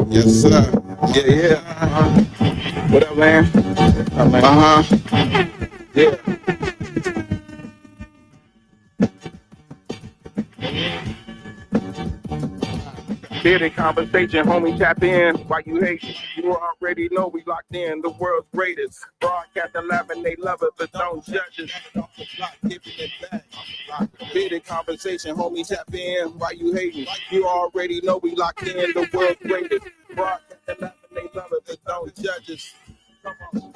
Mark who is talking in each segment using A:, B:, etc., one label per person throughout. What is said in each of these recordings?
A: Yes, sir. Yeah. What up, man? Yeah. Bearded conversation, homie, tap in. Why you hate? You already know we locked in. The world's greatest. Broadcast 11, they love it, but don't judge us. Bearded conversation, homie, tap in. Why you hating? You already know we locked in. The world's greatest. Broadcast 11, they love it, but don't judge us. Come on,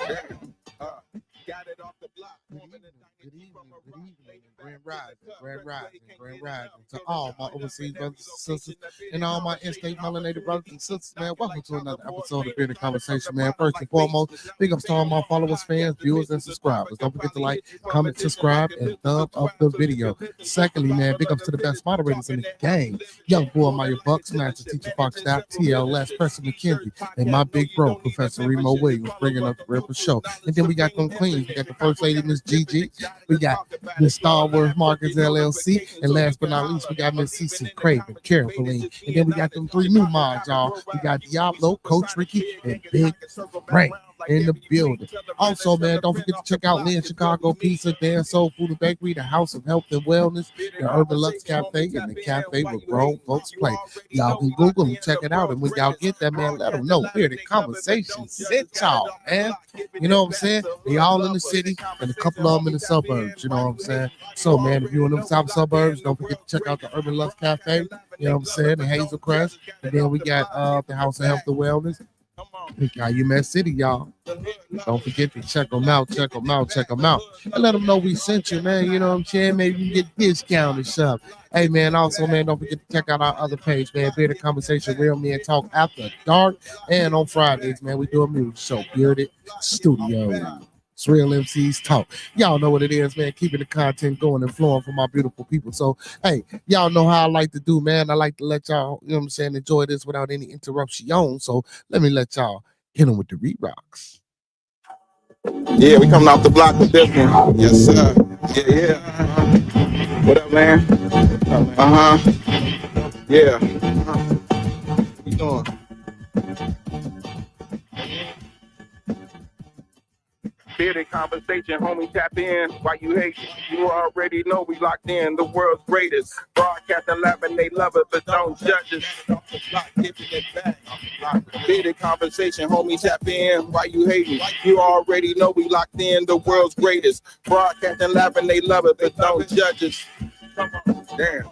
A: got it off the block.
B: Good evening. Grand rising to all my overseas brothers and sisters and all my in-state melanated brothers and sisters, man. Welcome to another episode of Bearded Conversation, man. First and foremost, big ups to all my followers, fans, viewers, and subscribers. Don't forget to like, comment, subscribe, and thumb up the video. Secondly, man, big ups to the best moderators in the game. Young boy, Maya Bucks, Master Teacher Fox Staff, TLS, Preston McKenzie, and my big bro, Professor Remo Williams, bringing up the real show. And then we got them queens. We got the First Lady, Miss Gigi. We got Miss Star Wars Markets LLC. And last but not least, we got Miss Cece Craven, Caroline. And then we got them three new mods, y'all. We got Diablo, Coach Ricky, and Big Frank in the building. Also, man, don't forget to check out Lynn Chicago Pizza, Dan Soul Food and Bakery, the House of Health and Wellness, the Urban Lux Cafe, and the cafe where grown folks play. Y'all can Google and check it out. And when y'all get that, man, let them know. Bearded Conversation sent y'all, man. You know what I'm saying? They all in the city and a couple of them in the suburbs. You know what I'm saying? So, man, if you're in them south suburbs, don't forget to check out the Urban Lux Cafe. You know what I'm saying? The Hazel Crest. And then we got the House of Health and Wellness. Calumet City, y'all. Don't forget to check them out. And let them know we sent you, man. You know what I'm saying? Maybe you can get discount or something. Hey, man, also, man, don't forget to check out our other page, man. Bearded Conversation, Real Men Talk After Dark. And on Fridays, man, we do a music show, Bearded Studio. It's Real MCs Talk. Y'all know what it is, man. Keeping the content going and flowing for my beautiful people. So, hey, y'all know how I like to do, man. I like to let y'all, you know what I'm saying, enjoy this without any interruption. So, let me let y'all hit them with the re-rocks.
A: Yeah, we coming off the block with this one. Yes, sir. Yeah. What up, man? Yeah. What you doing? Bearded conversation, homie, tap in. Why you hate? You already know we locked in. The world's greatest. Broadcast 11, they love it, but don't judge us. Bearded conversation, homie, tap in. Why you hating? You already know we locked in. The world's greatest. Broadcast 11, they love it, but don't judge us. Damn.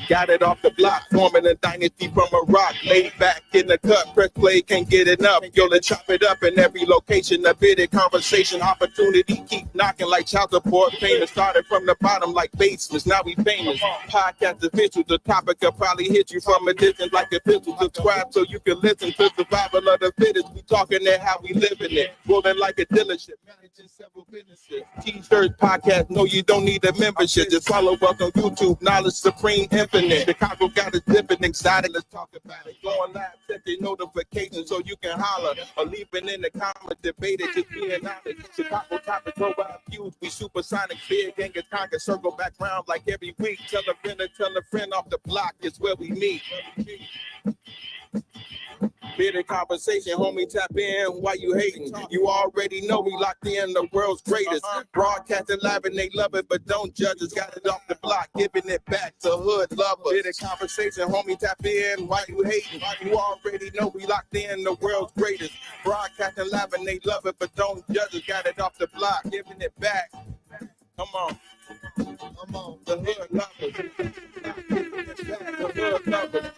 A: Got it off the block, forming a dynasty from a rock. Laid back in the cut, press play, can't get enough. Yo, let's chop it up in every location. A bearded conversation, opportunity keep knocking like child support payments. Started from the bottom like basements, now we famous. Podcast official, the topic will probably hit you from a distance like a pistol. Subscribe so you can listen to survival of the fittest. We talking that how we living it, rolling like a dealership, managing several businesses. T-shirts, podcast, no, you don't need a membership. Just follow us on YouTube, knowledge supreme infinite. Chicago got us dipping excited. Let's talk about it. Going live, set the notifications so you can holler or leave it in the comments. Debate it, just being honest. Chicago topics go by views. We supersonic, big gangers conquer, circle back round like every week. Tell a friend off the block is where we meet. Bearded conversation, homie, tap in. Why you hating? You already know we locked in. The world's greatest. Broadcasting live and they love it, but don't judge us. Got it off the block, giving it back to hood lovers. Bearded conversation, homie, tap in. Why you hating? You already know we locked in. The world's greatest. Broadcasting live and they love it, but don't judge us. Got it off the block, giving it back. Come on. The hood lovers. The hood lovers.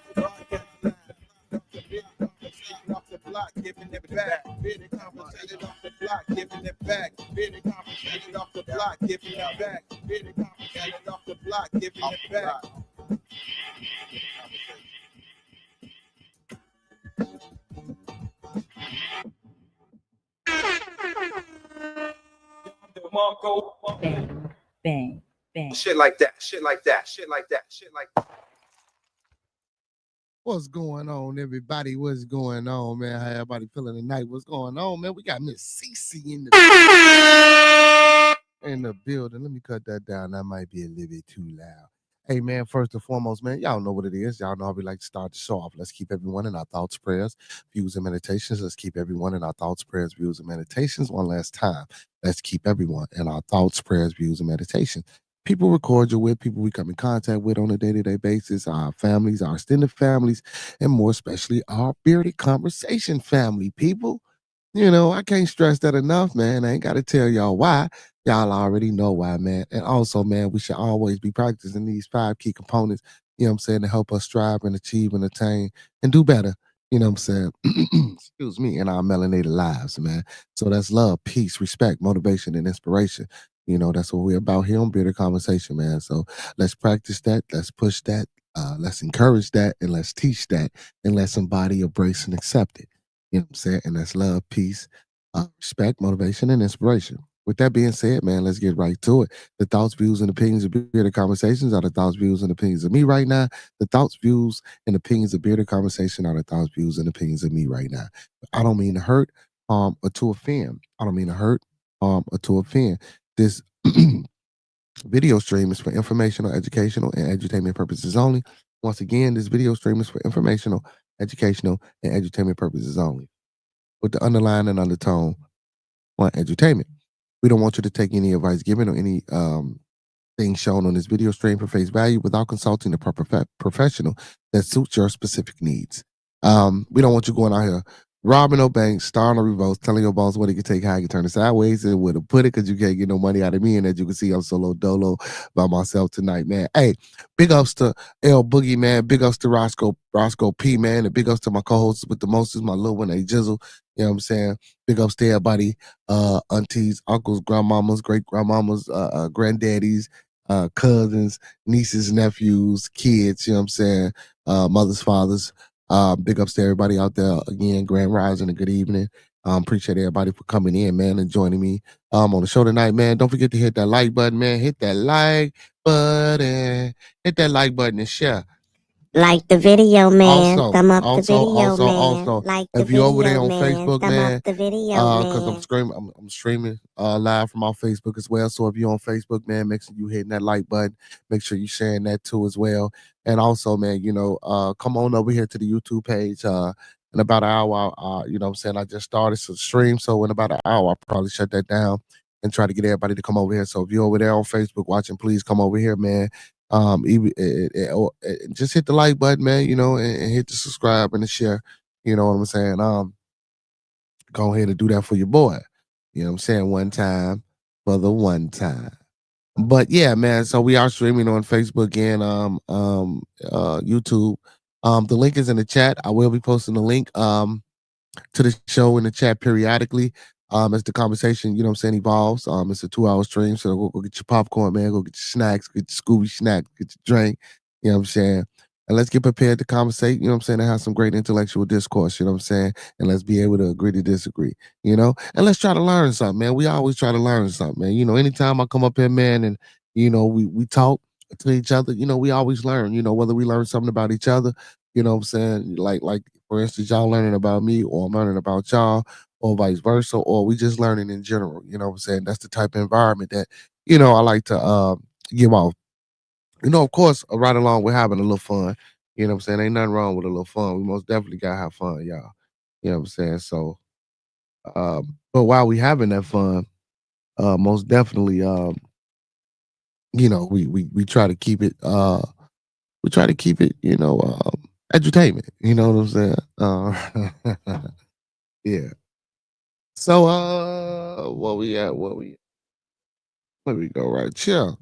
A: Off the block, giving it back. Bearded conversation off the block, giving it back. Bearded conversation off the block, giving it back. Bearded conversation off the block, giving it back.
C: Bang, bang.
A: Shit like that.
B: What's going on, everybody? What's going on, man? How everybody feeling tonight? What's going on, man? We got Miss Cece in the building. Let me cut that down. That might be a little bit too loud. Hey man, first and foremost, man, y'all know what it is. Y'all know how we like to start the show off. Let's keep everyone in our thoughts, prayers, views, and meditations. Let's keep everyone in our thoughts, prayers, views, and meditations. One last time. Let's keep everyone in our thoughts, prayers, views, and meditations. People we're cordial with, people we come in contact with on a day-to-day basis, our families, our extended families, and more especially our bearded conversation family, people. I can't stress that enough, man. I ain't got to tell y'all why. Y'all already know why, man. And also, man, we should always be practicing these five key components, to help us strive and achieve and attain and do better, I'm saying? Excuse me, in our melanated lives, man. So that's love, peace, respect, motivation, and inspiration. That's what we're about here on Bearded Conversation, man. So let's practice that. Let's push that. Let's encourage that. And let's teach that. And let's embody, embrace, and accept it. You know what I'm saying? And that's love, peace, respect, motivation, and inspiration. With that being said, man, let's get right to it. The thoughts, views, and opinions of Bearded Conversations are the thoughts, views, and opinions of me right now. The thoughts, views, and opinions of Bearded Conversation are the thoughts, views, and opinions of me right now. I don't mean to hurt, or to offend. I don't mean to hurt, or to offend. This video stream is for informational, educational, and edutainment purposes only. Once again, this video stream is for informational, educational, and edutainment purposes only, with the underlying and undertone on edutainment. We don't want you to take any advice given or any things shown on this video stream for face value without consulting the proper professional that suits your specific needs. We don't want you going out here robbing no banks, starting no revolts, telling your boss what he can take, how he can turn it sideways, and where to put it because you can't get no money out of me. And as you can see, I'm solo dolo by myself tonight, man. Hey, big ups to L Boogie, man. Big ups to Roscoe P, man. And big ups to my co-hosts with the mostest, my little one, A Jizzle. You know what I'm saying? Big ups to everybody, aunties, uncles, grandmamas, great grandmamas, granddaddies, cousins, nieces, nephews, kids, you know what I'm saying? Mothers, fathers. Big ups to everybody out there. Again, grand rising and good evening. Appreciate everybody for coming in, man, and joining me on the show tonight, man. Don't forget to hit that like button, man. Hit that like button. Hit that like button and share.
C: Like the video, man.
B: Also,
C: Thumb up the
B: also,
C: video,
B: also,
C: man.
B: also,
C: Like the
B: if you're over there
C: video,
B: on
C: man.
B: Facebook,
C: Thumb
B: man,
C: up the video,
B: because
C: man.
B: I'm streaming live from our Facebook as well. So if you're on Facebook, man, make sure you hitting that like button. Make sure you sharing that too as well. And also, man, come on over here to the YouTube page. In about an hour, you know what I'm saying? I just started to stream. So in about an hour, I'll probably shut that down and try to get everybody to come over here. So if you're over there on Facebook watching, please come over here, man. Even just hit the like button, man, and hit the subscribe and the share. You know what I'm saying? Go ahead and do that for your boy. You know what I'm saying? One time for the one time. But yeah, man. So we are streaming on Facebook and YouTube. The link is in the chat. I will be posting the link to the show in the chat periodically. As the conversation, evolves. It's a 2-hour stream, so go get your popcorn, man. Go get your snacks, get your Scooby snack, get your drink. You know what I'm saying? And let's get prepared to conversate, and have some great intellectual discourse, you know what I'm saying? And let's be able to agree to disagree, And let's try to learn something, man. We always try to learn something, man. Anytime I come up here, man, and we talk to each other, we always learn, whether we learn something about each other, you know what I'm saying? Like for instance, y'all learning about me or I'm learning about y'all or vice versa, or we just learning in general. You know what I'm saying? That's the type of environment that, I like to give off. Of course, right along with having a little fun. You know what I'm saying? Ain't nothing wrong with a little fun. We most definitely gotta have fun, y'all. You know what I'm saying? So but while we having that fun, most definitely we try to keep it entertainment. You know what I'm saying? Yeah. So what we at? Let me go right here.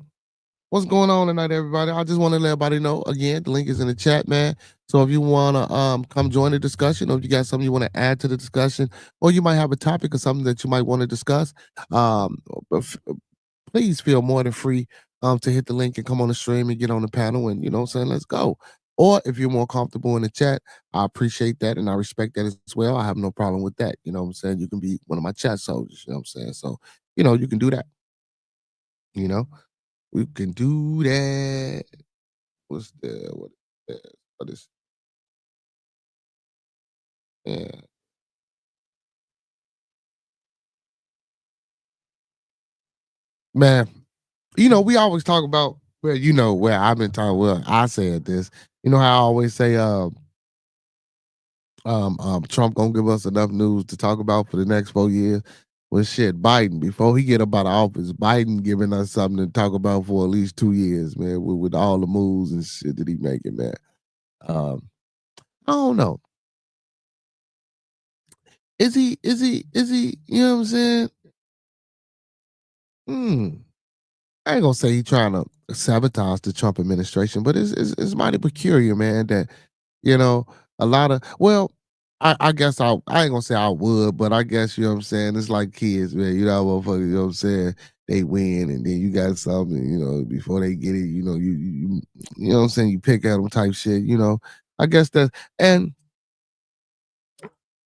B: What's going on tonight, everybody? I just want to let everybody know again, the link is in the chat, man. So if you wanna come join the discussion, or if you got something you want to add to the discussion, or you might have a topic or something that you might want to discuss, um, please feel more than free to hit the link and come on the stream and get on the panel and what I'm saying, let's go. Or if you're more comfortable in the chat, I appreciate that and I respect that as well. I have no problem with that. You know what I'm saying? You can be one of my chat soldiers, you know what I'm saying? So, you can do that. You know, we can do that. What's the what is yeah. Man, we always talk about Well, you know where I've been talking. Well, I said this. You know how I always say, Trump gonna give us enough news to talk about for the next 4 years. Well, shit, Biden before he get up out of office, Biden giving us something to talk about for at least 2 years, man. With all the moves and shit that he making, man. Um, I don't know. Is he? Is he? Is he? You know what I'm saying? Hmm. I ain't gonna say he trying to sabotage the Trump administration, but it's mighty peculiar, man. That you know a lot of I guess I ain't gonna say I would, but I guess you know what I'm saying. It's like kids, man. You know, motherfucker. You know what I'm saying. They win, and then you got something. You know, before they get it, you know, you know what I'm saying. You pick at them type shit. You know, I guess that and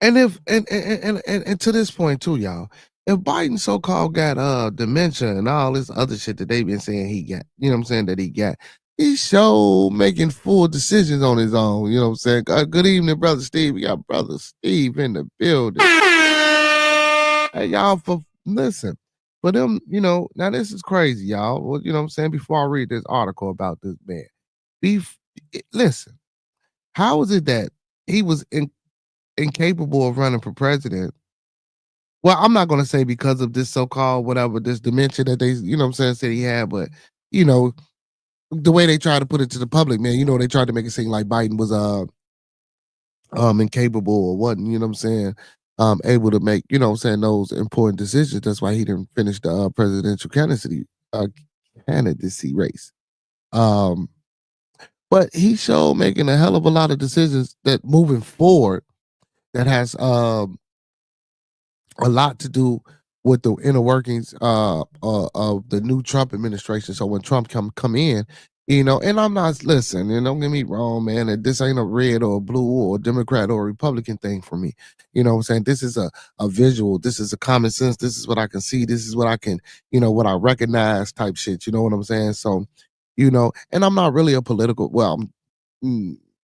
B: And if and to this point too, y'all, if Biden so-called got dementia and all this other shit that they've been saying he got, you know what I'm saying, that he got, he's so making full decisions on his own. You know what I'm saying? Good evening, brother Steve. We got brother Steve in the building. Hey, y'all, for listen. For them, you know, now this is crazy, y'all. Well, you know what I'm saying? Before I read this article about this man, listen, how is it that he was incapable of running for president? Well, I'm not gonna say because of this so-called whatever, this dementia that they, you know what I'm saying, said he had, but you know, the way they try to put it to the public, man, you know, they tried to make it seem like Biden was incapable or wasn't, you know what I'm saying, able to make, you know what I'm saying, those important decisions. That's why he didn't finish the presidential candidacy race. Um, but he showed making a hell of a lot of decisions that moving forward that has a lot to do with the inner workings of the new Trump administration. So when Trump come in, you know, and I'm not listen, and don't get me wrong, man, and this ain't a red or a blue or a Democrat or a Republican thing for me. You know what I'm saying? This is a visual, this is a common sense, this is what I can see, this is what I can, you know, what I recognize type shit. You know what I'm saying? So, you know, and I'm not really a political,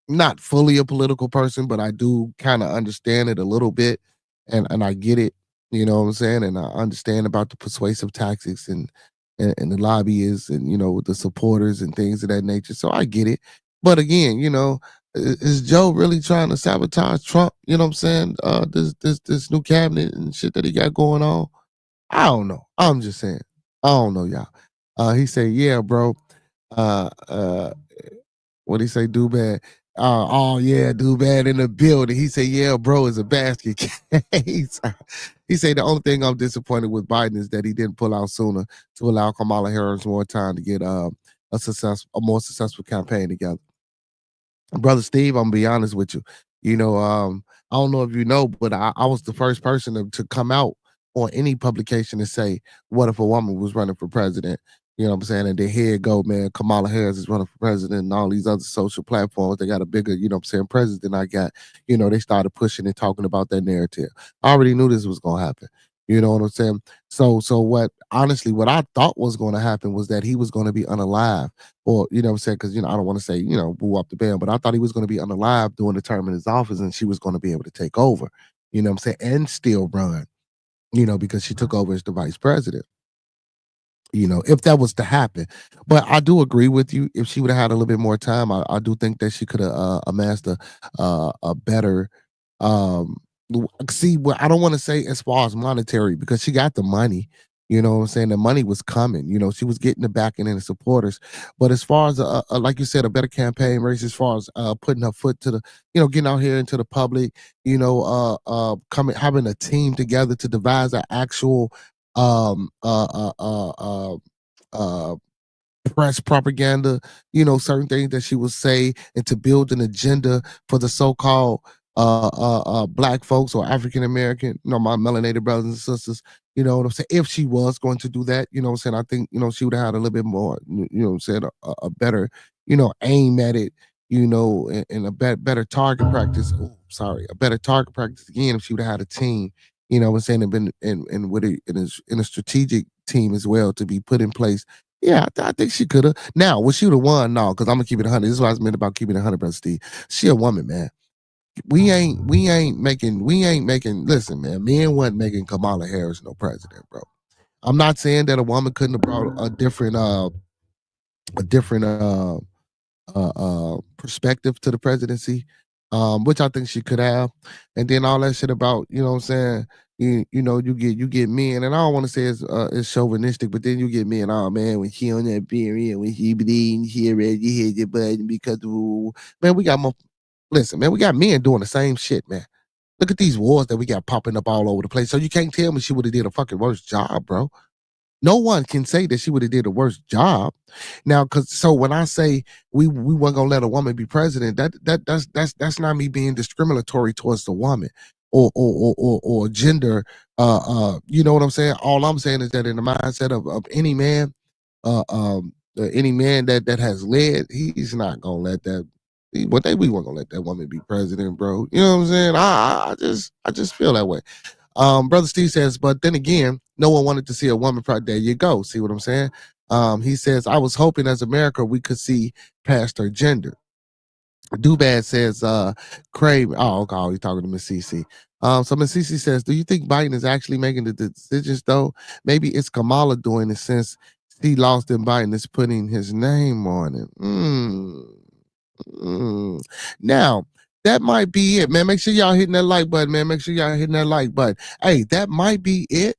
B: not fully a political person, but I do kind of understand it a little bit and I get it, you know what I'm saying? And I understand about the persuasive tactics and the lobbyists and you know the supporters and things of that nature. So I get it. But again, you know, is Joe really trying to sabotage Trump? You know what I'm saying? This new cabinet and shit that he got going on. I don't know. I'm just saying. I don't know, y'all. He said, "Yeah, bro. Uh, what he say? Do bad. Oh yeah, do bad in the building." He said, "Yeah, bro, is a basket case." He said the only thing I'm disappointed with Biden is that he didn't pull out sooner to allow Kamala Harris more time to get a more successful campaign together. Brother Steve, I'm gonna be honest with you. You know, I don't know if you know, but I was the first person to come out on any publication to say, "What if a woman was running for president?" You know what I'm saying? And then here it go, man. Kamala Harris is running for president, and all these other social platforms. They got a bigger, you know what I'm saying, president I got. You know, they started pushing and talking about that narrative. I already knew this was gonna happen. You know what I'm saying? So what honestly what I thought was gonna happen was that he was gonna be unalive or you know what I'm saying? Because you know, I don't want to say, you know, boo up the band, but I thought he was going to be unalive during the term in his office and she was going to be able to take over, you know what I'm saying, and still run, you know, because she took over as the vice president. You know, if that was to happen. But I do agree with you. If she would have had a little bit more time, I do think that she could have amassed a better see what I don't want to say as far as monetary because she got the money. You know what I'm saying? The money was coming. You know, she was getting the backing and the supporters. But as far as like you said, a better campaign race, as far as putting her foot to the, you know, getting out here into the public, you know, coming having a team together to devise an actual um uh uh uh uh uh press propaganda, you know, certain things that she would say, and to build an agenda for the so-called black folks or African American, you know, my melanated brothers and sisters, you know what I'm saying? If she was going to do that, you know what I'm saying, I think, you know, she would have had a little bit more, you know what I'm saying, a better, you know, aim at it, you know, and a better target practice. Oh, sorry, a better target practice again if she would have had a team, you know what I'm saying, and been and with in a strategic team as well to be put in place. Yeah, I think she could have. Now, would she would have won? No, because I'm gonna keep it 100. This is what I meant about keeping it 100, brother Steve. She a woman, man. We ain't making. Listen, man, men wasn't making Kamala Harris no president, bro. I'm not saying that a woman couldn't have brought a different a different perspective to the presidency, which I think she could have. And then all that shit about, you know what I'm saying? You get men, and I don't want to say it's chauvinistic, but then you get men, oh man, when she on that period, when she bleeding, she ready, you hit your button because man, we got more. Listen, man, we got men doing the same shit, man. Look at these wars that we got popping up all over the place. So you can't tell me she would have did a fucking worse job, bro. No one can say that she would have did a worse job. Now, so when I say we weren't gonna let a woman be president, that's not me being discriminatory towards the woman or gender. You know what I'm saying? All I'm saying is that in the mindset of any man that has led, he's not gonna let that. We weren't gonna let that woman be president, bro. You know what I'm saying? I just feel that way. Brother Steve says, but then again, no one wanted to see a woman. There you go. See what I'm saying? He says, I was hoping as America we could see past her gender. Dubad says, Crave. Oh, okay, he's talking to Miss Cece. So Miss Cece says, do you think Biden is actually making the decisions though? Maybe it's Kamala doing it since he lost and Biden is putting his name on it. Now, that might be it, man. Make sure y'all hitting that like button, man. Make sure y'all hitting that like button. Hey, that might be it.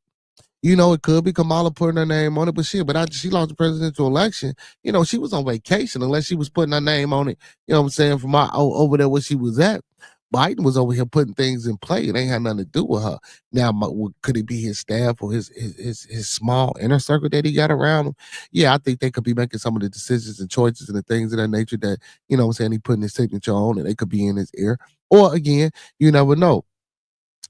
B: You know, it could be Kamala putting her name on it, but shit, but after she lost the presidential election, you know, she was on vacation unless she was putting her name on it, you know what I'm saying, from over there where she was at. Biden was over here putting things in play. It ain't had nothing to do with her. Now, could it be his staff or his small inner circle that he got around him? Yeah, I think they could be making some of the decisions and choices and the things of that nature that, you know what I'm saying, he putting his signature on, and they could be in his ear. Or again, you never know.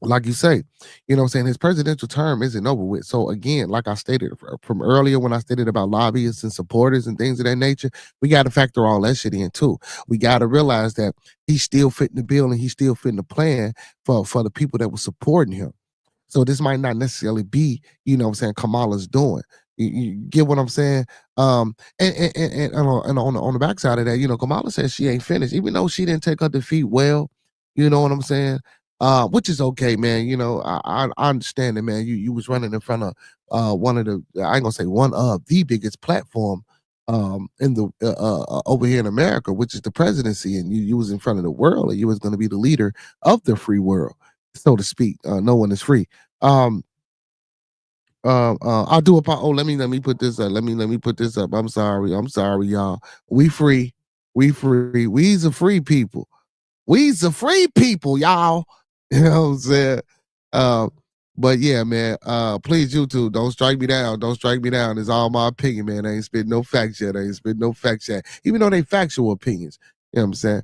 B: Like you say, you know what I'm saying, his presidential term isn't over with. So again, like I stated from earlier when I stated about lobbyists and supporters and things of that nature, we got to factor all that shit in too. We got to realize that he's still fitting the bill and he's still fitting the plan for the people that were supporting him. So this might not necessarily be, you know what I'm saying, Kamala's doing. You get what I'm saying? And on the backside of that, you know, Kamala says she ain't finished, even though she didn't take her defeat well, you know what I'm saying? Which is okay, man. You know, I understand it, man. You was running in front of one of the, I ain't gonna say one of the biggest platform in the over here in America, which is the presidency, and you was in front of the world, and you was gonna be the leader of the free world, so to speak. No one is free. I'll do a oh, let me put this up. Let me put this up. I'm sorry, y'all. We free. We's a free people. We's a free people, y'all. You know what I'm saying? Uh, but yeah, man. Please, YouTube, don't strike me down. Don't strike me down. It's all my opinion, man. I ain't spit no facts yet. Even though they factual opinions. You know what I'm saying?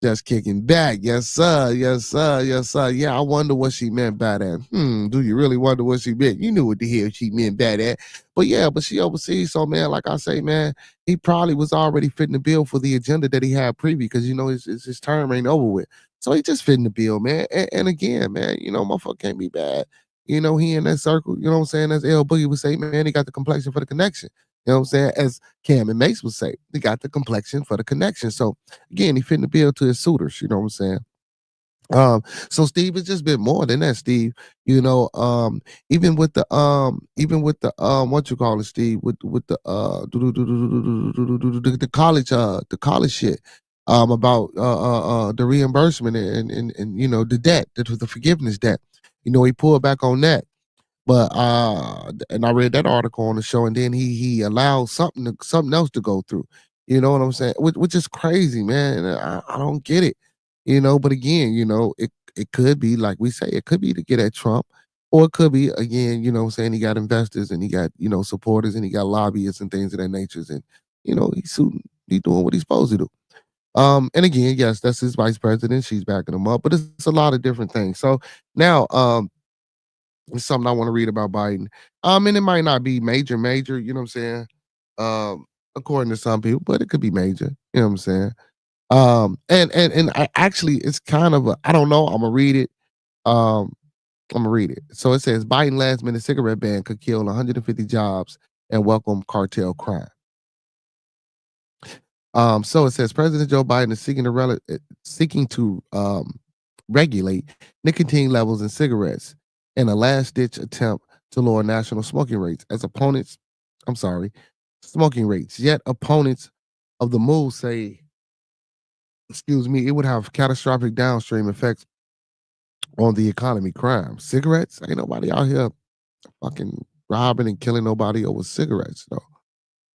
B: Just kicking back. Yes, sir. Yes, sir. Yes, sir. Yeah, I wonder what she meant by that. Do you really wonder what she meant? You knew what the hell she meant by that. But yeah, but she overseas. So, man, like I say, man, he probably was already fitting the bill for the agenda that he had preview because, you know, his term ain't over with. So he just fitting the bill, man. And again, man, you know, motherfucker can't be bad. You know, he in that circle, you know what I'm saying? As L Boogie would say, man, he got the complexion for the connection. You know what I'm saying? As Cam and Mace would say, he got the complexion for the connection. So again, he fitting the bill to his suitors, you know what I'm saying? So Steve, it's just been more than that, Steve. You know, even with the what you call it, Steve, with the college shit, about the reimbursement and you know the debt, the forgiveness debt. You know, he pulled back on that. But and I read that article on the show, and then he allowed something else to go through. You know what I'm saying? Which is crazy, man. And I don't get it. You know, but again, you know, it could be like we say, it could be to get at Trump, or it could be again, you know what I'm saying, he got investors and he got, you know, supporters and he got lobbyists and things of that nature. And you know, he's doing what he's supposed to do. And again, yes, that's his vice president. She's backing him up, but it's a lot of different things. So now it's something I want to read about Biden. And it might not be major, you know what I'm saying? According to some people, but it could be major, you know what I'm saying? And I actually it's kind of I don't know, I'm gonna read it. I'm gonna read it. So it says Biden last minute cigarette ban could kill 150 jobs and welcome cartel crime. So it says President Joe Biden is seeking to regulate nicotine levels in cigarettes in a last ditch attempt to lower national smoking rates as opponents. I'm sorry. smoking rates. Yet opponents of the move say, it would have catastrophic downstream effects on the economy. Crime, cigarettes. Ain't nobody out here fucking robbing and killing nobody over cigarettes, though.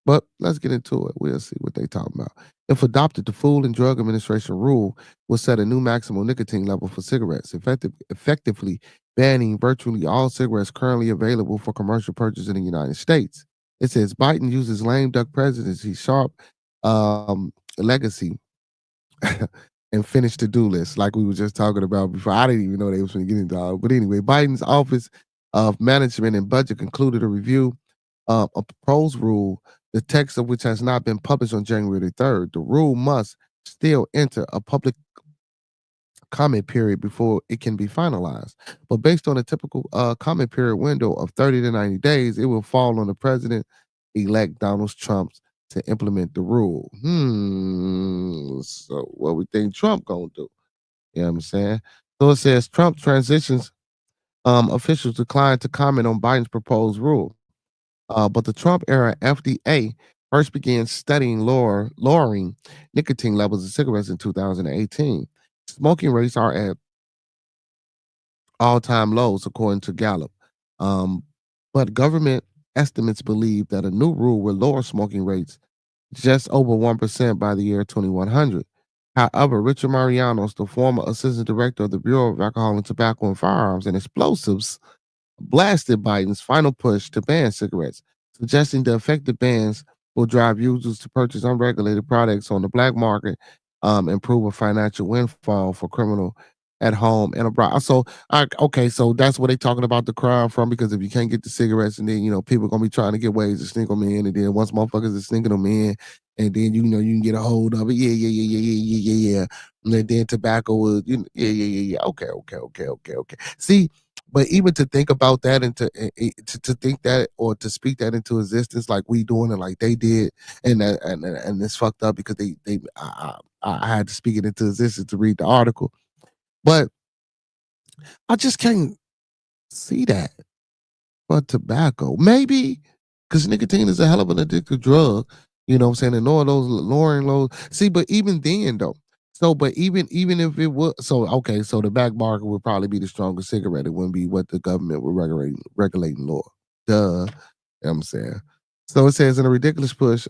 B: But let's get into it. We'll see what they talking about. If adopted, the Food and Drug Administration rule will set a new maximum nicotine level for cigarettes, effectively banning virtually all cigarettes currently available for commercial purchase in the United States. It says Biden uses lame duck presidency, sharp legacy, and finished to-do list, like we were just talking about before. I didn't even know they was going to get into all. But anyway, Biden's Office of Management and Budget concluded a review of a proposed rule, the text of which has not been published on January the 3rd. The rule must still enter a public comment period before it can be finalized. But based on a typical comment period window of 30 to 90 days, it will fall on the president-elect Donald Trump to implement the rule. So what we think Trump gonna do? You know what I'm saying? So it says Trump transitions officials declined to comment on Biden's proposed rule. But the Trump era FDA first began studying lowering nicotine levels in cigarettes in 2018. Smoking rates are at all-time lows, according to Gallup. But government estimates believe that a new rule will lower smoking rates just over 1% by the year 2100. However, Richard Marianos, the former assistant director of the Bureau of Alcohol and Tobacco and Firearms and Explosives, blasted Biden's final push to ban cigarettes, suggesting the effective bans will drive users to purchase unregulated products on the black market, and prove a financial windfall for criminal at home and abroad. So, okay, so that's where they talking about the crime from, because if you can't get the cigarettes, and then people gonna be trying to get ways to sneak them in, and then once motherfuckers are sneaking them in, and then you can get a hold of it. Yeah. And then tobacco will, yeah. Okay. See, but even to think about that, and to think that, or to speak that into existence, like we doing it, like they did, and it's fucked up because I had to speak it into existence to read the article, but I just can't see that for tobacco. Maybe because nicotine is a hell of an addictive drug, you know what I'm saying, and lowering those. See, but even then though, but even if it was, okay, so the back market would probably be the strongest cigarette. It wouldn't be what the government would regulating law. Duh. You know what I'm saying? So it says, in a ridiculous push,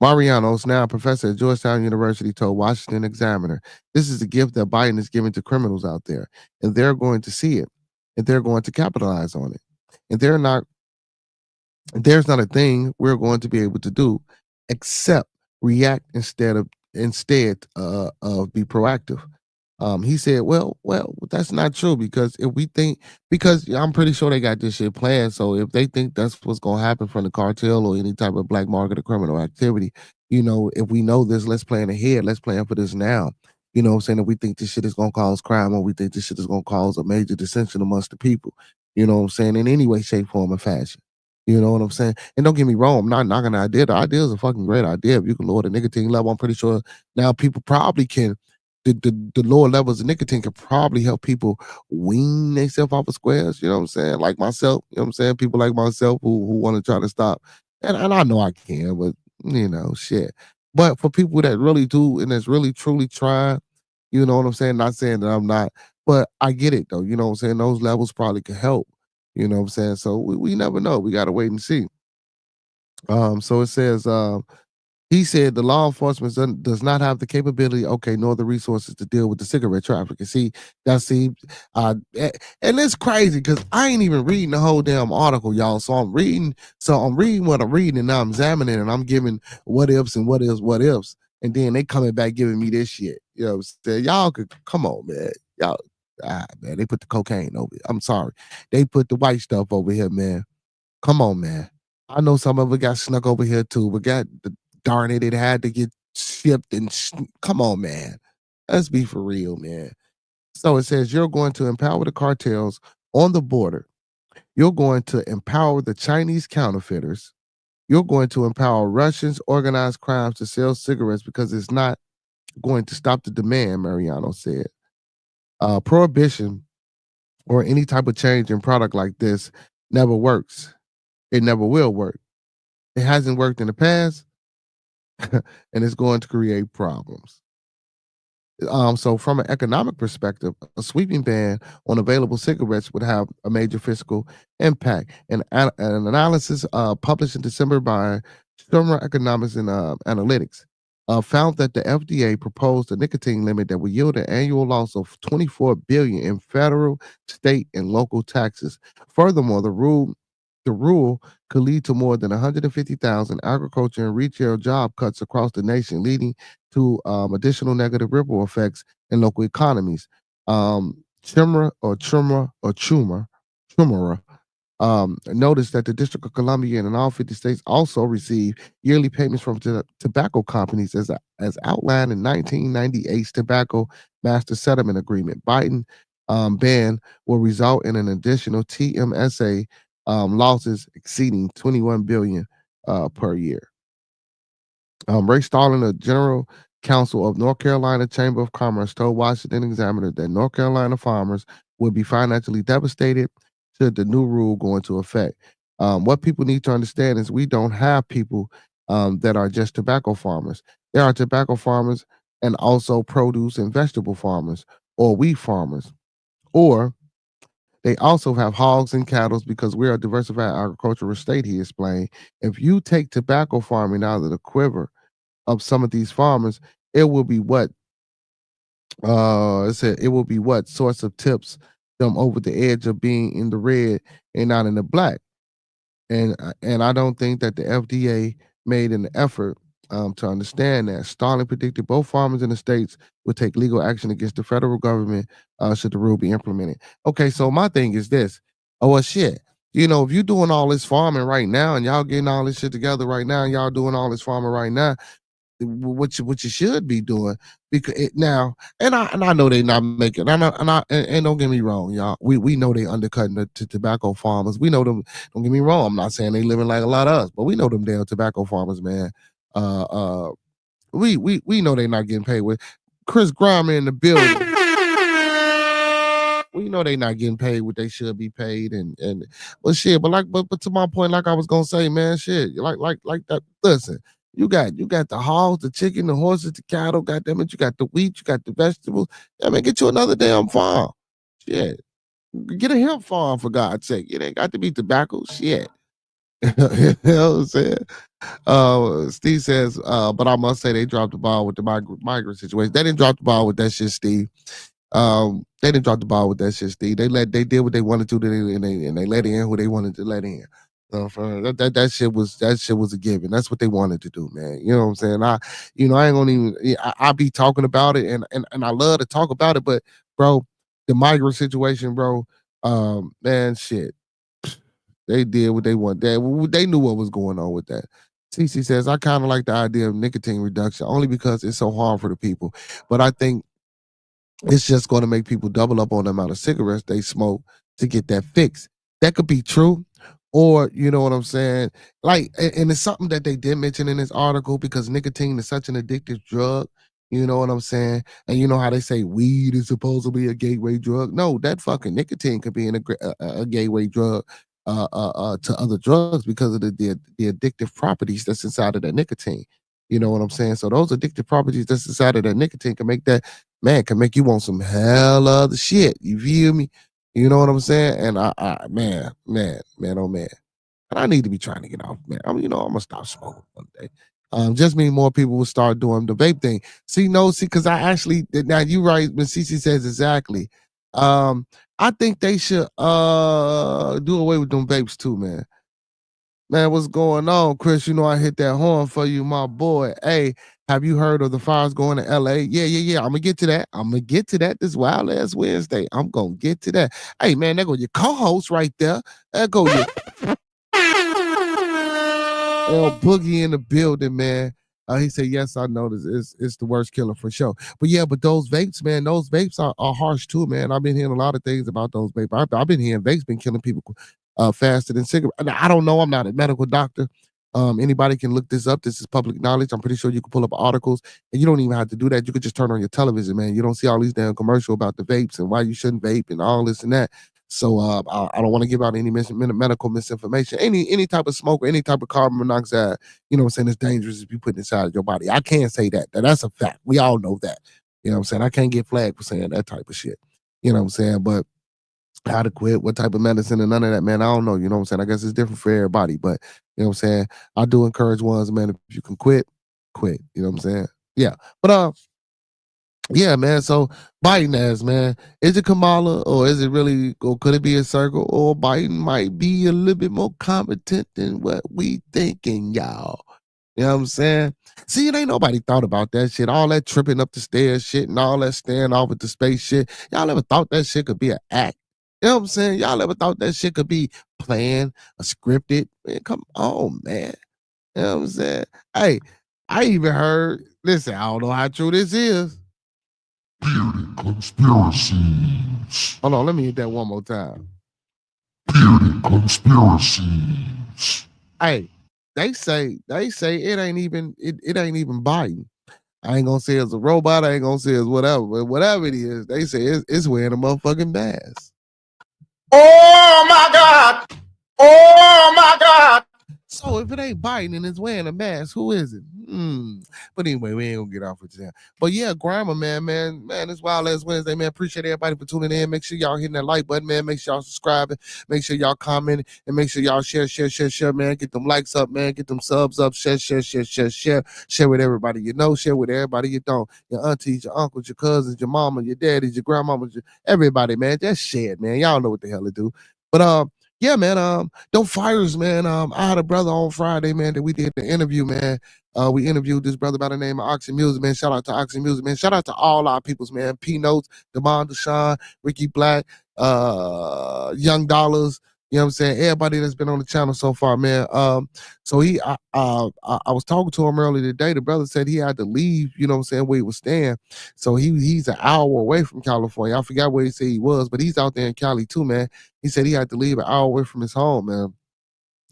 B: Marianos, now a professor at Georgetown University, told Washington Examiner, "This is a gift that Biden is giving to criminals out there, and they're going to see it, and they're going to capitalize on it. And there's not a thing we're going to be able to do except react instead of be proactive." He said, well, that's not true, because if we think, because I'm pretty sure they got this shit planned. So if they think that's what's gonna happen from the cartel or any type of black market or criminal activity, if we know this, let's plan ahead. Let's plan for this now. You know what I'm saying? If we think this shit is gonna cause crime, or we think this shit is gonna cause a major dissension amongst the people, you know what I'm saying, in any way, shape, form, or fashion. You know what I'm saying? And don't get me wrong, I'm not knocking the idea. The idea is a fucking great idea. If you can lower the nicotine level, I'm pretty sure now people probably can. The lower levels of nicotine can probably help people wean themselves off of squares. You know what I'm saying? Like myself, you know what I'm saying? People like myself who want to try to stop. And I know I can, but shit. But for people that really do, and that's really truly trying, you know what I'm saying? Not saying that I'm not, but I get it though. You know what I'm saying? Those levels probably could help. You know what I'm saying? So we never know. We gotta wait and see. So it says, he said the law enforcement does not have the capability, nor the resources to deal with the cigarette traffic. And see, and it's crazy because I ain't even reading the whole damn article, y'all. So I'm reading what I'm reading, and now I'm examining, and I'm giving what ifs and what ifs, and then they coming back giving me this shit. You know what I'm saying? Y'all could come on, man. Y'all, man, they put the cocaine over here. I'm sorry, they put the white stuff over here, man. Come on, man. I know some of it got snuck over here too, but darn it, it had to get shipped and come on, man. Let's be for real, man. So it says you're going to empower the cartels on the border. You're going to empower the Chinese counterfeiters. You're going to empower Russians, organized crimes to sell cigarettes because it's not going to stop the demand, Mariano said. Prohibition or any type of change in product like this never works. It never will work. It hasn't worked in the past, and it's going to create problems. So from an economic perspective, a sweeping ban on available cigarettes would have a major fiscal impact. An analysis published in December by Sturmer Economics and Analytics found that the FDA proposed a nicotine limit that would yield an annual loss of 24 billion in federal, state, and local taxes. Furthermore, the rule could lead to more than 150,000 agriculture and retail job cuts across the nation, leading to additional negative ripple effects in local economies. Chumera noticed that the District of Columbia and in all 50 states also receive yearly payments from tobacco companies as outlined in 1998's Tobacco Master Settlement Agreement. Biden ban will result in an additional TMSA losses exceeding 21 billion per year. Ray Starling, the General Counsel of North Carolina Chamber of Commerce, told Washington Examiner that North Carolina farmers would be financially devastated should the new rule go into effect. What people need to understand is we don't have people that are just tobacco farmers. There are tobacco farmers and also produce and vegetable farmers or wheat farmers. Or they also have hogs and cattle because we're a diversified agricultural state, he explained. If you take tobacco farming out of the quiver of some of these farmers, it will be what it will be what sorts of tips them over the edge of being in the red and not in the black. And I don't think that the FDA made an effort to understand that. Starling predicted both farmers in the states would take legal action against the federal government should the rule be implemented. Okay, so my thing is this. Oh well, shit. You know, if you're doing all this farming right now and y'all getting all this shit together right now and y'all doing all this farming right now, what you should be doing because now and I know they not making and don't get me wrong, y'all. We know they undercutting the tobacco farmers. We know them. Don't get me wrong. I'm not saying they living like a lot of us, but we know them damn tobacco farmers, man. Uh, uh, we know they not getting paid with Chris Grimer in the building. We know they not getting paid what they should be paid, and but shit. But to my point, like I was gonna say, man, shit, like that. Listen, you got the hogs, the chicken, the horses, the cattle. Goddamn it, you got the wheat, you got the vegetables. I mean, get you another damn farm. Shit, get a hemp farm for God's sake. It ain't got to be tobacco. Shit. You know what I'm saying? Steve says, but I must say they dropped the ball with the migrant situation. They didn't drop the ball with that shit, Steve. They didn't drop the ball with that shit, Steve. They did what they wanted to, and they let in who they wanted to let in. That shit was a given. That's what they wanted to do, man. You know what I'm saying? I ain't gonna even. I be talking about it, and I love to talk about it, but bro, the migrant situation, bro, man, shit. They did what they want. They knew what was going on with that. CC says, I kind of like the idea of nicotine reduction only because it's so hard for the people. But I think it's just going to make people double up on the amount of cigarettes they smoke to get that fix. That could be true. Or, you know what I'm saying? Like, and it's something that they did mention in this article because nicotine is such an addictive drug. You know what I'm saying? And you know how they say weed is supposed to be a gateway drug? No, that fucking nicotine could be a gateway drug to other drugs because of the addictive properties that's inside of that nicotine. You know what I'm saying? So those addictive properties that's inside of that nicotine can make that can make you want some hell other shit. You feel me? You know what I'm saying? And oh man. And I need to be trying to get off, man. I'm gonna stop smoking one day. Just mean more people will start doing the vape thing. Because I actually now you right when CC says exactly. I think they should do away with them vapes too, man. Man, what's going on, Chris? You know I hit that horn for you, my boy. Hey, have you heard of the fires going to LA? Yeah. I'm gonna get to that this wild ass Wednesday. I'm gonna get to that. Hey man, there go your co-host right there. There go your Boogie in the building, man. He said, yes, I know this. It's the worst killer for sure. But yeah, but those vapes, man, those vapes are harsh too, man. I've been hearing a lot of things about those vapes. I've been hearing vapes been killing people faster than cigarettes. I don't know. I'm not a medical doctor. Anybody can look this up. This is public knowledge. I'm pretty sure you can pull up articles, and you don't even have to do that. You could just turn on your television, man. You don't see all these damn commercials about the vapes and why you shouldn't vape and all this and that. So I don't want to give out any medical misinformation. Any type of smoke or any type of carbon monoxide, you know what I'm saying, is dangerous if you put inside of your body. I can't say that. That's a fact. We all know that. You know what I'm saying? I can't get flagged for saying that type of shit. You know what I'm saying? But how to quit, what type of medicine, and none of that, man. I don't know. You know what I'm saying? I guess it's different for everybody. But you know what I'm saying? I do encourage ones, man, if you can quit, quit. You know what I'm saying? Yeah. But yeah, man. So Biden ass, man, is it Kamala or is it really, or could it be a circle? Or Biden might be a little bit more competent than what we thinking, y'all. You know what I'm saying? See, it ain't nobody thought about that shit. All that tripping up the stairs shit and all that staring off at the space shit. Y'all ever thought that shit could be an act? You know what I'm saying? Y'all ever thought that shit could be planned or scripted? Man, come on, man. You know what I'm saying? Hey, I even heard, listen, I don't know how true this is.
D: Bearded conspiracies.
B: Hold on, let me hit that one more time.
D: Bearded conspiracies.
B: Hey, they say it ain't even Biden. I ain't gonna say it's a robot. I ain't gonna say it's whatever, but whatever it is, they say it's wearing a motherfucking mask.
A: Oh my God! Oh my God!
B: So if it ain't Biden and it's wearing a mask, who is it? But anyway, we ain't gonna get off it now. But yeah, Grammar, man, it's Wild Ass Wednesday, man. Appreciate everybody for tuning in. Make sure y'all hitting that like button, man. Make sure y'all subscribing. Make sure y'all commenting, and make sure y'all share, man. Get them likes up, man. Get them subs up. Share. Share with everybody you know. Share with everybody you don't. Your aunties, your uncles, your cousins, your mama, your daddies, your grandmamas, everybody, man. Just share it, man. Y'all know what the hell to do. But yeah, man. Don't fires, man. I had a brother on Friday, man, that we did the interview, man. We interviewed this brother by the name of Oxy Music, man. Shout out to Oxy Music, man. Shout out to all our peoples, man. P Notes, Demond Deshaun, Ricky Black, Young Dollars. You know what I'm saying? Everybody that's been on the channel so far, man. So I was talking to him earlier today. The brother said he had to leave, you know what I'm saying, where he was staying. So he's an hour away from California. I forgot where he said he was, but he's out there in Cali too, man. He said he had to leave an hour away from his home, man,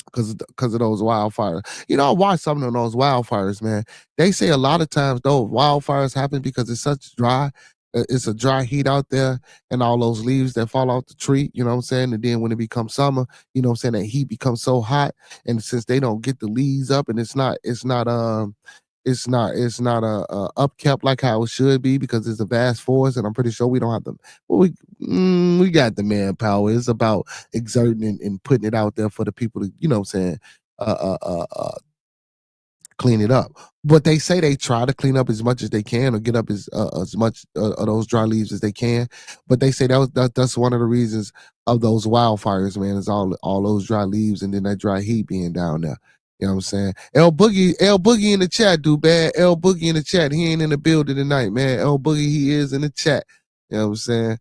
B: because of those wildfires. You know, I watched some of those wildfires, man. They say a lot of times those wildfires happen because it's such dry. It's a dry heat out there, and all those leaves that fall off the tree, you know what I'm saying? And then when it becomes summer, you know what I'm saying, that heat becomes so hot. And since they don't get the leaves up, and it's not upkept like how it should be because it's a vast forest, and I'm pretty sure we don't have the we got the manpower. It's about exerting and putting it out there for the people to, you know what I'm saying, clean it up. But they say they try to clean up as much as they can or get up as much of those dry leaves as they can. But they say that's one of the reasons of those wildfires, man, is all those dry leaves and then that dry heat being down there. You know what I'm saying? L Boogie in the chat, dude, bad. L Boogie in the chat. He ain't in the building tonight, man. L Boogie, he is in the chat. You know what I'm saying?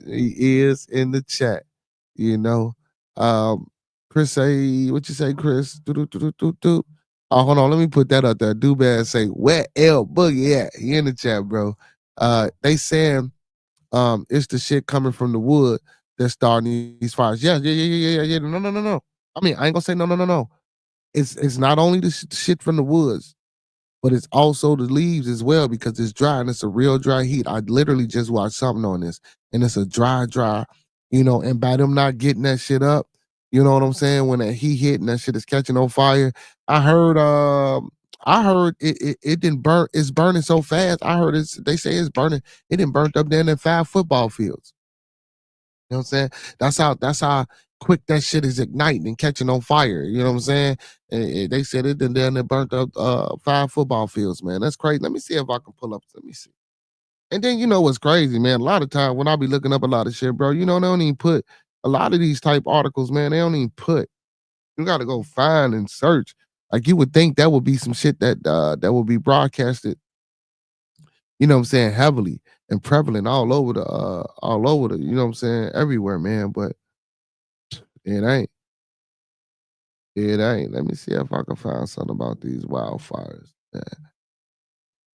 B: He is in the chat. You know. Chris say, what you say, Chris? Do. Oh, hold on. Let me put that up there. Do bad say, where L Boogie at? He in the chat, bro. They saying it's the shit coming from the wood that's starting these fires. Yeah. No. I mean, I ain't gonna say no. It's not only the shit from the woods, but it's also the leaves as well because it's dry and it's a real dry heat. I literally just watched something on this, and it's a dry, you know, and by them not getting that shit up, you know what I'm saying? When that heat hit and that shit is catching on fire, I heard it didn't burn, it's burning so fast. I heard they say it's burning, it didn't burnt up there in 5 football fields. You know what I'm saying? That's how quick that shit is igniting and catching on fire. You know what I'm saying? And they said it then it burnt up 5 football fields, man. That's crazy. Let me see if I can pull up. Let me see. And then you know what's crazy, man? A lot of time when I be looking up a lot of shit, bro, you know, they don't even put a lot of these type articles, man, they don't even put. You gotta go find and search. Like you would think that would be some shit that would be broadcasted, you know what I'm saying, heavily and prevalent all over the, you know what I'm saying, everywhere, man. But it ain't. It ain't. Let me see if I can find something about these wildfires. Man.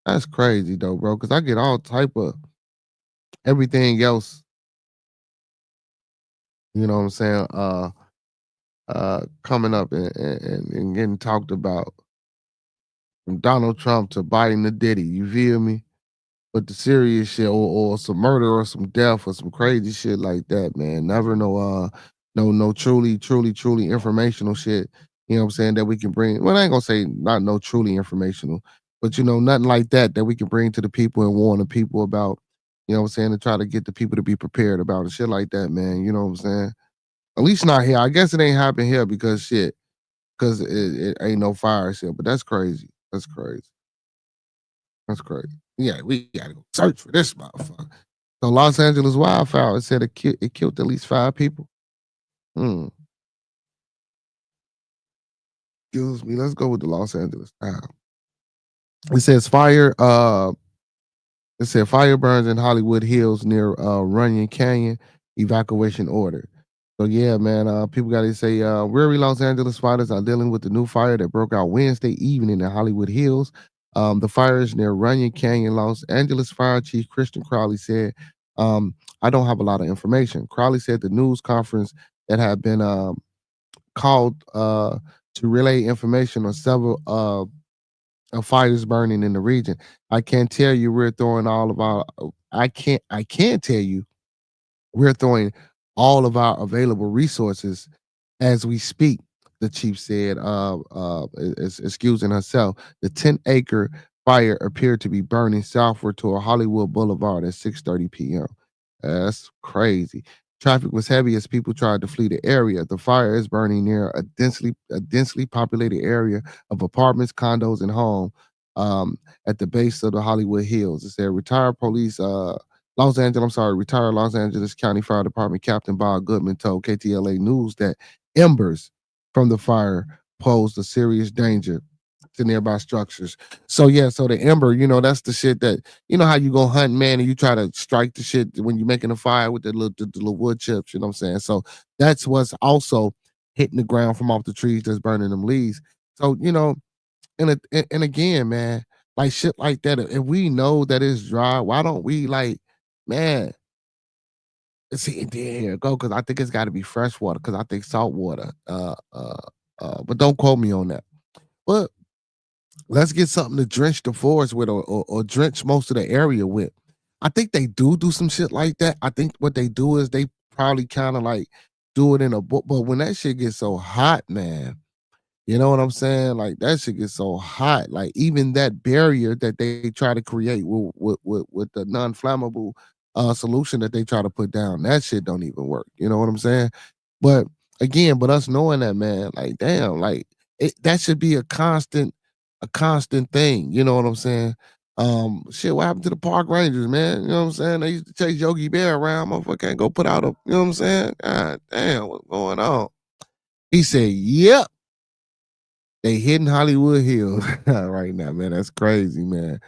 B: That's crazy though, bro. Cause I get all type of everything else, you know what I'm saying, coming up and getting talked about from Donald Trump to Biden to Diddy. You feel me? but the serious shit or some murder or some death or some crazy shit like that, man. Never no truly informational shit. You know what I'm saying, that we can bring. Well, I ain't gonna say not no truly informational, but nothing like that that we can bring to the people and warn the people about. You know what I'm saying, to try to get the people to be prepared about and shit like that, man. You know what I'm saying? At least not here. I guess it ain't happened here because it ain't no fires here. But that's crazy. That's crazy. That's crazy. Yeah, we gotta go search for this motherfucker. So Los Angeles wildfire, it said it killed at least 5 people. Hmm. Excuse me. Let's go with the Los Angeles Times. It says it said fire burns in Hollywood Hills near Runyon Canyon. Evacuation order. So yeah, man. People got to say weary Los Angeles fighters are dealing with the new fire that broke out Wednesday evening in Hollywood Hills. The fire is near Runyon Canyon. Los Angeles Fire Chief Christian Crowley said, "I don't have a lot of information." Crowley said the news conference that had been called to relay information on several fires burning in the region. I can't tell you we're throwing all of our. I can't tell you we're throwing all of our available resources as we speak, the chief said, excusing herself. The 10-acre fire appeared to be burning southward toward Hollywood Boulevard at 6:30 p.m. That's crazy. Traffic was heavy as people tried to flee the area. The fire is burning near a densely populated area of apartments, condos, and home at the base of the Hollywood Hills. It said retired Los Angeles County Fire Department Captain Bob Goodman told KTLA News that embers from the fire posed a serious danger to nearby structures. So yeah, so the ember, that's the shit that how you go hunting, man, and you try to strike the shit when you're making a fire with the little wood chips. You know what I'm saying? So that's what's also hitting the ground from off the trees that's burning them leaves. So and again, man, like shit like that. If we know that it's dry, why don't we man? See, there you go. Because I think it's got to be fresh water. Because I think salt water. But don't quote me on that. But let's get something to drench the forest with, or drench most of the area with. I think they do some shit like that. I think what they do is they probably kind of do it in a book. But when that shit gets so hot, man, you know what I'm saying? Like that shit gets so hot. Like even that barrier that they try to create with the non-flammable solution that they try to put down, that shit don't even work. You know what I'm saying? But again, but us knowing that, man, like damn, that should be a constant thing. You know what I'm saying? Shit, what happened to the park rangers, man? You know what I'm saying? They used to chase Yogi Bear around, motherfucker can't go put out a, you know what I'm saying? God damn, what's going on? He said, yep. They hitting Hollywood Hills right now, man. That's crazy, man.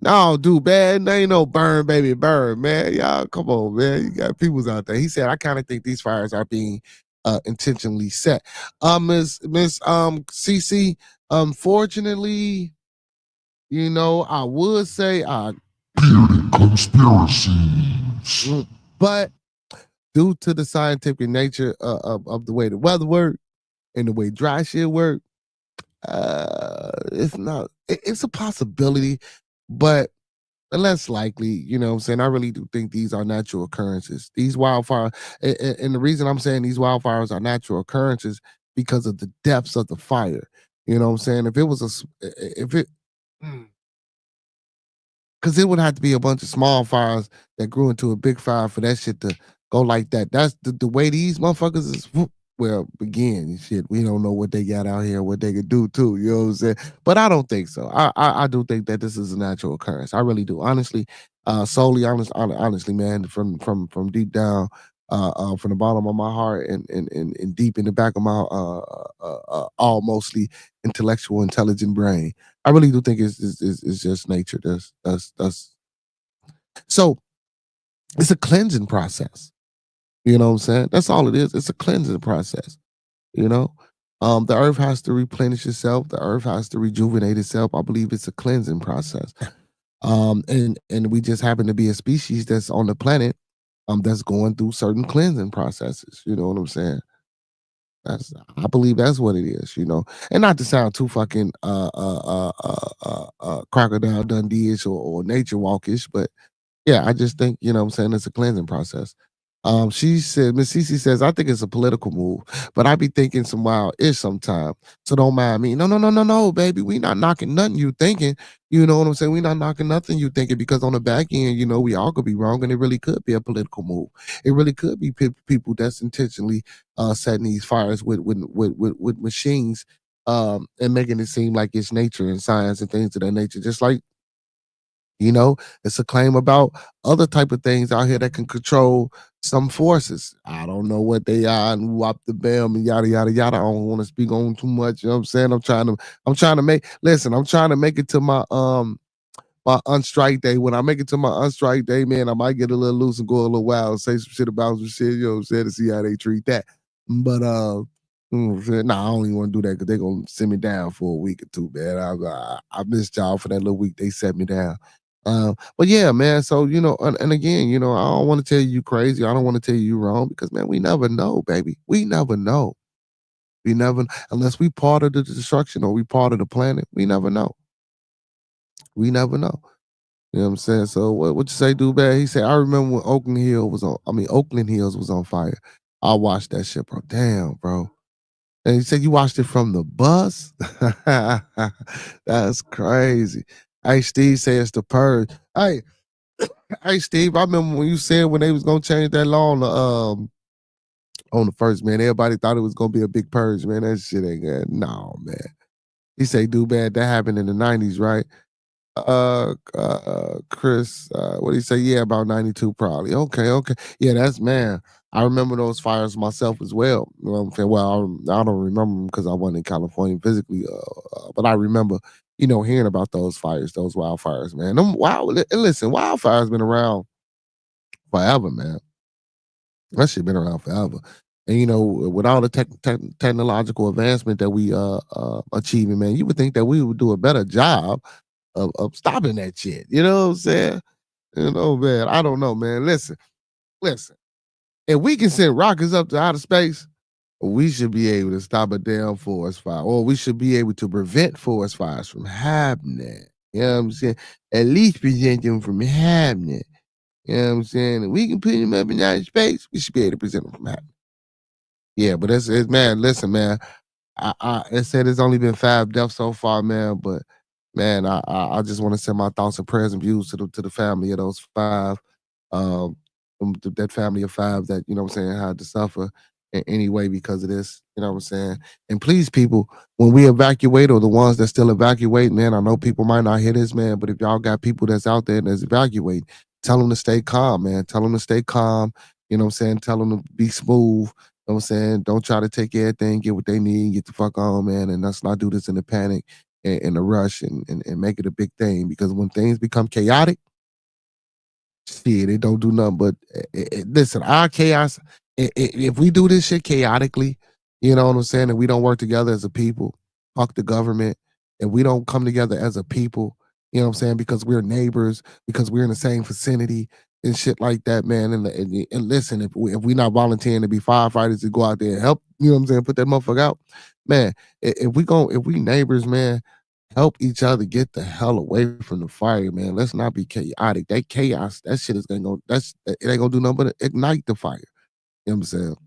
B: No, dude, man, there ain't no burn, baby, burn, man. Y'all, come on, man. You got peoples out there. He said, I kind of think these fires are being intentionally set. Miss CC, unfortunately, I would say
D: Bearded conspiracies.
B: but due to the scientific nature of the way the weather work and the way dry shit work, it's not it's a possibility, but less likely. You know what I'm saying? I really do think these are natural occurrences. These wildfires, and the reason I'm saying these wildfires are natural occurrences because of the depths of the fire. You know what I'm saying? If it was if it because it would have to be a bunch of small fires that grew into a big fire for that shit to go like that. That's the way these motherfuckers is. Well, again, shit, we don't know what they got out here, what they could do too. You know what I'm saying? But I don't think so. I do think that this is a natural occurrence. I really do. Honestly, honestly, man, from deep down, from the bottom of my heart and deep in the back of my all mostly intellectual, intelligent brain, I really do think it's just nature. That's so it's a cleansing process. You know what I'm saying? That's all it is. It's a cleansing process. You know, the earth has to replenish itself. The earth has to rejuvenate itself. I believe it's a cleansing process. And we just happen to be a species that's on the planet that's going through certain cleansing processes. You know what I'm saying? I believe that's what it is, and not to sound too fucking crocodile Dundee-ish or nature walkish, but yeah, I just think, what I'm saying, it's a cleansing process. She said, Miss Cece says, I think it's a political move, but I be thinking some wild ish sometime. So don't mind me. No, no, no, no, no, baby. We not knocking nothing you thinking. You know what I'm saying? We not knocking nothing you thinking, because on the back end, we all could be wrong, and it really could be a political move. It really could be people that's intentionally setting these fires with machines, and making it seem like it's nature and science and things of that nature. Just like, it's a claim about other type of things out here that can control some forces. I don't know what they are, and whop the bam and yada yada yada. I don't want to speak on too much. You know what I'm saying? I'm trying to make it to my unstrike day. When I make it to my unstrike day, man, I might get a little loose and go a little wild and say some shit about some shit, you know what I'm saying, to see how they treat that. But nah, I don't even want to do that because they're gonna send me down for a week or two, man. I missed y'all for that little week they set me down. But yeah, man. So and again, I don't want to tell you crazy. I don't want to tell you wrong, because man, we never know, baby. We never know. We never, unless we part of the destruction or we part of the planet. We never know. We never know. You know what I'm saying? So what you say, do bad? He said, I remember when Oakland Hills was on fire. I watched that shit, bro. Damn, bro. And he said you watched it from the bus? That's crazy. Hey, Steve says the purge. Hey, Steve, I remember when you said when they was gonna change that law on the first, man. Everybody thought it was gonna be a big purge, man. That shit ain't good. No, man. He say, do bad, that happened in the 90s, right? Chris, what do you say? Yeah, about 92 probably. Okay. Yeah, that's, man. I remember those fires myself as well. You know what I'm saying? Well, I don't remember them because I wasn't in California physically, but I remember, hearing about those fires, those wildfires, man. Listen, wildfires been around forever, man. That shit been around forever. And with all the technological advancement that we achieving, man, you would think that we would do a better job of stopping that shit. You know what I'm saying? Man, I don't know, man. Listen. If we can send rockets up to outer space, we should be able to stop a damn forest fire, or we should be able to prevent forest fires from happening. You know what I'm saying? At least prevent them from happening. You know what I'm saying? If we can put them up in outer space, we should be able to prevent them from happening. Yeah, but it's man. Listen, man. It said it's only been 5 deaths so far, man. But man, I just want to send my thoughts and prayers and views to the family of those 5, that family of 5 that what I'm saying had to suffer in any way because of this. You know what I'm saying? And please, people, when we evacuate, or the ones that still evacuate, man, I know people might not hear this, man, but if y'all got people that's out there that's evacuating, tell them to stay calm, man. Tell them to stay calm. You know what I'm saying? Tell them to be smooth. You know what I'm saying? Don't try to take everything, get what they need, get the fuck on, man. And let's not do this in a panic and in a rush and make it a big thing. Because when things become chaotic, shit, it don't do nothing but listen, our chaos, if we do this shit chaotically, you know what I'm saying, and we don't work together as a people, fuck the government, and we don't come together as a people, you know what I'm saying, because we're neighbors, because we're in the same vicinity and shit like that, man. And listen, if we not volunteering to be firefighters to go out there and help, you know what I'm saying, put that motherfucker out, man. If we neighbors, man, help each other get the hell away from the fire, man. Let's not be chaotic. That chaos, that shit is gonna go. It ain't gonna do nothing but ignite the fire. You know what I'm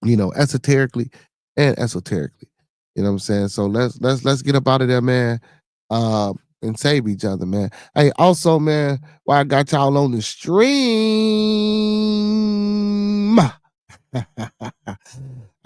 B: saying? Esoterically and esoterically. You know what I'm saying? So let's get up out of there, man. And save each other, man. Hey, also, man, while I got y'all on the stream. I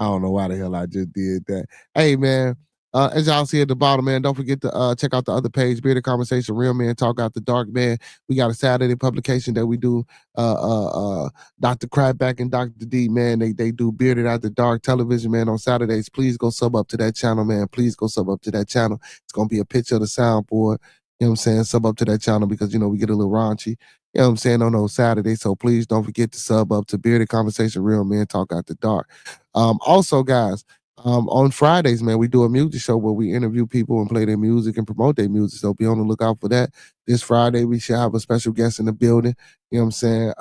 B: don't know why the hell I just did that. Hey, man, as y'all see at the bottom, man, don't forget to check out the other page, Bearded Conversation, Real Men Talk Out the Dark, man. We got a Saturday publication that we do. Dr. Crabback and Dr. D, man, they do Bearded Out the Dark television, man, on Saturdays. Please go sub up to that channel, man. Please go sub up to that channel. It's going to be a picture of the soundboard. You know what I'm saying? Sub up to that channel because, we get a little raunchy. You know what I'm saying? On those Saturdays. So please don't forget to sub up to Bearded Conversation, Real Men Talk Out the Dark. Also, guys, on Fridays, man, we do a music show where we interview people and play their music and promote their music. So be on the lookout for that. This Friday, we should have a special guest in the building. You know what I'm saying?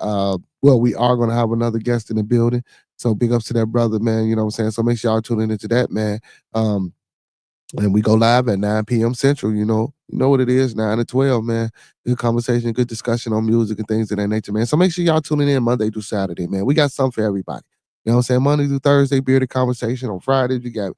B: Well, we are going to have another guest in the building. So big ups to that brother, man. You know what I'm saying? So make sure y'all tuning into that, man. And we go live at 9 p.m. Central, You know what it is, 9 to 12, man. Good conversation, good discussion on music and things of that nature, man. So make sure y'all tuning in Monday through Saturday, man. We got something for everybody. You know what I'm saying? Monday through Thursday, bearded conversation. On Fridays, we got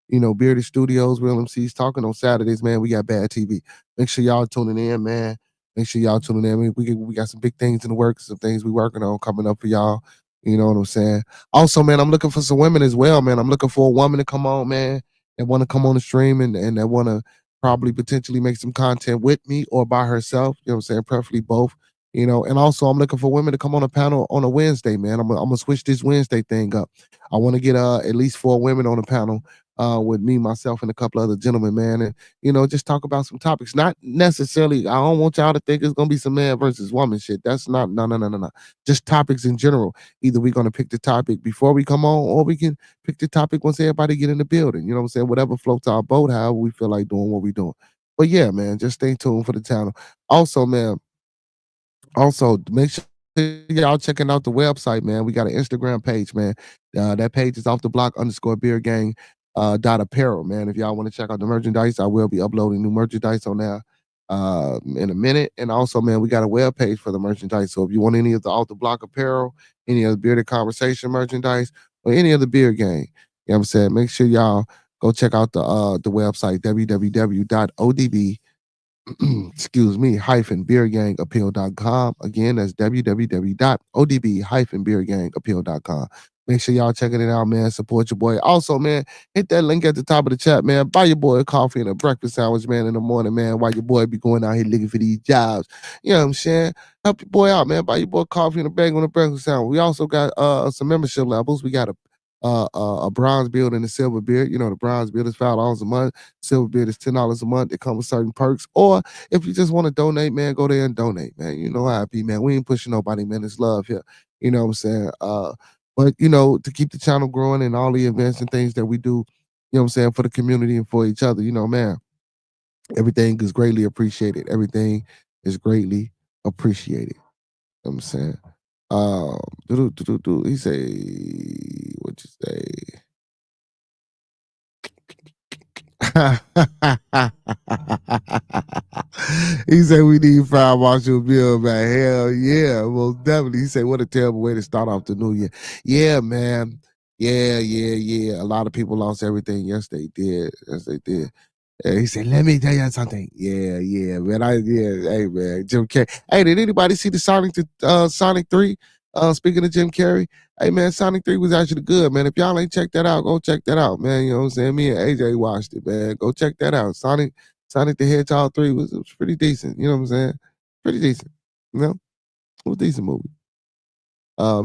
B: Bearded Studios, Real MCs talking. On Saturdays, man, we got Bad TV. Make sure y'all tuning in, man. Make sure y'all tuning in. We got some big things in the works, some things we working on coming up for y'all. You know what I'm saying? Also, man, I'm looking for some women as well, man. I'm looking for a woman to come on, man, that want to come on the stream and that want to probably potentially make some content with me or by herself. You know what I'm saying? Preferably both. And also I'm looking for women to come on a panel on a Wednesday, man. I'm gonna switch this Wednesday thing up. I want to get at least 4 women on the panel with me, myself, and a couple other gentlemen, man, and just talk about some topics. Not necessarily. I don't want y'all to think it's gonna be some man versus woman shit. That's not. No, no, no, no, no. Just topics in general. Either we're gonna pick the topic before we come on, or we can pick the topic once everybody get in the building. You know what I'm saying? Whatever floats our boat, however we feel like doing what we're doing. But yeah, man, just stay tuned for the channel. Also, man. Also, make sure y'all checking out the website, man. We got an Instagram page, man. That page is off the block _beer gang dot apparel, man. If y'all want to check out the merchandise, I will be uploading new merchandise on there in a minute. And also, man, we got a web page for the merchandise. So if you want any of the off the block apparel, any of the bearded conversation merchandise, or any of the beer gang, you know what I'm saying? Make sure y'all go check out the website www.odb excuse me, -beergangappeal.com. Again, that's www.odb-beergangappeal.com. Make sure y'all checking it out, man. Support your boy. Also, man, hit that link at the top of the chat, man. Buy your boy a coffee and a breakfast sandwich, man, in the morning, man, while your boy be going out here looking for these jobs. You know what I'm saying? Help your boy out, man. Buy your boy coffee and a bagel and a breakfast sandwich. We also got some membership levels. We got a bronze beard and a silver beard. The bronze beard is $5 a month. Silver beard is $10 a month. It comes with certain perks. Or if you just want to donate, man, go there and donate, man. You know how I be, man. We ain't pushing nobody, man. It's love here. You know what I'm saying? But to keep the channel growing and all the events and things that we do, you know what I'm saying, for the community and for each other, man, everything is greatly appreciated. Everything is greatly appreciated. You know what I'm saying? He say, what you say? He said we need Fire Marshal Bill back. Hell yeah, most definitely. He said, what a terrible way to start off the new year. Yeah, man. Yeah. A lot of people lost everything. Yes, they did. He said, let me tell you something. Yeah, man. Hey, man, Jim Carrey. Hey, did anybody see the Sonic 3? Speaking of Jim Carrey, hey, man, Sonic 3 was actually good, man. If y'all ain't checked that out, go check that out, man. You know what I'm saying? Me and AJ watched it, man. Go check that out. Sonic the Hedgehog 3 was pretty decent. You know what I'm saying? Pretty decent. It was a decent movie.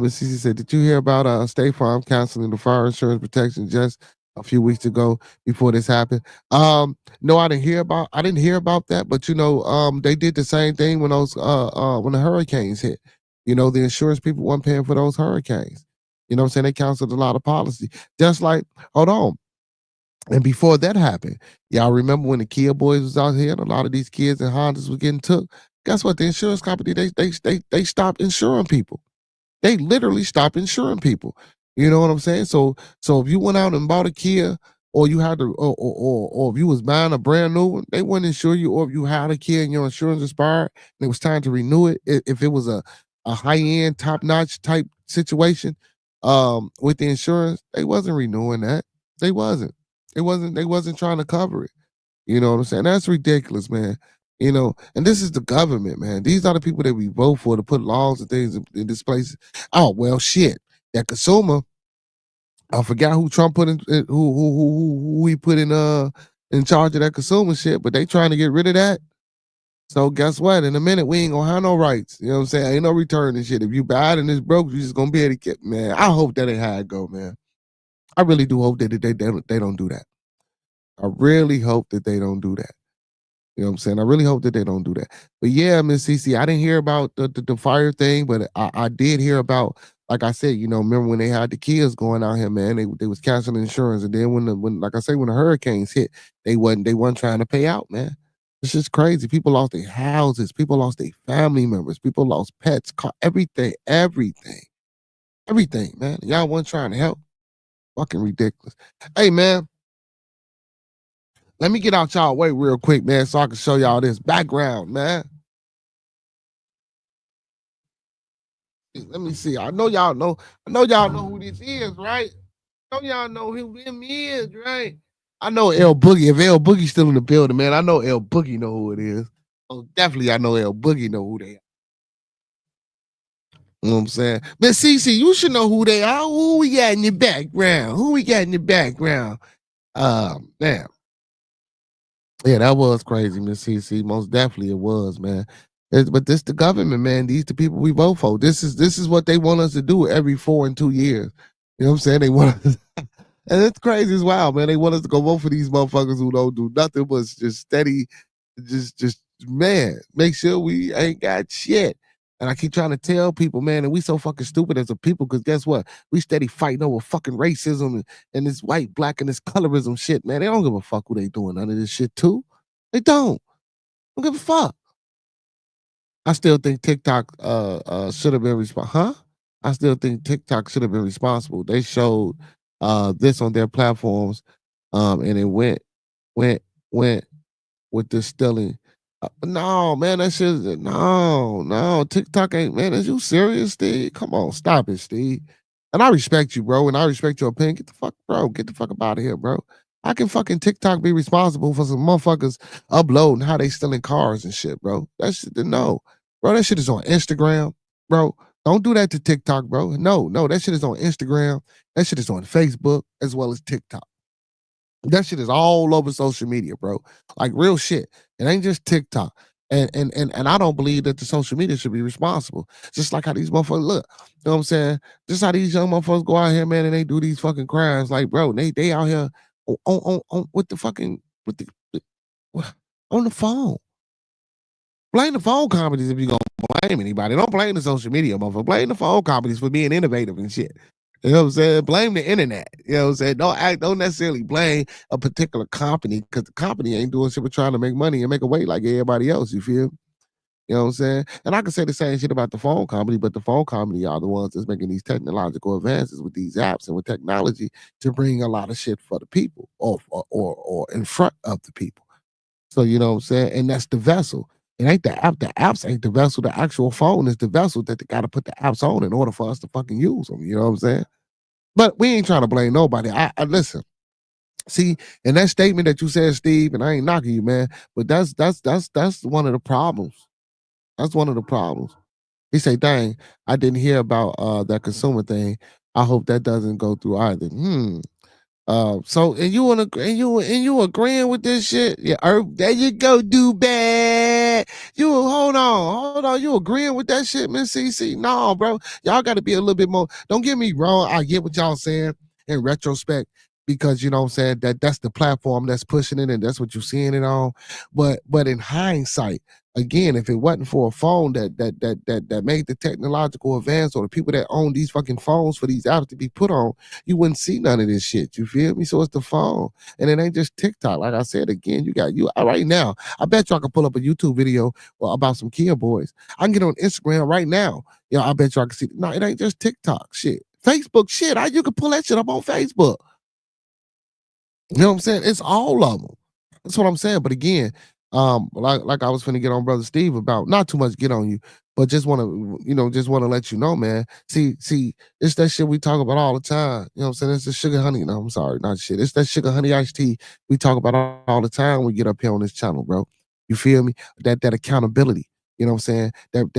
B: Miss Cece said, did you hear about State Farm canceling the fire insurance protection just a few weeks ago before this happened? No, I didn't hear about that, but they did the same thing when when the hurricanes hit. The insurance people weren't paying for those hurricanes. You know what I'm saying? They canceled a lot of policy. Just like, hold on. And before that happened, y'all remember when the Kia boys was out here and a lot of these kids and Hondas was getting took? Guess what? The insurance company, they stopped insuring people. They literally stopped insuring people. You know what I'm saying? So if you went out and bought a Kia, or you had to, or if you was buying a brand new one, they wouldn't insure you. Or if you had a Kia and your insurance expired and it was time to renew it, if it was a high end, top notch type situation, with the insurance, they wasn't renewing that. They wasn't. They wasn't trying to cover it. You know what I'm saying? That's ridiculous, man. And this is the government, man. These are the people that we vote for to put laws and things in this place. Oh, well, shit. That consumer, I forgot who Trump put who he put in charge of that consumer shit, but they trying to get rid of that. So guess what? In a minute, we ain't gonna have no rights. You know what I'm saying? Ain't no return and shit. If you buy it and it's broke, you just gonna be able to get, man. I hope that ain't how it go, man. I really do hope that they don't do that. I really hope that they don't do that. You know what I'm saying? I really hope that they don't do that. But yeah, Miss CC, I didn't hear about the fire thing, but I did hear about, like I said, remember when they had the kids going out here, man, they was canceling insurance. And then when like I say, when the hurricanes hit, they wasn't trying to pay out, man. It's just crazy. People lost their houses, people lost their family members, people lost pets, everything. Everything, man. Y'all wasn't trying to help. Fucking ridiculous. Hey, man. Let me get out y'all way real quick, man, so I can show y'all this background, man. Let me see. I know y'all know who this is, right? I know y'all know who him is, right? I know L Boogie. If L Boogie's still in the building, man, I know L Boogie know who it is. Oh, definitely I know L Boogie know who they are. You know what I'm saying? But CC, you should know who they are. Who we got in the background? Who we got in the background? Man. Yeah, that was crazy, Miss CC. Most definitely it was, man. But this the government, man. These the people we vote for. This is what they want us to do every 4 and 2 years. You know what I'm saying? They want us, and it's crazy as well, man. They want us to go vote for these motherfuckers who don't do nothing but just steady, just man, make sure we ain't got shit. And I keep trying to tell people, man, and we so fucking stupid as a people, because guess what? We steady fighting over fucking racism and this white, black, and this colorism shit, man. They don't give a fuck who they doing none of this shit too. They don't. Don't give a fuck. I still think TikTok should have been responsible. Huh? I still think TikTok should have been responsible. They showed this on their platforms, and it went with this stealing. No, man, that shit. No. TikTok ain't, man. Is you serious, Steve? Come on, stop it, Steve. And I respect you, bro, and I respect your opinion. Get the fuck, bro. Get the fuck up out of here, bro. How can fucking TikTok be responsible for some motherfuckers uploading how they stealing cars and shit, bro? That shit, no, bro. That shit is on Instagram, bro. Don't do that to TikTok, bro. No, that shit is on Instagram. That shit is on Facebook as well as TikTok. That shit is all over social media, bro. Like real shit. It ain't just TikTok. And I don't believe that the social media should be responsible. Just like how these motherfuckers look. You know what I'm saying? Just how these young motherfuckers go out here, man, and they do these fucking crimes. Like, bro, they out here on with the fucking on the phone. Blame the phone companies if you're gonna blame anybody. Don't blame the social media, motherfucker. Blame the phone companies for being innovative and shit. You know what I'm saying? Blame the internet. You know what I'm saying? Don't necessarily blame a particular company, because the company ain't doing shit but trying to make money and make a way like everybody else. You feel me? You know what I'm saying? And I can say the same shit about the phone company, but the phone company are the ones that's making these technological advances with these apps and with technology to bring a lot of shit for the people or in front of the people. So you know what I'm saying? And that's the vessel. It ain't the app. The apps ain't the vessel. The actual phone is the vessel that they got to put the apps on in order for us to fucking use them. You know what I'm saying? But we ain't trying to blame nobody. I listen. See, and that statement that you said, Steve, and I ain't knocking you, man, but that's one of the problems. That's one of the problems. He say, "Dang, I didn't hear about that consumer thing. I hope that doesn't go through either." So and you agreeing with this shit? Yeah, there you go, do bad. You hold on. You agreeing with that shit, Miss CC? No, bro. Y'all got to be a little bit more. Don't get me wrong. I get what y'all saying in retrospect, because you know what I'm saying, that's the platform that's pushing it and that's what you're seeing it on. But in hindsight, again, if it wasn't for a phone that made the technological advance, or the people that own these fucking phones for these apps to be put on, you wouldn't see none of this shit. You feel me? So it's the phone. And it ain't just TikTok. Like I said again, you got you right now. I bet y'all can pull up a YouTube video about some Kia boys. I can get on Instagram right now. I bet y'all can see. No, it ain't just TikTok shit. Facebook shit. You can pull that shit up on Facebook. You know what I'm saying? It's all of them. That's what I'm saying. But again, like I was finna get on Brother Steve about, not too much get on you, but just want to let you know, man. See, it's that shit we talk about all the time. You know what I'm saying? It's the sugar honey. No, I'm sorry, not shit. It's that sugar honey iced tea we talk about all the time when we get up here on this channel, bro. You feel me? That accountability. You know what I'm saying?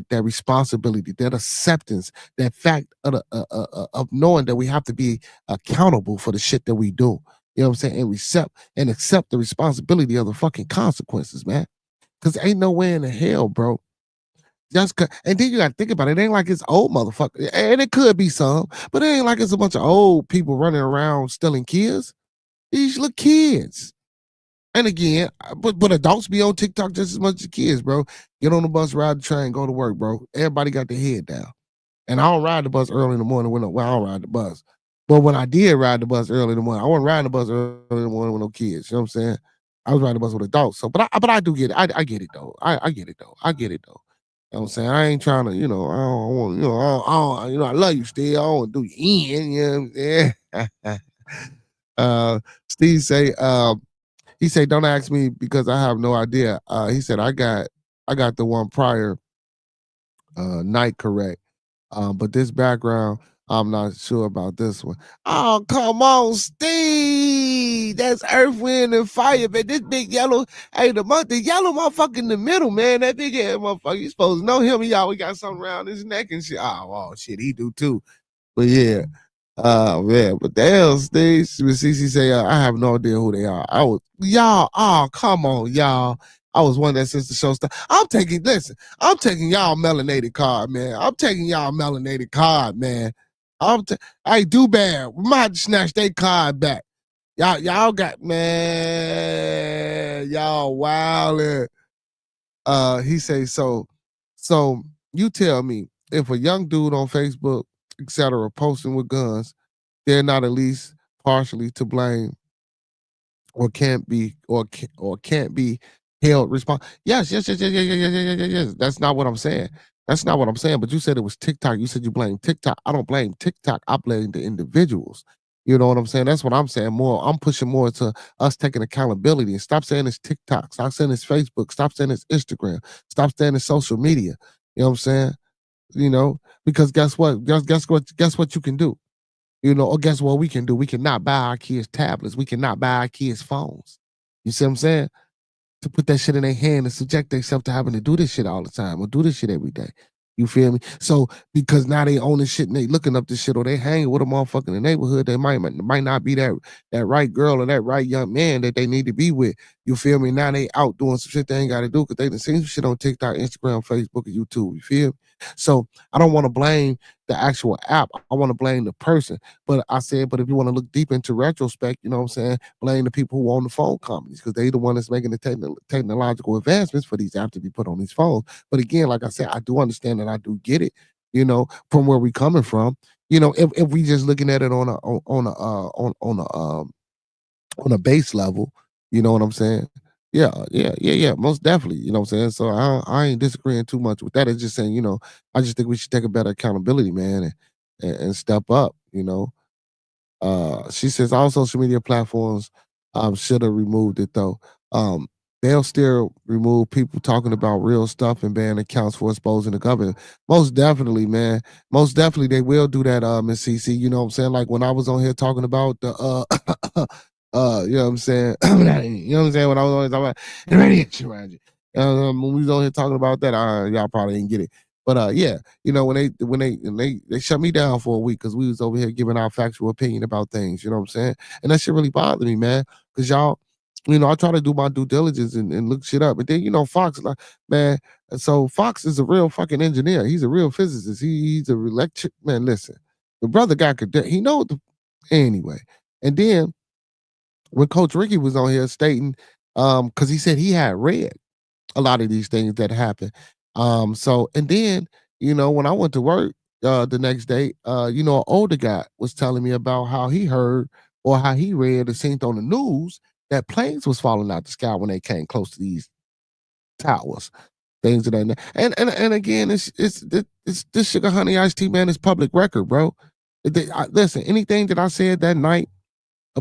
B: That responsibility, that acceptance, that fact of knowing that we have to be accountable for the shit that we do. You know what I'm saying? And accept the responsibility of the fucking consequences, man. Because ain't no way in the hell, bro. And then you got to think about it. It ain't like it's old motherfucker. And it could be some, but it ain't like it's a bunch of old people running around stealing kids. These little kids. And again, but adults be on TikTok just as much as kids, bro. Get on the bus, ride the train, go to work, bro. Everybody got their head down. And I don't ride the bus early in the morning I don't ride the bus. But when I did ride the bus early in the morning, I wasn't riding the bus early in the morning with no kids. You know what I'm saying? I was riding the bus with adults. So, but I do get it. I get it though. I get it though. know what I'm saying? I ain't trying to, I don't want, I love you still. I don't want to do you in, you know what I'm saying? Steve say, he said, don't ask me because I have no idea. He said, I got the one prior night correct. But this background, I'm not sure about this one. Oh, come on, Steve. That's Earth, Wind, and Fire, man. This big yellow, the yellow motherfucker in the middle, man. That big ass motherfucker. You supposed to know him. He always got something around his neck and shit. Oh, shit, he do too. But yeah. Man, but damn, Steve, CC say, I have no idea who they are. Come on, y'all. I was one that since the show started. I'm taking y'all melanated card, man. I do bad. We might have to snatch their card back. Y'all got, man, y'all wildin'. He say, so you tell me, if a young dude on Facebook, etc., posting with guns, they're not at least partially to blame or can't be held responsible. Yes. That's not what I'm saying. But you said it was TikTok. You said you blame TikTok. I don't blame TikTok. I blame the individuals. You know what I'm saying? That's what I'm saying. I'm pushing more to us taking accountability and stop saying it's TikTok. Stop saying it's Facebook. Stop saying it's Instagram. Stop saying it's social media. You know what I'm saying? Because guess what? Guess what you can do? Or guess what we can do? We cannot buy our kids tablets. We cannot buy our kids phones. You see what I'm saying? To put that shit in their hand and subject themselves to having to do this shit all the time or do this shit every day. You feel me? So because now they own this shit and they looking up this shit or they hanging with a motherfucker in the neighborhood, they might not be that right girl or that right young man that they need to be with. You feel me? Now they out doing some shit they ain't got to do because they done seen some shit on TikTok, Instagram, Facebook, and YouTube. You feel me? So I don't want to blame the actual app. I want to blame the person. But if you want to look deep into retrospect, you know what I'm saying? Blame the people who own the phone companies because they the one that's making the technological advancements for these apps to be put on these phones. But again, like I said, I do understand and I do get it, from where we coming from. If we just looking at it on a base level, you know what I'm saying? Yeah, most definitely. You know what I'm saying? So I ain't disagreeing too much with that. It's just saying, I just think we should take a better accountability, man, and step up, She says all social media platforms should have removed it though. They'll still remove people talking about real stuff and ban accounts for exposing the government. Most definitely, man. Most definitely they will do that, Miss CC. You know what I'm saying? Like when I was on here talking about the you know what I'm saying? You know what I'm saying? When I was on here talking about the radiation around you. When we was on here talking about that, y'all probably didn't get it. But yeah, when they shut me down for a week because we was over here giving our factual opinion about things, you know what I'm saying? And that shit really bothered me, man. Cause y'all, I try to do my due diligence and look shit up. But then, Fox, like, man, so Fox is a real fucking engineer. He's a real physicist. He's a electric man. Listen, the brother got he know anyway. And then when Coach Ricky was on here stating, because he said he had read a lot of these things that happen. So and then, when I went to work the next day, an older guy was telling me about how he heard or how he read or seen on the news that planes was falling out the sky when they came close to these towers. Things of that. And again, it's this Sugar Honey Iced Tea, man, is public record, bro. Listen, anything that I said that night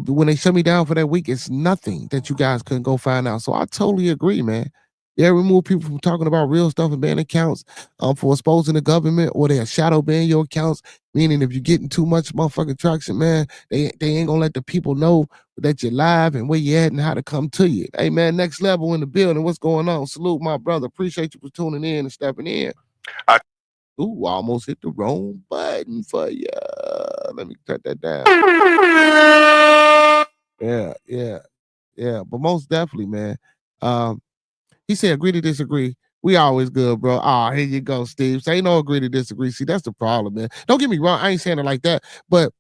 B: when they shut me down for that week, it's nothing that you guys couldn't go find out. So I totally agree, man. Yeah, remove people from talking about real stuff and ban accounts for exposing the government, or they shadow ban your accounts. Meaning, if you're getting too much motherfucking traction, man, they ain't gonna let the people know that you're live and where you at and how to come to you. Hey, man, next level in the building. What's going on? Salute, my brother. Appreciate you for tuning in and stepping in. Ooh, almost hit the wrong button for you. Let me cut that down. Yeah. But most definitely, man. He said, agree to disagree. We always good, bro. Here you go, Steve. Say no agree to disagree. See, that's the problem, man. Don't get me wrong. I ain't saying it like that, but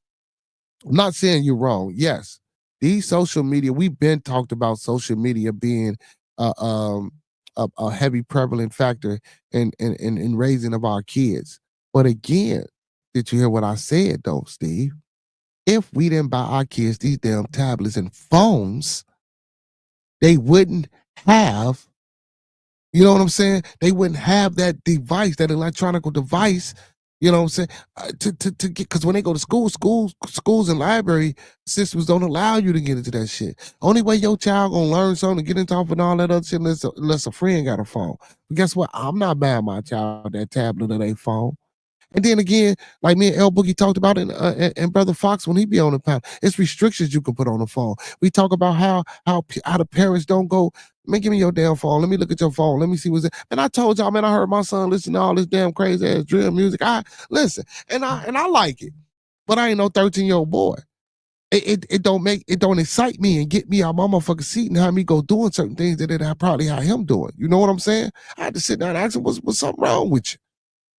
B: I'm not saying you're wrong. Yes, these social media, we've been talked about social media being a heavy prevalent factor in raising of our kids. But again, did you hear what I said though, Steve? If we didn't buy our kids these damn tablets and phones, they wouldn't have You know what I'm saying? They wouldn't have that device, that electronic device. You know what I'm saying? To get, because when they go to schools and library systems don't allow you to get into that shit. Only way your child gonna learn something to get into off and all that other shit unless a friend got a phone. But guess what? I'm not buying my child that tablet or their phone. And then again, like me and El Boogie talked about it, and Brother Fox when he be on the panel, it's restrictions you can put on the phone. We talk about how the parents don't go, man, give me your damn phone. Let me look at your phone. Let me see what's it. And I told y'all, man, I heard my son listen to all this damn crazy ass drill music. I listen, and I like it, but I ain't no 13-year-old boy. It don't excite me and get me out my motherfucking seat and have me go doing certain things that I probably had him doing. You know what I'm saying? I had to sit down and ask him, what's something wrong with you?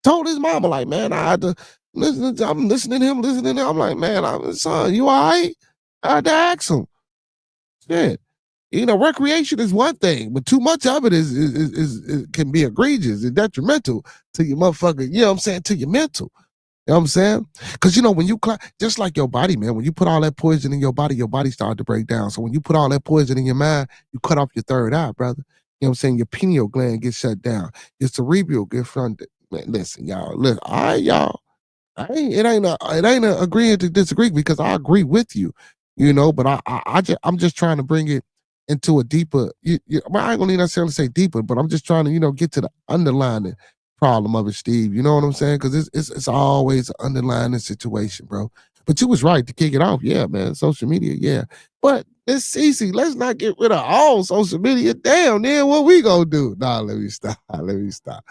B: Told his mama, like, man, I had to listen. I'm listening to him, I'm like, man, son, you all right? I had to ask him. Shit. You know, recreation is one thing, but too much of it is can be egregious and detrimental to your motherfucker, you know what I'm saying, to your mental. You know what I'm saying? Because, you know, when you, just like your body, man, when you put all that poison in your body starts to break down. So when you put all that poison in your mind, you cut off your third eye, brother. You know what I'm saying? Your pineal gland gets shut down. Your cerebral gets funded. Man, listen, y'all. Listen, all right, y'all. It ain't a agreeing to disagree because I agree with you, you know. But I'm just trying to bring it into a deeper. Well, I ain't gonna necessarily say deeper, but I'm just trying to, you know, get to the underlying problem of it, Steve. You know what I'm saying? Because it's always an underlying situation, bro. But you was right to kick it off, yeah, man. Social media, yeah. But it's easy. Let's not get rid of all social media. Damn, then what we gonna do? Nah, let me stop. Let me stop.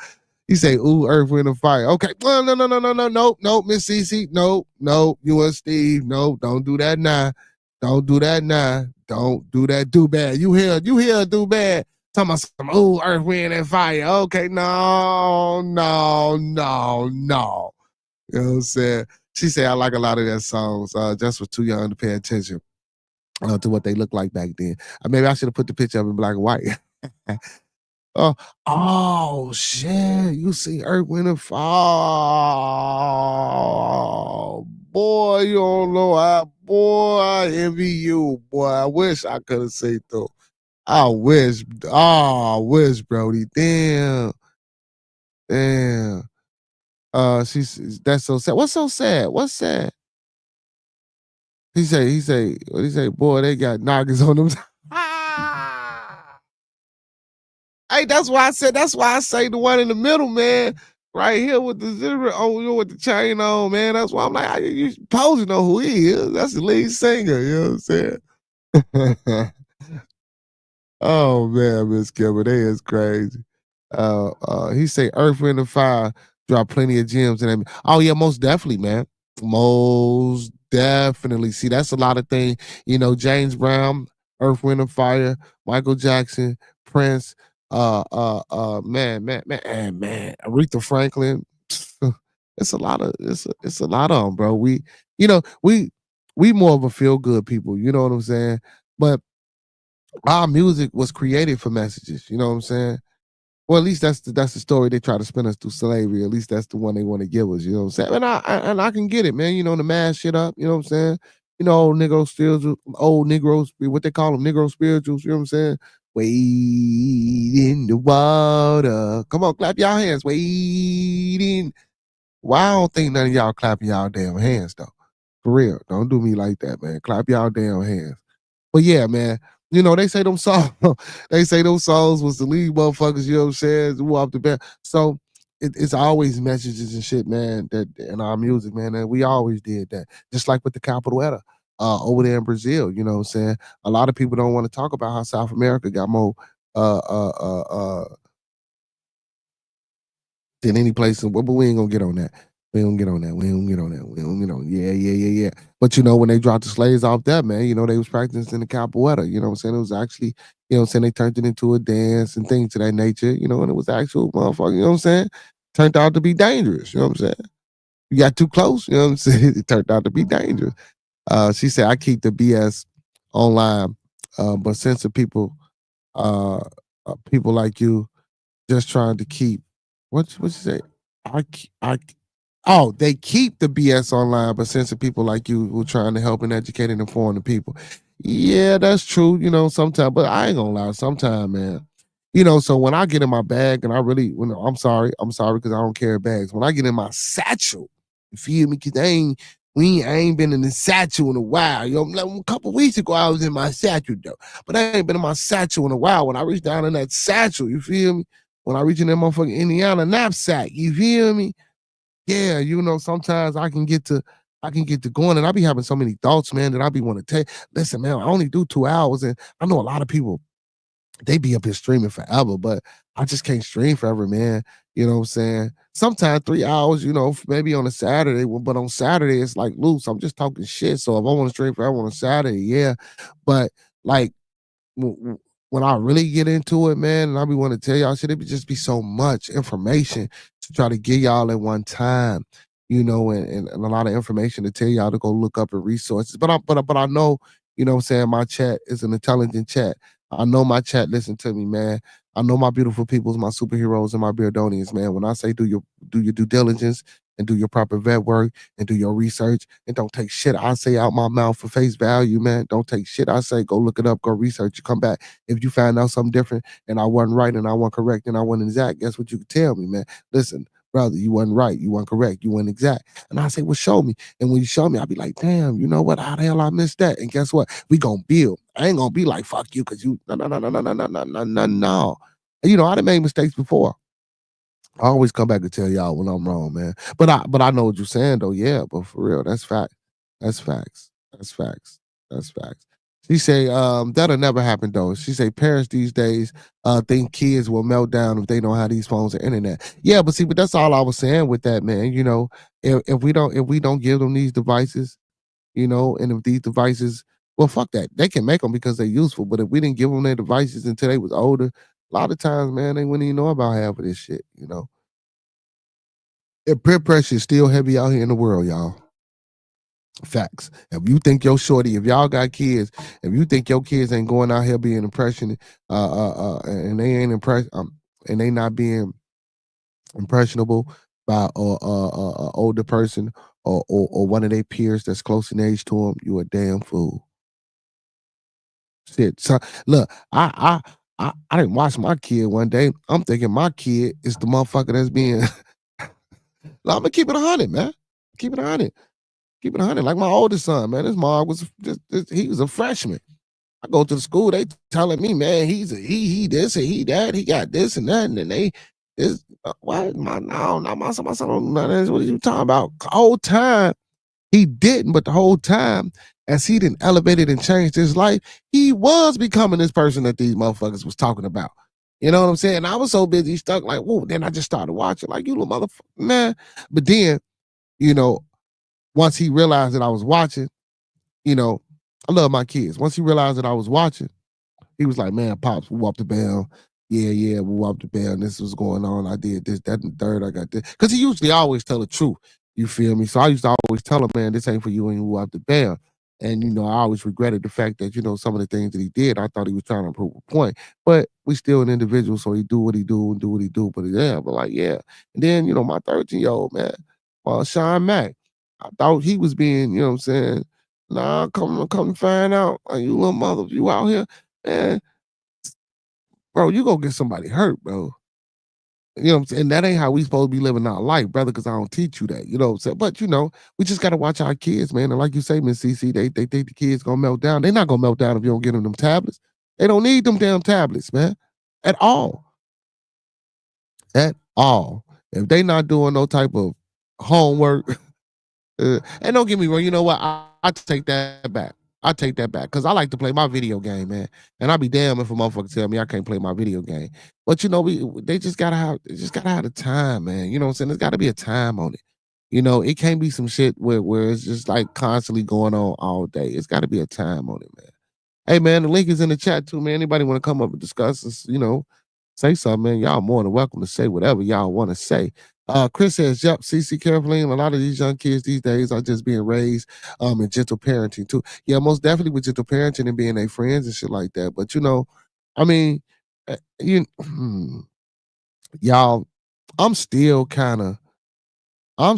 B: You say, ooh, Earth, Wind, and Fire. Okay. Well, no, Miss Cece. No, you and Steve. No, don't do that now. Don't do that now. Don't do that. Do bad. You hear, do bad. Talking about some, ooh, Earth, Wind, and Fire. Okay, no. You know what I'm saying? She said, I like a lot of their songs. Just was too young to pay attention to what they looked like back then. Maybe I should have put the picture up in black and white. Oh shit! You see Earth, Wind, and Fire. Boy, you don't know how. Boy, I envy you. Boy, I wish I could have said though. I wish. Oh, I wish, Brody. Damn. That's so sad. What's so sad? What's sad? He say, what he say? Boy, they got noggins on them. Hey, that's why I say the one in the middle, man. Right here with the zero on, with the chain on, man. That's why I'm like, you supposed to know who he is. That's the lead singer, you know what I'm saying? Oh man, Miss Kimber, they is crazy. He say Earth, Wind, and Fire drop plenty of gems in that. Oh yeah, most definitely, man. Most definitely. See, that's a lot of things. You know, James Brown, Earth, Wind, and Fire, Michael Jackson, Prince, man, Aretha Franklin. It's a lot of it's a lot of them, bro. You know, we more of a feel good people. You know what I'm saying? But our music was created for messages. You know what I'm saying? Well, at least that's the story they try to spin us through slavery. At least that's the one they want to give us. You know what I'm saying? And I can get it, man. You know, to mash shit up. You know what I'm saying? You know, old Negroes, what they call them, Negro spirituals. You know what I'm saying? Wade in the water. Come on, clap y'all hands. Wade in. Well, I don't think none of y'all clapping y'all damn hands though. For real, don't do me like that, man. Clap y'all damn hands. But yeah, man, you know, they say them songs, was the lead motherfuckers, you know what I'm saying, who off the bat. So it's always messages and shit, man, that in our music, man, and we always did that. Just like with the capital letter over there in Brazil, you know what I'm saying? A lot of people don't want to talk about how South America got more uh uh uh uh than any place, but we ain't gonna get on that. We don't get on that. We don't get on that. We don't get on. Yeah. But you know, when they dropped the slaves off that, man, you know, they was practicing the capoeira. You know what I'm saying? It was actually, you know what I'm saying, they turned it into a dance and things to that nature, you know, and it was actual motherfucker, you know what I'm saying? Turned out to be dangerous, you know what I'm saying? You got too close, you know what I'm saying? It turned out to be dangerous. She said, I keep the BS online, but since the people like you just trying to keep, what you say? They keep the BS online, but censor people like you who trying to help and educate and inform the people. Yeah, that's true. You know, sometimes, but I ain't gonna lie. Sometimes, man, So when I get in my bag and I'm sorry because I don't carry bags. When I get in my satchel, you feel me? Cause I ain't been in the satchel in a while. Like a couple weeks ago I was in my satchel though, but I ain't been in my satchel in a while. When I reach down in that satchel, you feel me? When I reach in that motherfucking Indiana knapsack, you feel me? Yeah, sometimes I can get to going, and I be having so many thoughts, man, that I be want to take. Listen, man, I only do 2 hours, and I know a lot of people they be up here streaming forever, but I just can't stream forever, man. You know what I'm saying? Sometimes 3 hours, maybe on a Saturday, but on Saturday it's like loose. I'm just talking shit. So if I want to stream forever on a Saturday, yeah. But like when I really get into it, man, and I be want to tell y'all shit, it be just be so much information to try to get y'all at one time, and a lot of information to tell y'all to go look up and resources. But I know, what I'm saying, my chat is an intelligent chat. I know my chat listen to me, man. I know my beautiful peoples, my superheroes, and my Beardonians, man. When I say do your due diligence and do your proper vet work and do your research and don't take shit I say out my mouth for face value, man. Don't take shit I say. Go look it up. Go research. You come back. If you find out something different and I wasn't right and I wasn't correct and I wasn't exact, guess what you could tell me, man? Listen, brother, you wasn't right. You weren't correct. You weren't exact. And I say, well, show me. And when you show me, I'll be like, damn, you know what? How the hell I missed that? And guess what? We gonna build. I ain't gonna be like, fuck you, because you, no. I done made mistakes before. I always come back and tell y'all when I'm wrong, man. But I know what you're saying though. Yeah, but for real, that's fact. That's facts. That's facts. That's facts. She say, that'll never happen though. She say parents these days think kids will melt down if they don't have these phones or internet. Yeah, but that's all I was saying with that, man. If we don't give them these devices, and if these devices, well, fuck that. They can make them because they're useful. But if we didn't give them their devices until they was older, a lot of times, man, they wouldn't even know about half of this shit. And peer pressure is still heavy out here in the world, y'all. Facts. If you think your shorty, if y'all got kids, if you think your kids ain't going out here being impressionable, and they ain't impressed, and they not being impressionable by a older person or one of their peers that's close in age to them, you a damn fool. Shit. So look, I didn't watch my kid one day. I'm thinking my kid is the motherfucker that's being. I'm gonna keep it 100, man. Keep it 100. Keep it 100. Like my oldest son, man. His mom was he was a freshman. I go to the school, they telling me, man, he this and he that, he got this and that, and then they this what my no, not my son, don't know none of this. What are you talking about? The whole time he didn't, but the whole time, as he didn't elevated and changed his life, he was becoming this person that these motherfuckers was talking about. You know what I'm saying? I was so busy stuck, like, whoa, then I just started watching, like, you little motherfucker, man. But then, you know, once he realized that I was watching, I love my kids. Once he realized that I was watching, he was like, man, Pops, we walked the bell. Yeah, we walked the bell. And this was going on. I did this, that, and the third. I got this. Because he usually always tell the truth. You feel me? So I used to always tell him, man, this ain't for you and you walked the bell. And, I always regretted the fact that, some of the things that he did, I thought he was trying to prove a point. But we still an individual, so he do what he do and do what he do. But yeah, but like, yeah. And then, my 13-year-old, man, Sean Mack, I thought he was being, you know what I'm saying, nah, come find out. Like, you little mother, you out here, man, bro, you gonna get somebody hurt, bro. You know what I'm saying? That ain't how we supposed to be living our life, brother, because I don't teach you that. You know what I'm saying? But we just gotta watch our kids, man. And like you say, Miss CC, they think the kids gonna melt down. They're not gonna melt down if you don't get them tablets. They don't need them damn tablets, man. At all. At all. If they not doing no type of homework, and don't get me wrong, you know what? I take that back. I take that back because I like to play my video game, man. And I'd be damn if a motherfucker tell me I can't play my video game. But they just gotta have the time, man. You know what I'm saying? There's gotta be a time on it. It can't be some shit where it's just like constantly going on all day. It's gotta be a time on it, man. Hey man, the link is in the chat too, man. Anybody want to come up and discuss this, say something, man. Y'all more than welcome to say whatever y'all want to say. Chris says, yep, CC carefully. And a lot of these young kids these days are just being raised in gentle parenting too. Yeah, most definitely with gentle parenting and being their friends and shit like that. But I mean, y'all, I'm still kind of, I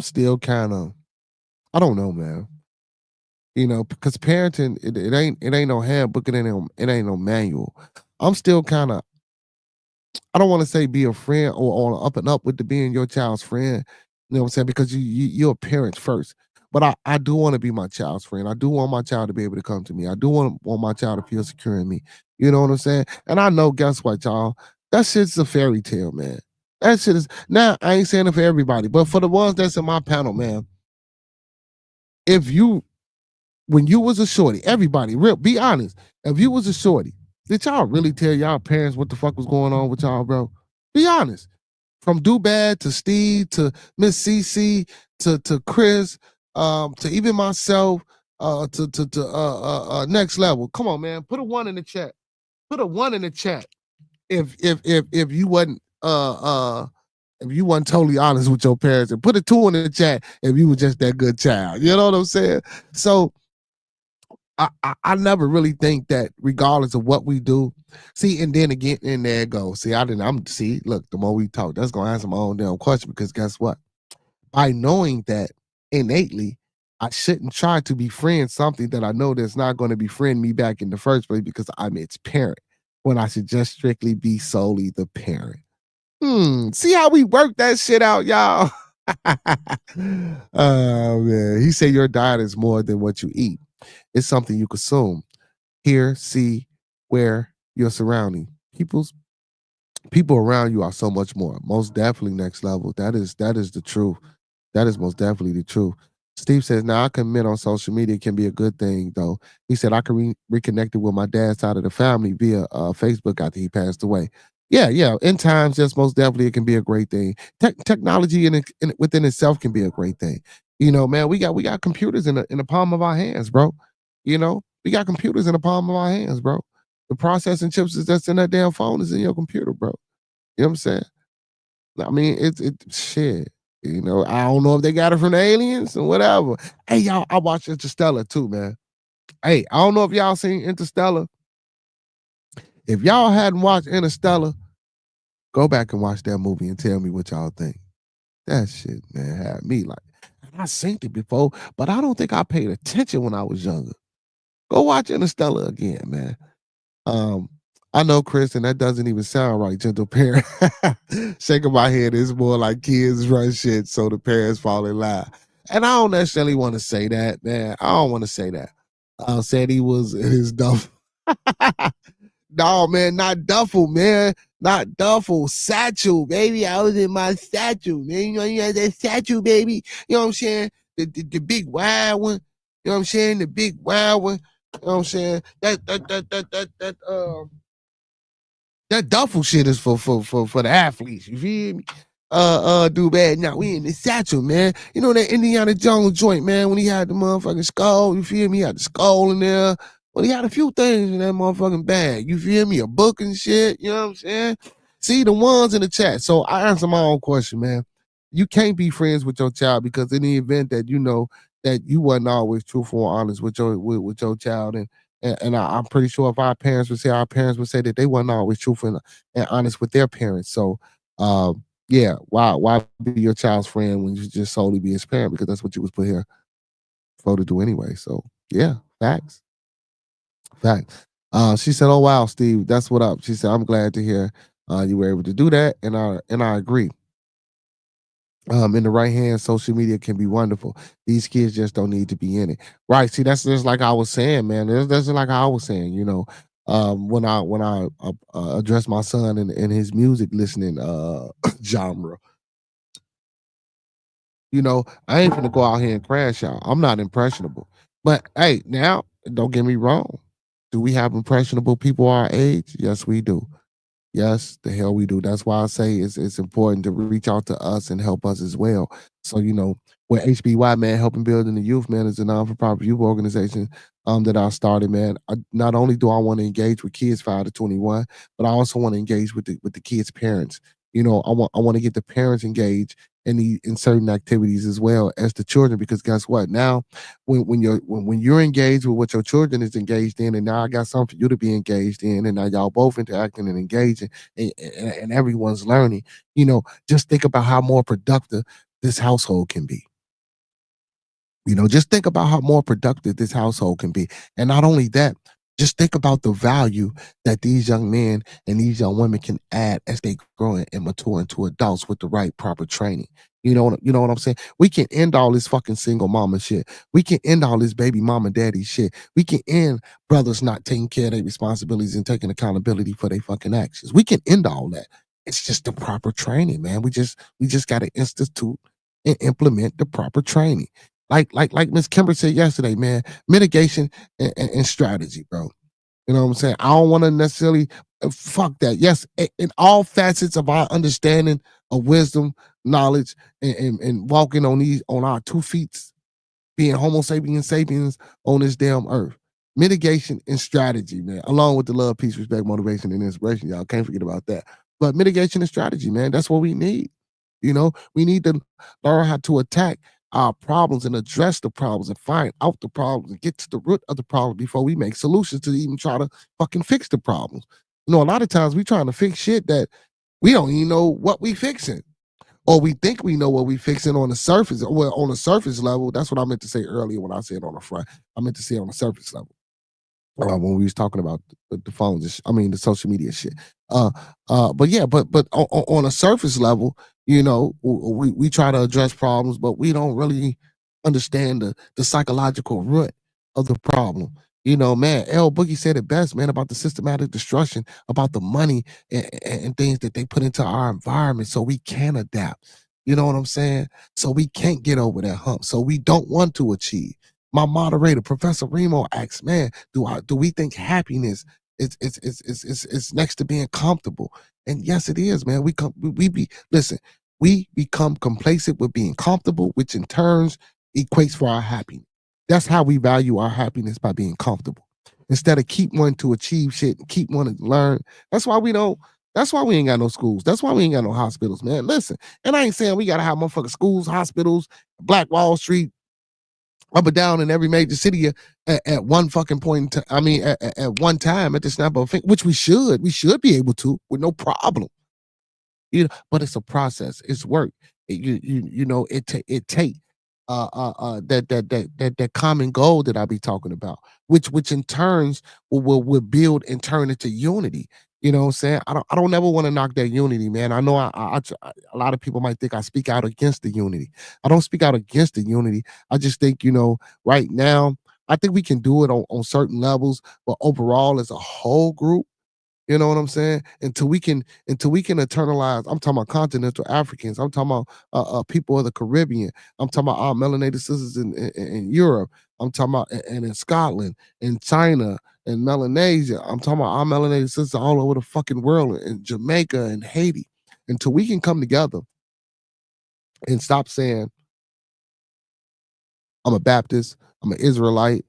B: don't know, man. Because parenting, it ain't no handbook, it ain't no manual. I'm still kind of I don't want to say be a friend or up and up with the being your child's friend. You know what I'm saying? Because you're a parent first. But I do want to be my child's friend. I do want my child to be able to come to me. I do want my child to feel secure in me. You know what I'm saying? And I know, guess what, y'all? That shit's a fairy tale, man. That shit is now. I ain't saying it for everybody, but for the ones that's in my panel, man. If you when you was a shorty, everybody, real be honest. If you was a shorty, did y'all really tell y'all parents what the fuck was going on with y'all, bro? Be honest. From Dubad to Steve to Miss CC to Chris, to even myself, to next level. Come on, man. Put a 1 in the chat. Put a 1 in the chat. If you wasn't if you wasn't totally honest with your parents, and put a 2 in the chat if you were just that good child. You know what I'm saying? So I never really think that regardless of what we do, see, and then again, and there it goes. See, look, the more we talk, that's gonna answer my own damn question, because guess what? By knowing that innately, I shouldn't try to befriend something that I know that's not going to befriend me back in the first place because I'm its parent, when I should just strictly be solely the parent. See how we work that shit out, y'all? Oh man. He said your diet is more than what you eat. It's something you consume, hear, see, where your surrounding. People around you are so much more. Most definitely next level. That is the truth. That is most definitely the truth. Steve says, now I can admit on social media can be a good thing, though. He said, I can reconnected with my dad's side of the family via Facebook after he passed away. Yeah. In times, just most definitely it can be a great thing. Technology within itself can be a great thing. You know, man, we got computers in the palm of our hands, bro. You know, we got computers in the palm of our hands, bro. The processing chips that's in that damn phone is in your computer, bro. You know what I'm saying? I mean, it's shit. You know, I don't know if they got it from the aliens or whatever. Hey, y'all, I watched Interstellar too, man. Hey, I don't know if y'all seen Interstellar. If y'all hadn't watched Interstellar, go back and watch that movie and tell me what y'all think. That shit, man, had me like, I seen it before, but I don't think I paid attention when I was younger. Go watch Interstellar again, man. I know, Chris, and that doesn't even sound right, gentle parent. Shaking my head is more like kids run shit, so the parents fall in line. And I don't necessarily want to say that, man. I don't want to say that. Said he was his duffel. No, man, not duffel, man. Not duffel. Satchel, baby. I was in my satchel, man. You know, you had that satchel, baby. You know what I'm saying? The big wide one. You know what I'm saying? The big wide one. You know what I'm saying? That duffel shit is for the athletes. You feel me? Do bad. Now we in the satchel, man. You know that Indiana Jones joint, man, when he had the motherfucking skull, you feel me? He had the skull in there. Well, he had a few things in that motherfucking bag. You feel me? A book and shit. You know what I'm saying? See the ones in the chat. So I answer my own question, man. You can't be friends with your child because in the event that you know that you wasn't always truthful or honest with your child, and I'm pretty sure if our parents would say that they weren't always truthful and honest with their parents. So, yeah, why be your child's friend when you just solely be his parent, because that's what you was put here for to do anyway. So, yeah, facts. She said, "Oh wow, Steve, that's what up." She said, "I'm glad to hear you were able to do that, and I agree. In the right hands, social media can be wonderful. These kids just don't need to be in it." Right. See, that's just like I was saying, man. That's just like I was saying, you know, when I address my son in his music listening genre, you know, I ain't gonna go out here and crash out. I'm not impressionable. But hey, now don't get me wrong. Do we have impressionable people our age? Yes, we do. Yes, the hell we do. That's why I say it's important to reach out to us and help us as well. So, you know, with HBY, man, helping building the youth, man, is a non-for-profit youth organization that I started, man. Not only do I want to engage with kids 5 to 21, but I also want to engage with the kids' parents. You know, I want to get the parents engaged in certain activities as well as the children, because guess what? Now, when you're engaged with what your children is engaged in, and now I got something for you to be engaged in, and now y'all both interacting and engaging, and everyone's learning. You know, just think about how more productive this household can be. You know, just think about how more productive this household can be. And not only that, Just think about the value that these young men and these young women can add as they grow and mature into adults with the right proper training. You know what I'm saying? We can end all this fucking single mama shit. We can end all this baby mama daddy shit. We can end brothers not taking care of their responsibilities and taking accountability for their fucking actions. We can end all that. It's just the proper training, man. We just got to institute and implement the proper training. Like Miss Kimber said yesterday, man, mitigation and strategy, bro. You know what I'm saying? I don't want to necessarily fuck that. Yes, in all facets of our understanding of wisdom, knowledge, and walking on our 2 feet, being Homo sapiens sapiens on this damn earth. Mitigation and strategy, man, along with the love, peace, respect, motivation, and inspiration. Y'all can't forget about that. But mitigation and strategy, man, that's what we need. We need to learn how to attack our problems and address the problems and find out the problems and get to the root of the problem before we make solutions to even try to fucking fix the problems. A lot of times we trying to fix shit that we don't even know what we fixing. Or we think we know what we fixing on the surface. Well, on the surface level, that's what I meant to say earlier when I said on the front. I meant to say on the surface level. When we was talking about the phones, the social media shit. But yeah, but on a surface level, we try to address problems, but we don't really understand the psychological root of the problem. Man, L Boogie said it best, man, about the systematic destruction, about the money and things that they put into our environment so we can adapt. You know what I'm saying? So we can't get over that hump. So we don't want to achieve. My moderator, Professor Remo, asks, man, do we think happiness is next to being comfortable? And yes, it is, man. We become complacent with being comfortable, which in turns equates for our happiness. That's how we value our happiness, by being comfortable. Instead of keep wanting to achieve shit and keep wanting to learn. That's why we ain't got no schools. That's why we ain't got no hospitals, man. Listen, and I ain't saying we gotta have motherfucking schools, hospitals, Black Wall Street, up and down in every major city at one fucking point in time. At one time, at the snap of a finger, which we should be able to with no problem. But it's a process. It's work. It take that common goal that I be talking about, which in turns will build and turn into unity. You know what I'm saying? I don't never want to knock that unity, man. I know a lot of people might think I speak out against the unity. I don't speak out against the unity. I just think, right now, I think we can do it on certain levels, but overall as a whole group, you know what I'm saying? Until we can internalize. I'm talking about continental Africans. I'm talking about people of the Caribbean. I'm talking about our melanated sisters in Europe. I'm talking about and in Scotland, in China, in Melanesia. I'm talking about our melanated sisters all over the fucking world, in Jamaica and Haiti. Until we can come together and stop saying, I'm a Baptist, I'm an Israelite,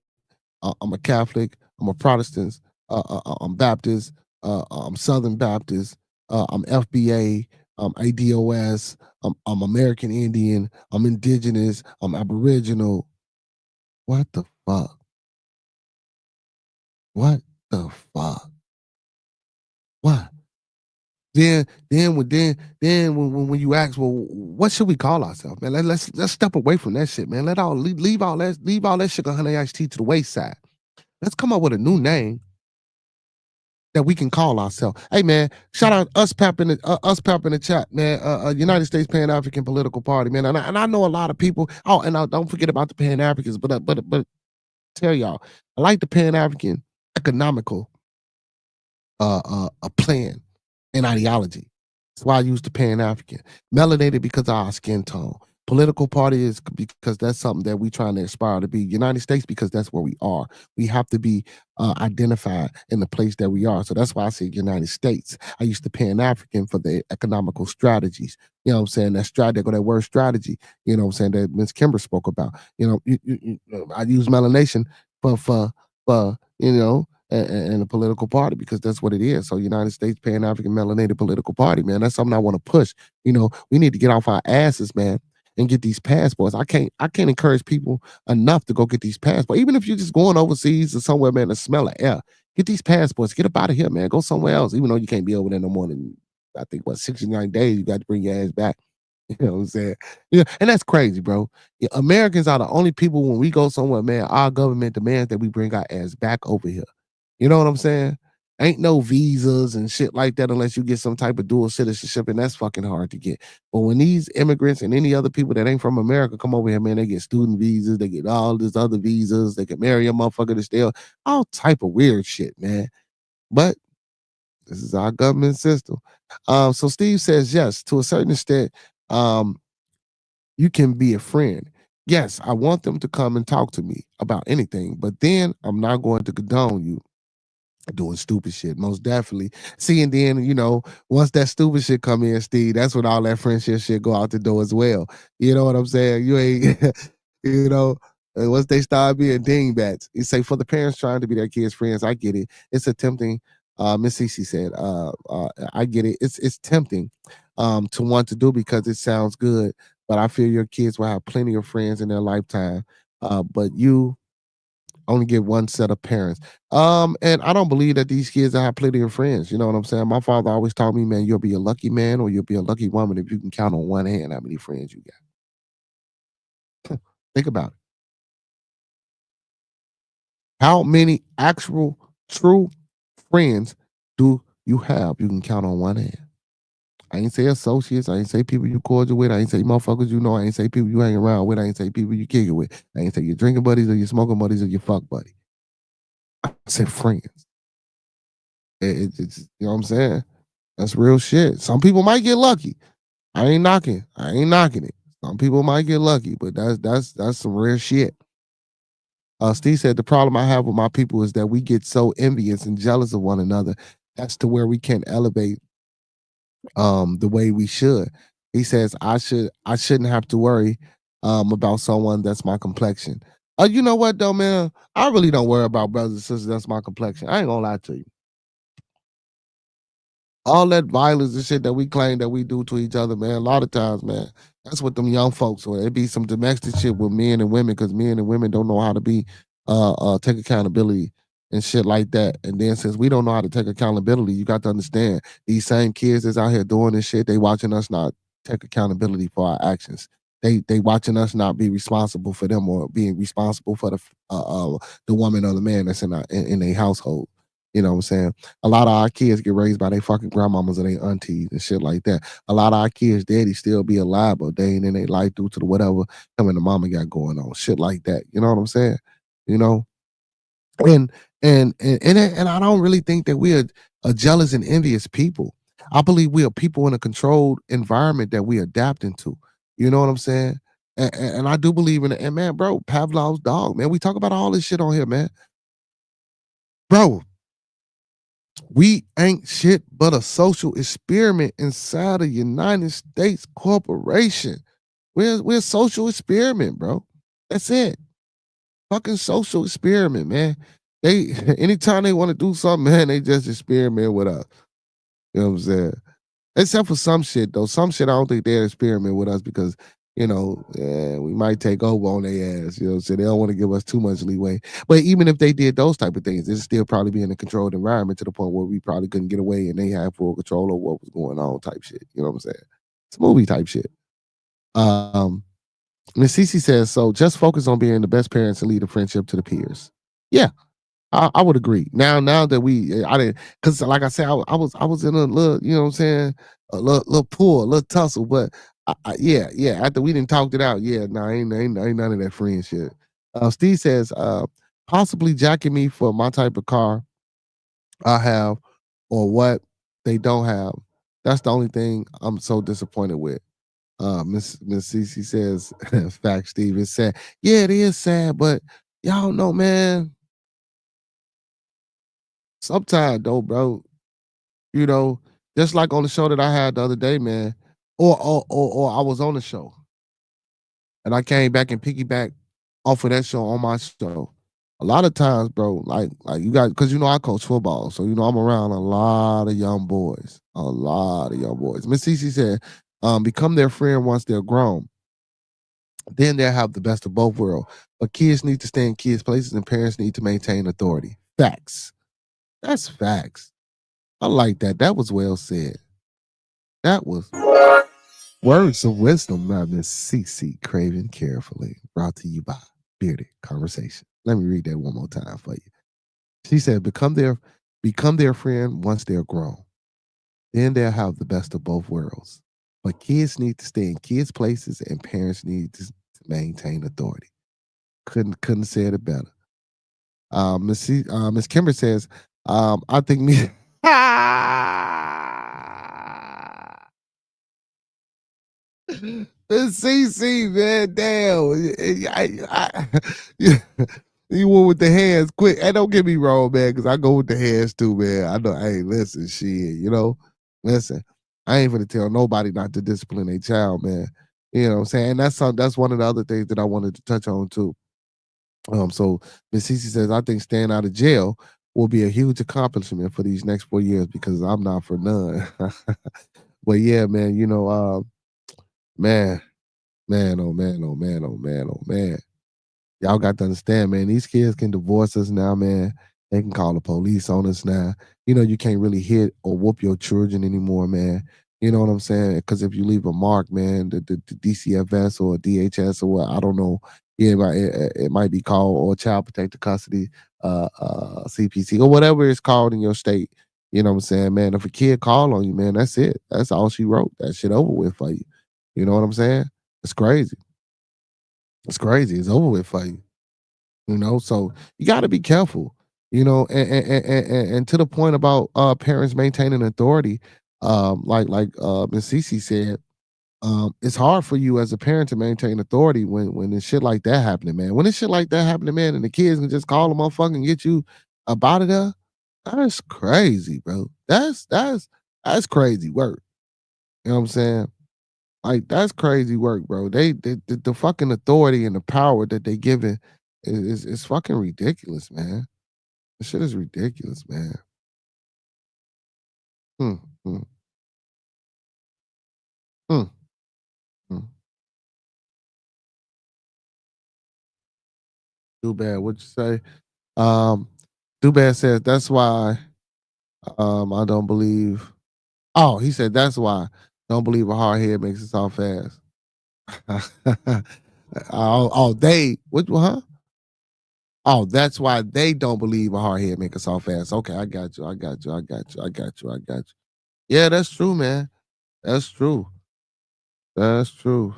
B: I'm a Catholic, I'm a Protestant, I'm Baptist, I'm Southern Baptist, I'm FBA, I'm ADOS, I'm American Indian, I'm Indigenous, I'm Aboriginal. What the fuck? What the fuck? What? Then when you ask, well, what should we call ourselves, man? Let's step away from that shit, man. Leave all that sugar honey iced tea to the wayside. Let's come up with a new name that we can call ourselves. Hey man, shout out us Pep in the chat, man. United States Pan African Political Party, man. And I know a lot of people. Oh, and don't forget about the Pan Africans, but tell y'all, I like the Pan African economical a plan and ideology. That's why I use the Pan African. Melanated because of our skin tone. Political party is because that's something that we trying to aspire to be. United States because that's where we are. We have to be identified in the place that we are. So that's why I say United States. I used to Pan African for the economical strategies. You know what I'm saying? That word strategy, you know what I'm saying, that Ms. Kimber spoke about. I use melanation for and a political party because that's what it is. So United States Pan African Melanated Political Party, man. That's something I want to push. We need to get off our asses, man, and get these passports. I can't encourage people enough to go get these passports. Even if you're just going overseas or somewhere, man, to smell of air, get these passports. Get up out of here, man. Go somewhere else. Even though you can't be over there no more than, I think, 69 days, you got to bring your ass back. You know what I'm saying? Yeah, and that's crazy, bro. Yeah, Americans are the only people when we go somewhere, man, our government demands that we bring our ass back over here. You know what I'm saying? Ain't no visas and shit like that unless you get some type of dual citizenship, and that's fucking hard to get. But when these immigrants and any other people that ain't from America come over here, man, they get student visas, they get all these other visas, they can marry a motherfucker to steal, all type of weird shit, man. But this is our government system. So Steve says yes, to a certain extent, you can be a friend. Yes, I want them to come and talk to me about anything, but then I'm not going to condone you doing stupid shit, most definitely. See, and then, once that stupid shit come in, Steve, that's when all that friendship shit go out the door as well. You know what I'm saying? You ain't, you know, and once they start being dingbats, you say for the parents trying to be their kids' friends, I get it. It's a tempting, Miss Cece said, I get it. It's tempting to want to do because it sounds good, but I feel your kids will have plenty of friends in their lifetime. But you only get one set of parents. And I don't believe that these kids have plenty of friends. You know what I'm saying? My father always taught me, man, you'll be a lucky man or you'll be a lucky woman if you can count on one hand how many friends you got. Think about it. How many actual true friends do you have? You can count on one hand. I ain't say associates. I ain't say people you cordial with. I ain't say motherfuckers you know. I ain't say people you hang around with. I ain't say people you kick it with. I ain't say your drinking buddies or your smoking buddies or your fuck buddy. I said friends. It's you know what I'm saying? That's real shit. Some people might get lucky. I ain't knocking it. Some people might get lucky, but that's some rare shit. Steve said the problem I have with my people is that we get so envious and jealous of one another. That's to where we can't elevate the way we should. He says I shouldn't have to worry about someone that's my complexion. You know what though, man? I really don't worry about brothers and sisters that's my complexion. I ain't gonna lie to you. All that violence and shit that we claim that we do to each other, man, a lot of times, man, that's what them young folks, or it be some domestic shit with men and women, because men and women don't know how to be take accountability and shit like that. And then since we don't know how to take accountability, you got to understand these same kids that's out here doing this shit, they watching us not take accountability for our actions. They watching us not be responsible for them or being responsible for the woman or the man that's in a household. You know what I'm saying? A lot of our kids get raised by their fucking grandmamas and their aunties and shit like that. A lot of our kids' daddy still be alive, but they ain't in their life due to the whatever him and the mama got going on. Shit like that. You know what I'm saying? You know? And and I don't really think that we're a jealous and envious people. I believe we are people in a controlled environment that we adapt into. You know what I'm saying? And I do believe in it. And man, bro, Pavlov's dog, man. We talk about all this shit on here, man. Bro, we ain't shit but a social experiment inside a United States corporation. We're a social experiment, bro. That's it. Fucking social experiment, man. They anytime they want to do something, man, they just experiment with us. You know what I'm saying? Except for some shit though. Some shit I don't think they'll experiment with us because we might take over on their ass. You know what I'm saying? They don't want to give us too much leeway. But even if they did those type of things, it'd still probably be in a controlled environment to the point where we probably couldn't get away and they had full control of what was going on type shit. You know what I'm saying? It's movie type shit. Miss Cece says, so just focus on being the best parents and lead a friendship to the peers. Yeah, I would agree. Now that I didn't, because like I said, I was in a little, you know what I'm saying, a little pull, a little tussle, but yeah. After we didn't talk it out, yeah, no, ain't none of that friend shit. Steve says, possibly jacking me for my type of car I have, or what they don't have. That's the only thing I'm so disappointed with. Miss Cece says, fact, Steve, it's sad. Yeah, it is sad, but y'all know, man. Sometimes though, bro, just like on the show that I had the other day, man, or I was on the show and I came back and piggyback off of that show on my show. A lot of times, bro, like you got, because I coach football, so I'm around a lot of young boys, Miss Cece said, become their friend once they're grown. Then they'll have the best of both worlds. But kids need to stay in kids' places and parents need to maintain authority. Facts. That's facts. I like that. That was well said. That was words of wisdom by Miss CC Craven carefully. Brought to you by Bearded Conversation. Let me read that one more time for you. She said, become their friend once they're grown. Then they'll have the best of both worlds. But kids need to stay in kids' places and parents need to maintain authority. Couldn't say it better. Miss Kimber says, I think me Miss CC, man, damn. You went with the hands quick. Hey, don't get me wrong, man, because I go with the hands too, man. I know, hey, listen, listen, I ain't gonna tell nobody not to discipline a child, man. You know what I'm saying? And that's one of the other things that I wanted to touch on too. So Miss Cece says, I think staying out of jail will be a huge accomplishment for these next 4 years because I'm not for none. But yeah, man, man, oh man, oh man, oh man, oh man. Y'all got to understand, man, these kids can divorce us now, man. They can call the police on us now. You can't really hit or whoop your children anymore, man. You know what I'm saying? Because if you leave a mark, man, the DCFS or DHS or what, I don't know. Yeah, it might be called or child protective custody, CPC or whatever it's called in your state. You know what I'm saying, man? If a kid call on you, man, that's it. That's all she wrote. That shit over with for you. You know what I'm saying? It's crazy. It's crazy. It's over with for you. So you got to be careful. And to the point about parents maintaining authority, like Miss Cece said, it's hard for you as a parent to maintain authority when there's shit like that happening, man. When it's shit like that happening, man, and the kids can just call a motherfucker and get you up out of there, that's crazy, bro. That's crazy work. You know what I'm saying? Like that's crazy work, bro. The fucking authority and the power that they giving is fucking ridiculous, man. This shit is ridiculous, man. Hmm, hmm, hmm, hmm. Too bad. What you say? Um, Too bad says that's why I don't believe. Oh, he said that's why don't believe a hard head makes it soft fast. They what? Huh? Oh, that's why they don't believe a hard head make it soft fast. Okay, I got you. I got you. I got you. I got you. I got you. Yeah, that's true, man. That's true. That's true.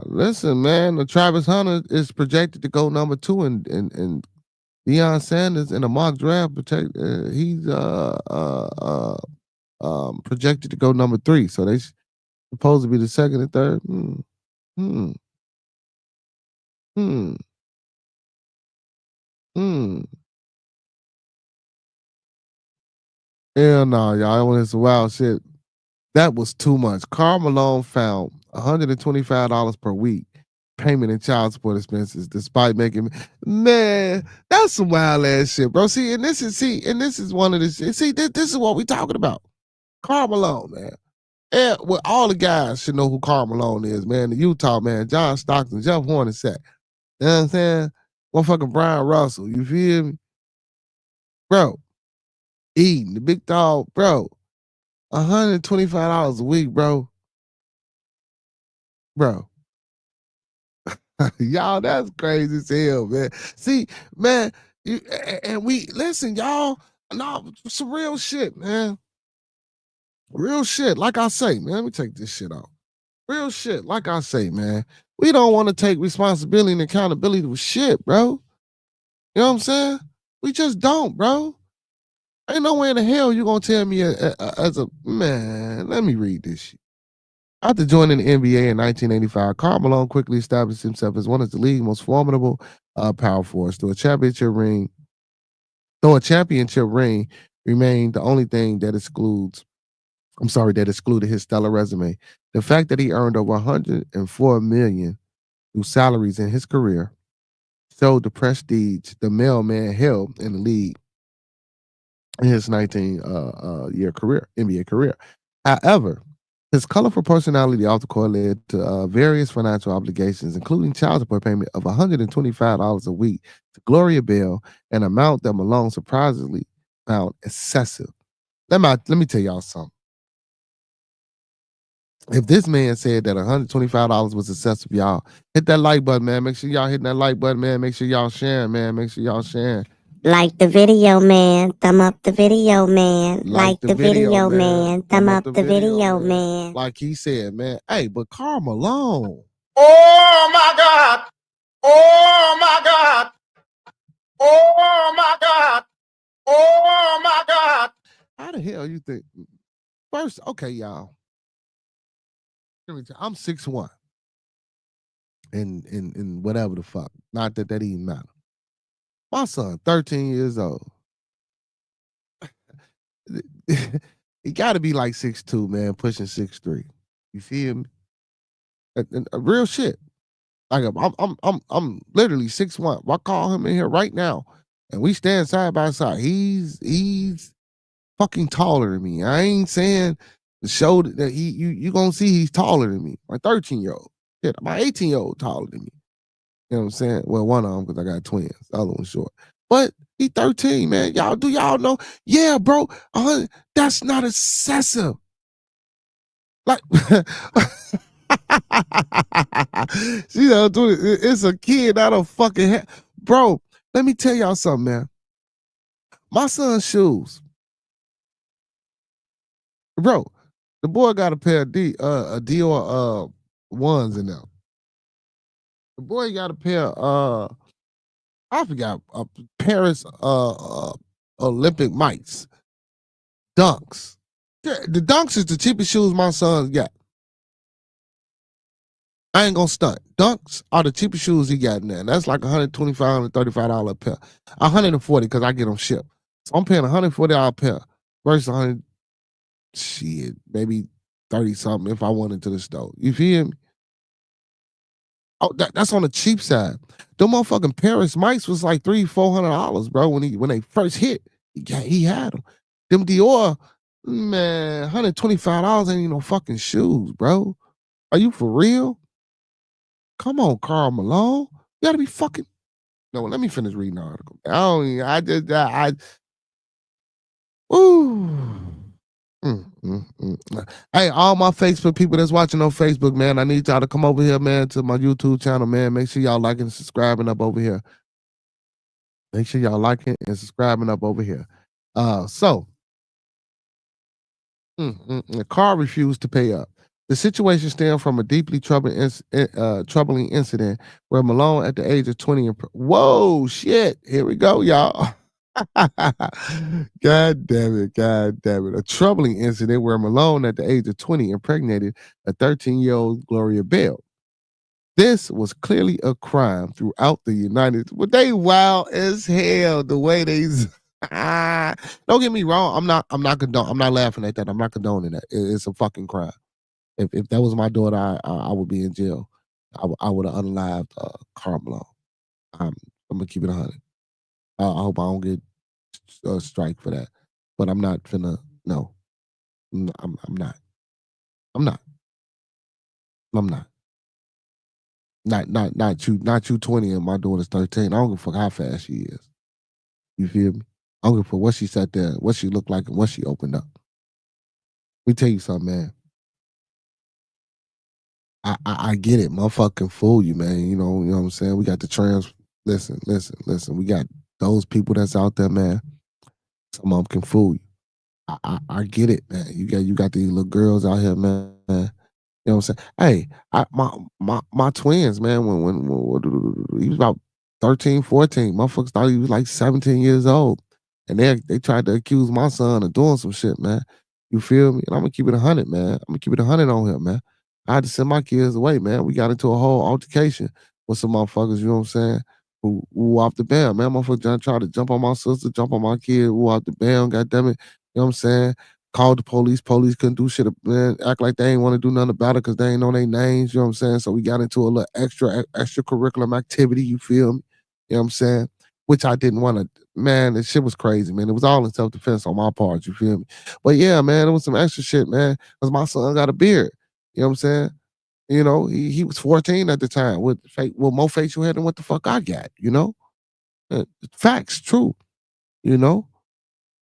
B: Listen, man. The Travis Hunter is projected to go number 2, and Deion Sanders in a mock draft. He's projected to go number 3. So they supposed to be the second and third. Hmm. Hmm. Hmm. Hell no, y'all. When it's wild shit. That was too much. Karl Malone found $125 per week payment in child support expenses, despite making man, that's some wild ass shit, bro. And this is one of the this is what we talking about. Karl Malone, man. Yeah, well, all the guys should know who Karl Malone is, man. The Utah man, John Stockton, Jeff Hornacek. You know what I'm saying? Motherfucking Brian Russell. You feel me? Bro, eating the big dog, bro. $125 a week, bro. Bro. Y'all, that's crazy as hell, man. See, man, and we listen, y'all. No, some real shit, man. Real shit. Like I say, man. Let me take this shit off. Real shit. Like I say, man. We don't want to take responsibility and accountability for shit, bro. You know what I'm saying? We just don't, bro. Ain't no way in the hell you gonna tell me as a man. Let me read this shit. After joining the NBA in 1985, Karl Malone quickly established himself as one of the league's most formidable power forwards. Though a championship ring remained the only thing that that excluded his stellar resume. The fact that he earned over 104 million through salaries in his career showed the prestige the mailman held in the league in his 19 year career, NBA career. However, his colorful personality off the court led to various financial obligations, including child support payment of $125 a week to Gloria Bell, an amount that Malone surprisingly found excessive. Let me tell y'all something. If this man said that $125 was excessive, y'all hit that like button, man. Make sure y'all hitting that like button, man. Make sure y'all sharing, man. Make sure y'all sharing.
C: Like the video, man. Thumb up the video, man. Like the video, man. Thumb up the video, man.
B: Like he said, man. Hey, but Karl Malone.
A: Oh my God. Oh my God. Oh my God. Oh my God.
B: How the hell you think? First, okay, y'all. I'm 6'1". And whatever the fuck. Not that even matter. My son, 13 years old. He gotta be like 6'2", man, pushing 6'3". You feel me? Real shit. Like I'm literally 6'1". I call him in here right now, and we stand side by side. He's fucking taller than me. I ain't saying the show that you gonna see he's taller than me. My 13-year-old, shit, my 18-year-old taller than me. You know what I'm saying? Well, one of them because I got twins. The other one's short. But he 13, man. Y'all know? Yeah, bro. That's not excessive. Like, you know, dude, it's a kid, not a fucking bro. Let me tell y'all something, man. My son's shoes, bro. The boy got a pair of Dior ones in there. The boy got a pair I forgot Paris Olympic mics, dunks. The dunks is the cheapest shoes my son's got. I ain't gonna stunt. Dunks are the cheapest shoes he got in there. And that's like $125, $135 a pair. $140 because I get them shipped. So I'm paying $140 a pair versus 100, shit, maybe 30 something if I went into the store. You feel me? Oh, that's on the cheap side. The motherfucking Paris mics was like $300-$400, bro. When they first hit, he had them. Them Dior, man, $125 ain't even no fucking shoes, bro. Are you for real? Come on, Karl Malone. You gotta be fucking. No, let me finish reading the article. Ooh. Hey, all my Facebook people that's watching on Facebook, man, I need y'all to come over here, man, to my YouTube channel, man. Make sure y'all liking and subscribing up over here. Make sure y'all liking and subscribing up over here. The car refused to pay up. The situation stemmed from a deeply troubling incident where Malone, at the age of 20, whoa, shit, here we go, y'all. God damn it. A troubling incident where Malone, at the age of 20, impregnated a 13-year-old Gloria Bell. This was clearly a crime throughout the United States. But they wild as hell the way they don't get me wrong. I'm not laughing at that. I'm not condoning that. It's a fucking crime. If that was my daughter, I would be in jail. I would have unalived Karl Malone. I'm gonna keep it 100. I hope I don't get a strike for that, but I'm not finna. No, I'm not. I'm not. Not you 20 and my daughter's 13. I don't give a fuck how fast she is. You feel me? I don't give a fuck what she sat there, what she looked like, and what she opened up. Let me tell you something, man. I get it. Motherfucker can fool you, man. You know what I'm saying? We got the trans. Listen. We got those people that's out there, man. Some of them can fool you. I get it, man. You got these little girls out here, man. You know what I'm saying? Hey, my twins, man, when he was about 13, 14, motherfuckers thought he was like 17 years old. And they tried to accuse my son of doing some shit, man. You feel me? And I'm gonna keep it 100, man. I'm gonna keep it 100 on him, man. I had to send my kids away, man. We got into a whole altercation with some motherfuckers, you know what I'm saying? Who off the band, man. Motherfucker tried to jump on my sister, jump on my kid, who off the band, goddamn it. You know what I'm saying? Called the police. Police couldn't do shit, man. Act like they ain't want to do nothing about it because they ain't know their names. You know what I'm saying? So we got into a little extracurricular activity. You feel me? You know what I'm saying? Which I didn't want to. Man, this shit was crazy, man. It was all in self-defense on my part. You feel me? But yeah, man, it was some extra shit, man. Because my son got a beard. You know what I'm saying? You know, he was 14 at the time with more facial hair than what the fuck I got. You know, facts, true. You know.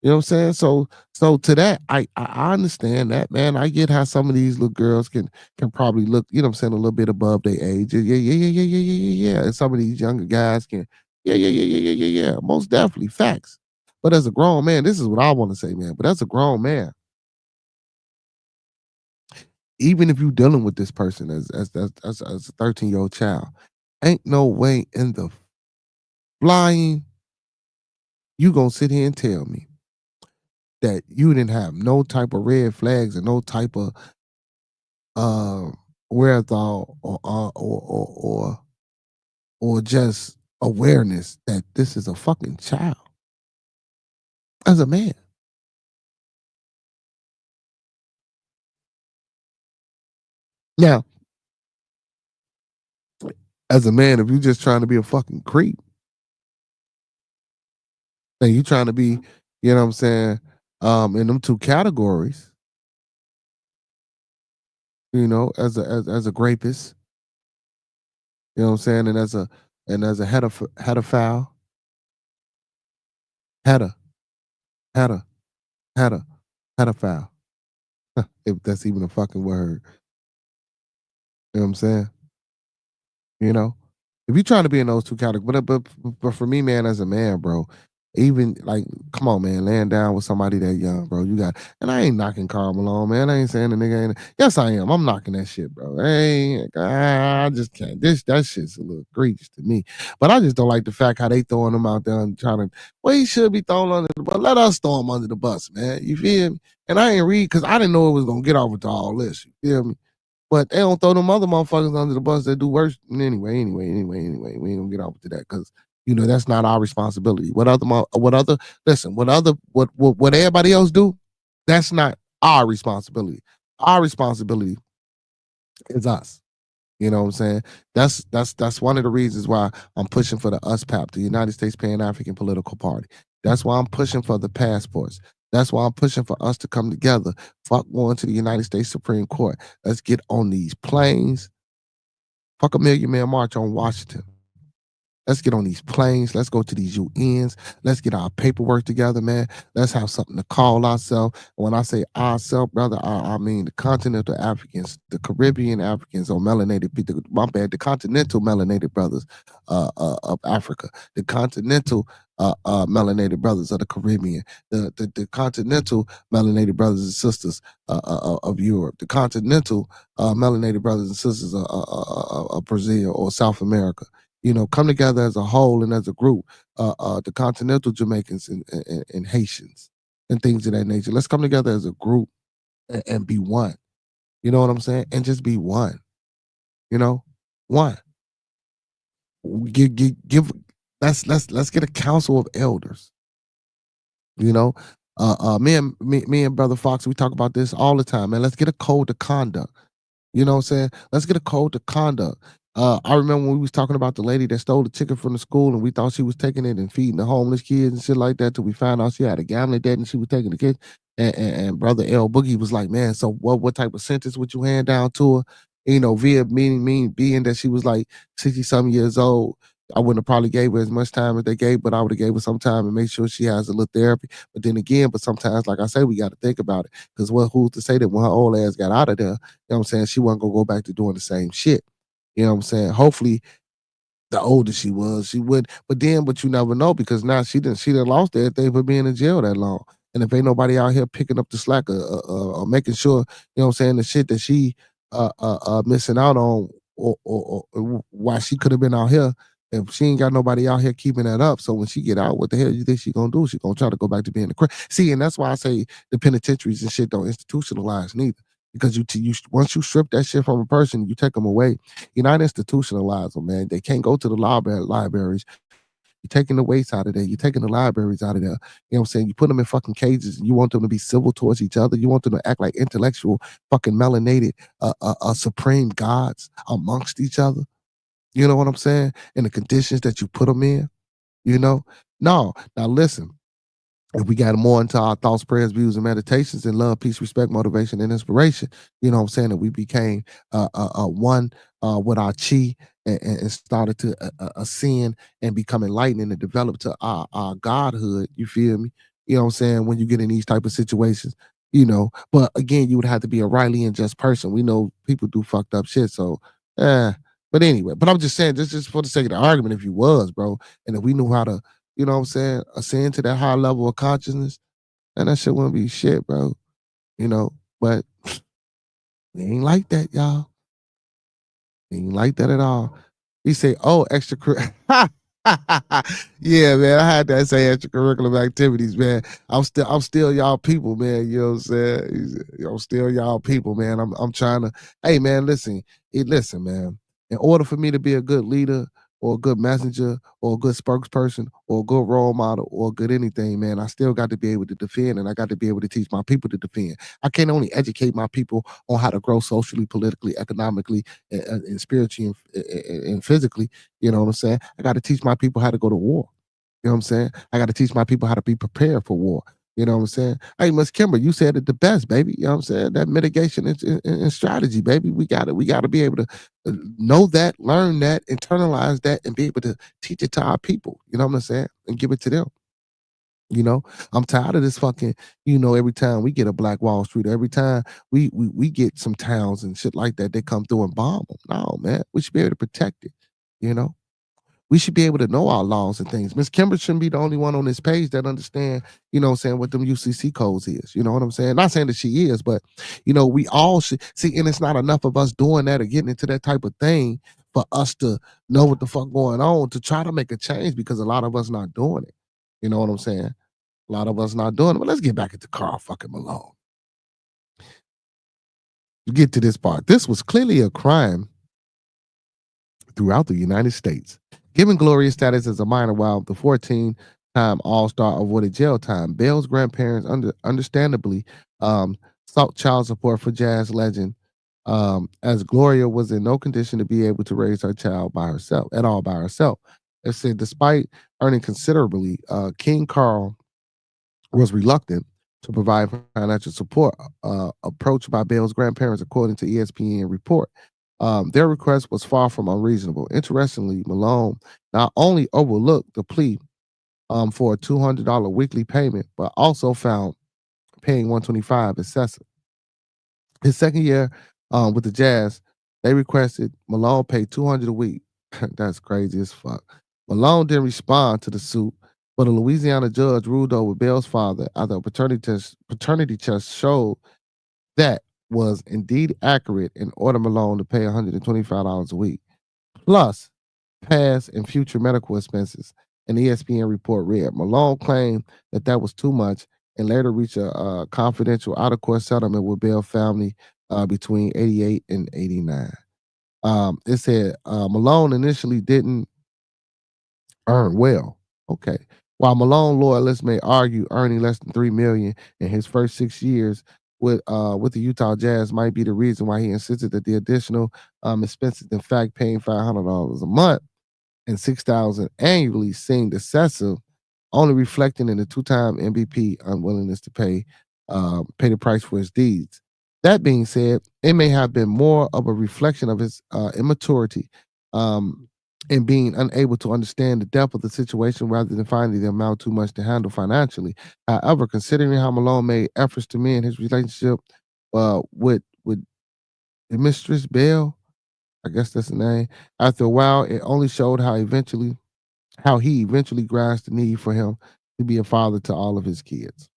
B: You know what I'm saying? So to that, I understand that, man. I get how some of these little girls can probably look, you know what I'm saying, a little bit above their age. Yeah. And some of these younger guys can, yeah. Most definitely. Facts. But as a grown man, this is what I want to say, man. But as a grown man, even if you dealing with this person as a 13-year-old child, ain't no way in the flying you gonna sit here and tell me that you didn't have no type of red flags and no type of wherewithal or just awareness that this is a fucking child as a man. Now, as a man, if you're just trying to be a fucking creep, and you trying to be, you know what I'm saying, in them two categories, you know, as a rapist, you know what I'm saying, and as a hedophile, header, header, header, hedophile, if that's even a fucking word. You know what I'm saying? You know, if you're trying to be in those two categories, but for me, man, as a man, bro, even like, come on, man, laying down with somebody that young, bro, you got, and I ain't knocking Karl Malone, man. I ain't saying the nigga ain't. Yes, I am. I'm knocking that shit, bro. Hey, I just can't. That shit's a little egregious to me. But I just don't like the fact how they throwing him out there and trying to. Well, he should be thrown under the bus. Let us throw him under the bus, man. You feel me? And I ain't read because I didn't know it was gonna get over to all this. You feel me? But they don't throw them other motherfuckers under the bus that do worse. Anyway, we ain't gonna get off to that because you know that's not our responsibility. What everybody else do, that's not our responsibility. Our responsibility is us. You know what I'm saying? That's one of the reasons why I'm pushing for the USPAP, the United States Pan African Political Party. That's why I'm pushing for the passports. That's why I'm pushing for us to come together. Fuck going to the United States Supreme Court. Let's get on these planes. Fuck a Million Man March on Washington. Let's get on these planes. Let's go to these UNs. Let's get our paperwork together, man. Let's have something to call ourselves. When I say ourselves, brother, I mean the continental Africans, the Caribbean Africans, or melanated people. My bad, the continental melanated brothers of Africa, the continental melanated brothers of the Caribbean, the continental melanated brothers and sisters of Europe, the continental melanated brothers and sisters of Brazil or South America. You know, come together as a whole and as a group, the continental Jamaicans and Haitians and things of that nature. Let's come together as a group and be one. You know what I'm saying? And just be one. You know, one. Give let's get a council of elders. You know, me and Brother Fox, we talk about this all the time, man. Let's get a code of conduct. You know what I'm saying? Let's get a code of conduct. I remember when we was talking about the lady that stole the chicken from the school and we thought she was taking it and feeding the homeless kids and shit like that till we found out she had a gambling debt and she was taking the kids. And Brother L Boogie was like, man, so what type of sentence would you hand down to her? You know, via meaning being that she was like 60-something years old. I wouldn't have probably gave her as much time as they gave, but I would have gave her some time and make sure she has a little therapy. But then again, sometimes, like I say, we got to think about it. Because who's to say that when her old ass got out of there, you know what I'm saying, she wasn't going to go back to doing the same shit. You know what I'm saying? Hopefully, the older she was, she would. But you never know because now she done lost everything for being in jail that long. And if ain't nobody out here picking up the slack or making sure, you know what I'm saying, the shit that she missing out on or why she could have been out here, if she ain't got nobody out here keeping that up, so when she get out, what the hell you think she gonna do? She gonna try to go back to being a crime. See, and that's why I say the penitentiaries and shit don't institutionalize neither. Because you once you strip that shit from a person, you take them away. You're not institutionalized them, man. They can't go to the libraries. You're taking the weights out of there. You're taking the libraries out of there. You know what I'm saying? You put them in fucking cages and you want them to be civil towards each other. You want them to act like intellectual, fucking melanated, supreme gods amongst each other. You know what I'm saying? And the conditions that you put them in, you know? No. Now listen, if we got more into our thoughts, prayers, views, and meditations and love, peace, respect, motivation, and inspiration, you know what I'm saying, that we became one with our chi and started to ascend and become enlightened and develop to our godhood, you feel me? You know what I'm saying? When you get in these type of situations, you know. But again, you would have to be a rightly and just person. We know people do fucked up shit, so but anyway, but I'm just saying, just for the sake of the argument, if you was, bro, and if we knew how to, you know what I'm saying, ascend to that high level of consciousness, and that shit wouldn't be shit, bro. You know, but we ain't like that, y'all. We ain't like that at all. He say, "Oh, yeah, man. I had to say extracurricular activities, man. I'm still y'all people, man. You know what I'm saying? I'm still y'all people, man. I'm trying to. Hey, man, listen, man. In order for me to be a good leader or a good messenger or a good spokesperson or a good role model or a good anything, man, I still got to be able to defend, and I got to be able to teach my people to defend. I can't only educate my people on how to grow socially, politically, economically, and spiritually and physically. You know what I'm saying? I got to teach my people how to go to war. You know what I'm saying? I got to teach my people how to be prepared for war. You know what I'm saying? Hey, Miss Kimber, you said it the best, baby. You know what I'm saying? That mitigation and strategy, baby. We got to be able to know that, learn that, internalize that, and be able to teach it to our people. You know what I'm saying? And give it to them. You know, I'm tired of this fucking, every time we get a Black Wall Street, every time we get some towns and shit like that, they come through and bomb them. No, man, we should be able to protect it. You know, we should be able to know our laws and things. Miss Kimber shouldn't be the only one on this page that understand, what I'm saying, what them UCC codes is. You know what I'm saying? Not saying that she is, but we all should see, and it's not enough of us doing that or getting into that type of thing for us to know what the fuck going on to try to make a change, because a lot of us not doing it. You know what I'm saying? A lot of us not doing it. But let's get back into Carl fucking Malone. To get to this part, this was clearly a crime throughout the United States. Given Gloria's status as a minor while the 14-time All-Star avoided jail time, Bell's grandparents understandably sought child support for jazz legend, as Gloria was in no condition to be able to raise her child by herself. It said despite earning considerably, King Carl was reluctant to provide financial support, approached by Bell's grandparents, according to ESPN report. Their request was far from unreasonable. Interestingly, Malone not only overlooked the plea for a $200 weekly payment, but also found paying $125 excessive. His second year with the Jazz, they requested Malone pay $200 a week. That's crazy as fuck. Malone didn't respond to the suit, but a Louisiana judge ruled over Bell's father after a paternity test showed that was indeed accurate and ordered Malone to pay $125 a week, plus past and future medical expenses. An ESPN report read Malone claimed that was too much and later reached a confidential out-of-court settlement with Bell family between 88 and 89. It said Malone initially didn't earn well. Okay. While Malone loyalists may argue earning less than $3 million in his first 6 years with the Utah Jazz might be the reason why he insisted that the additional expenses, in fact, paying $500 a month and $6,000 annually, seemed excessive, only reflecting in the two-time MVP unwillingness to pay the price for his deeds. That being said, it may have been more of a reflection of his immaturity and being unable to understand the depth of the situation rather than finding the amount too much to handle financially. However, considering how Malone made efforts to mend his relationship with the Mistress Bell, I guess that's the name. After a while, it only showed how he eventually grasped the need for him to be a father to all of his kids.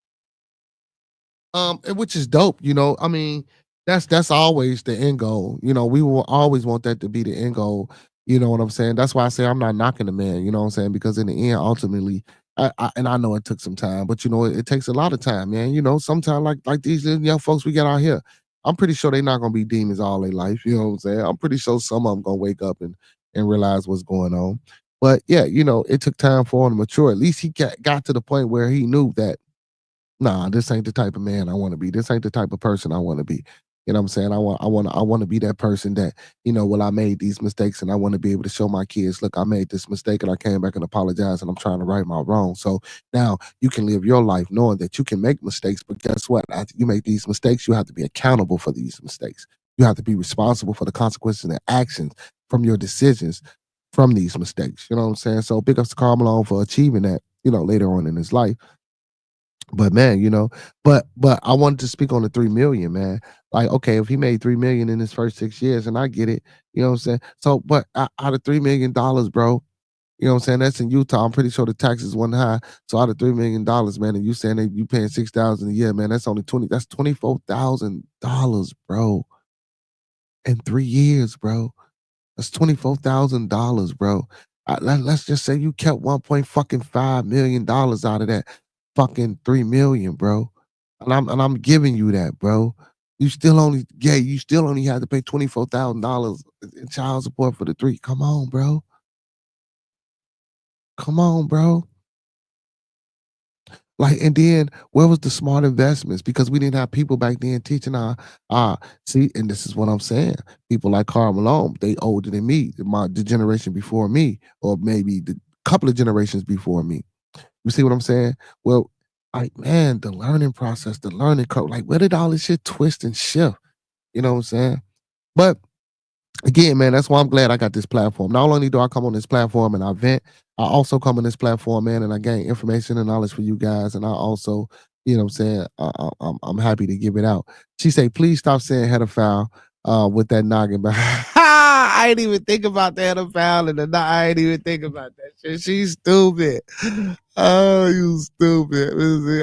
B: And which is dope, I mean, that's always the end goal. We will always want that to be the end goal. You know what I'm saying? That's why I say I'm not knocking the man, you know what I'm saying? Because in the end, ultimately, and I know it took some time, but it takes a lot of time, man. Sometimes like these young folks we get out here, I'm pretty sure they're not gonna be demons all their life. You know what I'm saying? I'm pretty sure some of them gonna wake up and realize what's going on. But yeah, it took time for him to mature. At least he got to the point where he knew that, nah, this ain't the type of man I want to be. This ain't the type of person I want to be. You know what I'm saying? I want to be that person that, well, I made these mistakes and I want to be able to show my kids, look, I made this mistake and I came back and apologized and I'm trying to right my wrong. So now you can live your life knowing that you can make mistakes, but guess what? After you make these mistakes, you have to be accountable for these mistakes. You have to be responsible for the consequences and actions from your decisions from these mistakes. You know what I'm saying? So big ups to Carl Malone for achieving that, later on in his life. But man, but I wanted to speak on the 3 million, man. Like, okay, if he made 3 million in his first 6 years, and I get it, you know what I'm saying? So, but out of $3 million, bro, you know what I'm saying? That's in Utah. I'm pretty sure the taxes wasn't high. So out of $3 million, man, and you saying that you paying 6,000 a year, man, that's only that's $24,000, bro, in 3 years, bro. That's $24,000, bro. Let's just say you kept $1.5 million out of that fucking 3 million, bro. And I'm giving you that, bro. You still only had to pay $24,000 in child support for the three. Come on, bro. Come on, bro. Like, and then where was the smart investments? Because we didn't have people back then teaching see, and this is what I'm saying. People like Carl Malone, they older than me, the generation before me, or maybe the couple of generations before me. You see what I'm saying? Well, like, man, the learning process, the learning curve, like, where did all this shit twist and shift? You know what I'm saying? But again, man, that's why I'm glad I got this platform. Not only do I come on this platform and I vent, I also come on this platform, man, and I gain information and knowledge for you guys. And I also, you know what I'm saying, I'm happy to give it out. She say, please stop saying headophile with that noggin. But I ain't even think about the headophile and I ain't even think about that shit. She's stupid. Oh, you stupid.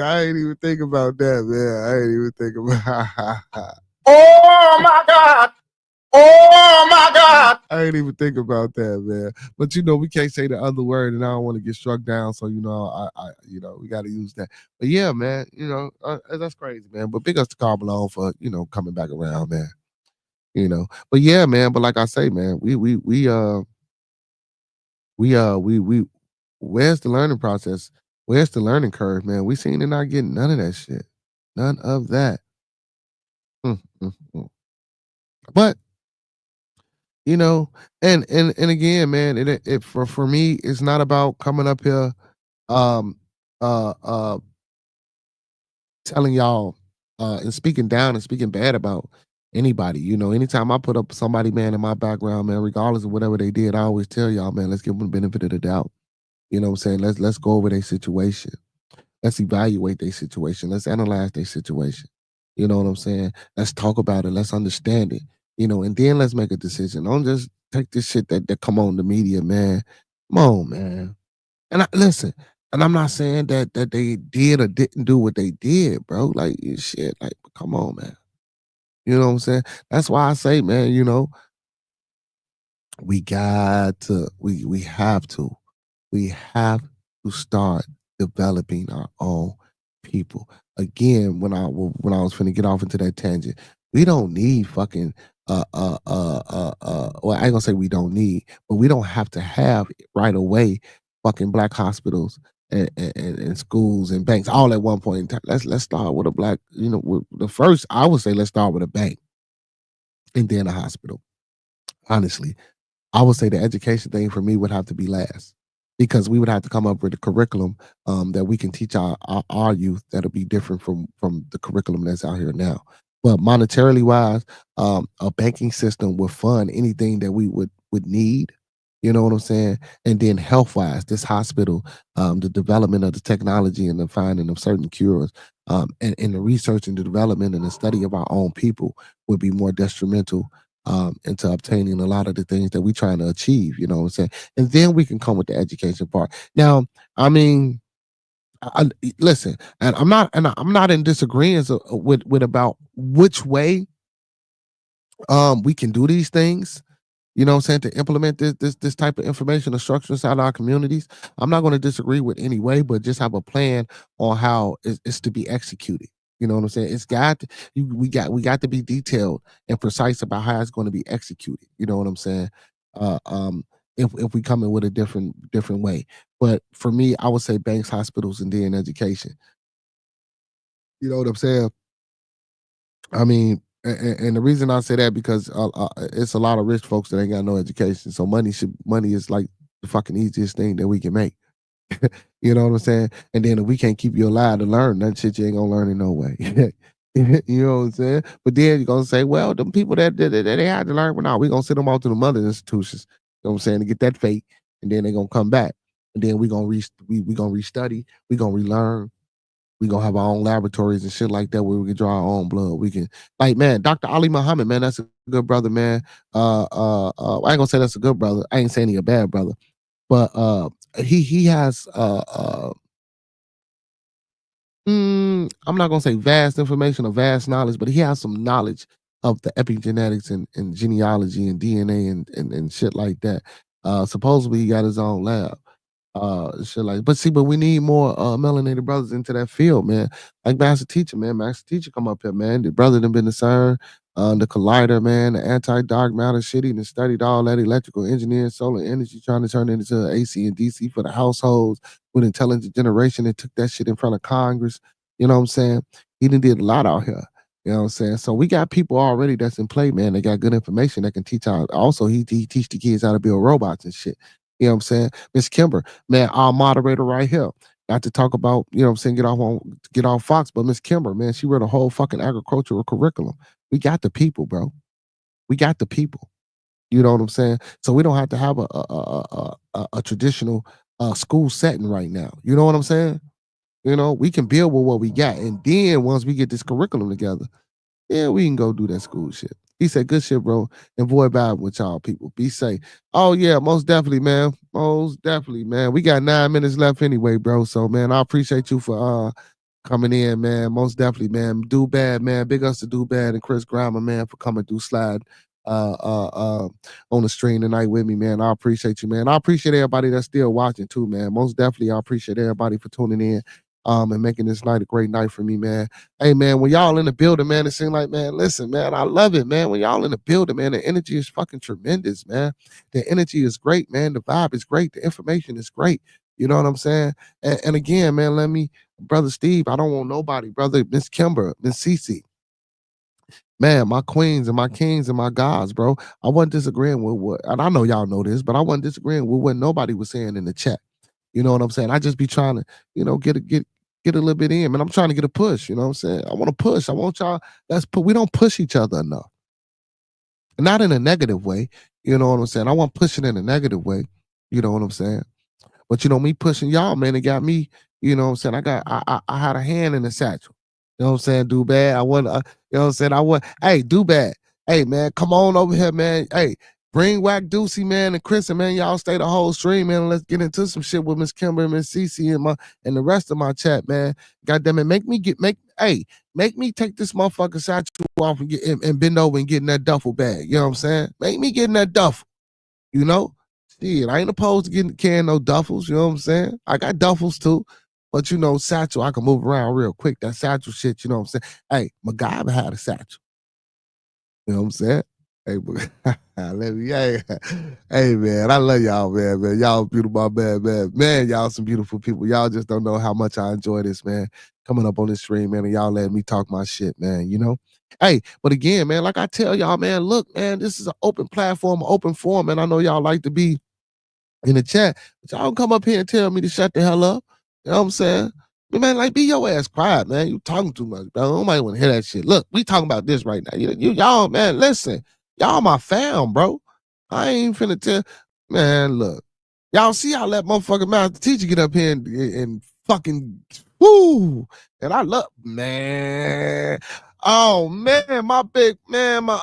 B: I ain't even think about that, man. I ain't even think about
A: Oh my God. Oh my God.
B: I ain't even think about that, man. But we can't say the other word, and I don't want to get struck down. So we got to use that. But yeah, man, that's crazy, man. But big ups to Carl Malone for coming back around, man. But yeah, man. But like I say, man, we where's the learning process? Where's the learning curve, man? We seem to not getting none of that shit, none of that. But and again, man, it for me, it's not about coming up here, um, telling y'all, and speaking down and speaking bad about anybody. Anytime I put up somebody, man, in my background, man, regardless of whatever they did, I always tell y'all, man, let's give them the benefit of the doubt. You know what I'm saying? Let's go over their situation. Let's evaluate their situation. Let's analyze their situation. You know what I'm saying? Let's talk about it. Let's understand it. And then let's make a decision. Don't just take this shit that come on the media, man. Come on, man. And listen, and I'm not saying that they did or didn't do what they did, bro. Like, shit, like, come on, man. You know what I'm saying? That's why I say, man, we got to, we have to start developing our own people. Again, when I was finna get off into that tangent, we don't need fucking well, I ain't gonna say we don't need, but we don't have to have right away fucking black hospitals and schools and banks all at one point in time. Let's start with a black, with the first, I would say let's start with a bank and then a hospital. Honestly, I would say the education thing for me would have to be last because we would have to come up with a curriculum that we can teach our youth that'll be different from the curriculum that's out here now. But monetarily wise, a banking system would fund anything that we would need. You know what I'm saying? And then health wise, this hospital, the development of the technology and the finding of certain cures, and the research and the development and the study of our own people would be more detrimental into obtaining a lot of the things that we're trying to achieve, you know what I'm saying? And then we can come with the education part. Now, I mean, listen, and I'm not in disagreement with about which way we can do these things. You know what I'm saying? To implement this type of information or structure inside our communities. I'm not going to disagree with any way, but just have a plan on how it's to be executed. You know what I'm saying? It's got to, we got to be detailed and precise about how it's going to be executed. You know what I'm saying? Uh, um, if we come in with a different way. But for me, I would say banks, hospitals, and then education. You know what I'm saying? I mean, and the reason I say that because it's a lot of rich folks that ain't got no education. So money is like the fucking easiest thing that we can make. You know what I'm saying? And then if we can't keep you alive to learn, that shit you ain't gonna learn in no way. You know what I'm saying? But then you're gonna say, well, the people that they had to learn, but now we gonna send them out to the mother institutions. You know what I'm saying? To get that fate, and then they gonna come back. And then we gonna restudy, we gonna relearn, We gonna have our own laboratories and shit like that where we can draw our own blood. We can, like, man, Dr. Ali Muhammad, man, that's a good brother, man. I ain't gonna say that's a good brother. I ain't saying he a bad brother, but he has I'm not gonna say vast information or vast knowledge, but he has some knowledge of the epigenetics and genealogy and DNA and shit like that. Supposedly he got his own lab. Shit like, but we need more melanated brothers into that field, man. Like Master Teacher, man. Master Teacher come up here, man. The brother done been to CERN, the collider, man, the anti-dark matter shit. He done studied all that electrical engineering, solar energy, trying to turn it into AC and DC for the households with intelligent generation and took that shit in front of Congress. You know what I'm saying? He done did a lot out here. You know what I'm saying? So we got people already that's in play, man. They got good information that can teach out. Also, he teach the kids how to build robots and shit. You know what I'm saying? Miss Kimber, man, our moderator right here. Not to talk about, you know what I'm saying, get off Fox, but Miss Kimber, man, she wrote a whole fucking agricultural curriculum. We got the people, bro. We got the people. You know what I'm saying? So we don't have to have a traditional school setting right now. You know what I'm saying? You know, we can build with what we got. And then once we get this curriculum together, yeah, we can go do that school shit. He said, good shit, bro. And boy, bad with y'all people. Be safe. Oh, yeah, most definitely, man. Most definitely, man. We got 9 minutes left anyway, bro. So, man, I appreciate you for coming in, man. Most definitely, man. Do Bad, man. Big ups to Do Bad and Chris Grammer, man, for coming through Slide on the stream tonight with me, man. I appreciate you, man. I appreciate everybody that's still watching too, man. Most definitely, I appreciate everybody for tuning in. And making this night a great night for me, man. Hey, man, when y'all in the building, man, it seems like, man, listen, man, I love it, man. When y'all in the building, man, the energy is fucking tremendous, man. The energy is great, man. The vibe is great. The information is great. You know what I'm saying? And again, man, Brother Steve, I don't want nobody, brother, Miss Kimber, Miss Cece. Man, my queens and my kings and my gods, bro. I wasn't disagreeing with what, and I know y'all know this, but I wasn't disagreeing with what nobody was saying in the chat. You know what I'm saying? I just be trying to, get a little bit in, man. I'm trying to get a push. You know what I'm saying? I want to push. I want y'all. We don't push each other enough. Not in a negative way. You know what I'm saying? I want pushing in a negative way. You know what I'm saying? But me pushing y'all, man, it got me, you know what I'm saying? I had a hand in the satchel. You know what I'm saying? Do bad. You know what I'm saying? Hey, do bad. Hey, man, come on over here, man. Hey, bring Whack Deucey, man, and Chris, and man, y'all stay the whole stream, man. Let's get into some shit with Miss Kimber and Miss Cece and the rest of my chat, man. God damn it, make me take this motherfucking satchel off and bend over and get in that duffel bag. You know what I'm saying? Make me get in that duffel. You know? Shit, I ain't opposed to carrying no duffels, you know what I'm saying? I got duffels too. But satchel, I can move around real quick. That satchel shit, you know what I'm saying? Hey, MacGyver had a satchel. You know what I'm saying? Hey, hey, man, I love y'all, man. Y'all beautiful, man. Y'all some beautiful people. Y'all just don't know how much I enjoy this, man. Coming up on this stream, man, and y'all letting me talk my shit, man, Hey, but again, man, like I tell y'all, man, look, man, this is an open platform, open forum, and I know y'all like to be in the chat, but y'all come up here and tell me to shut the hell up. You know what I'm saying? Man, like, be your ass quiet, man. You talking too much, bro. Nobody want to hear that shit. Look, we talking about this right now. Y'all, man, listen. Y'all my fam, bro. I ain't finna tell. Man, look. Y'all see how that motherfucking Master Teacher get up here and fucking, woo. And I love, man. Oh, man, my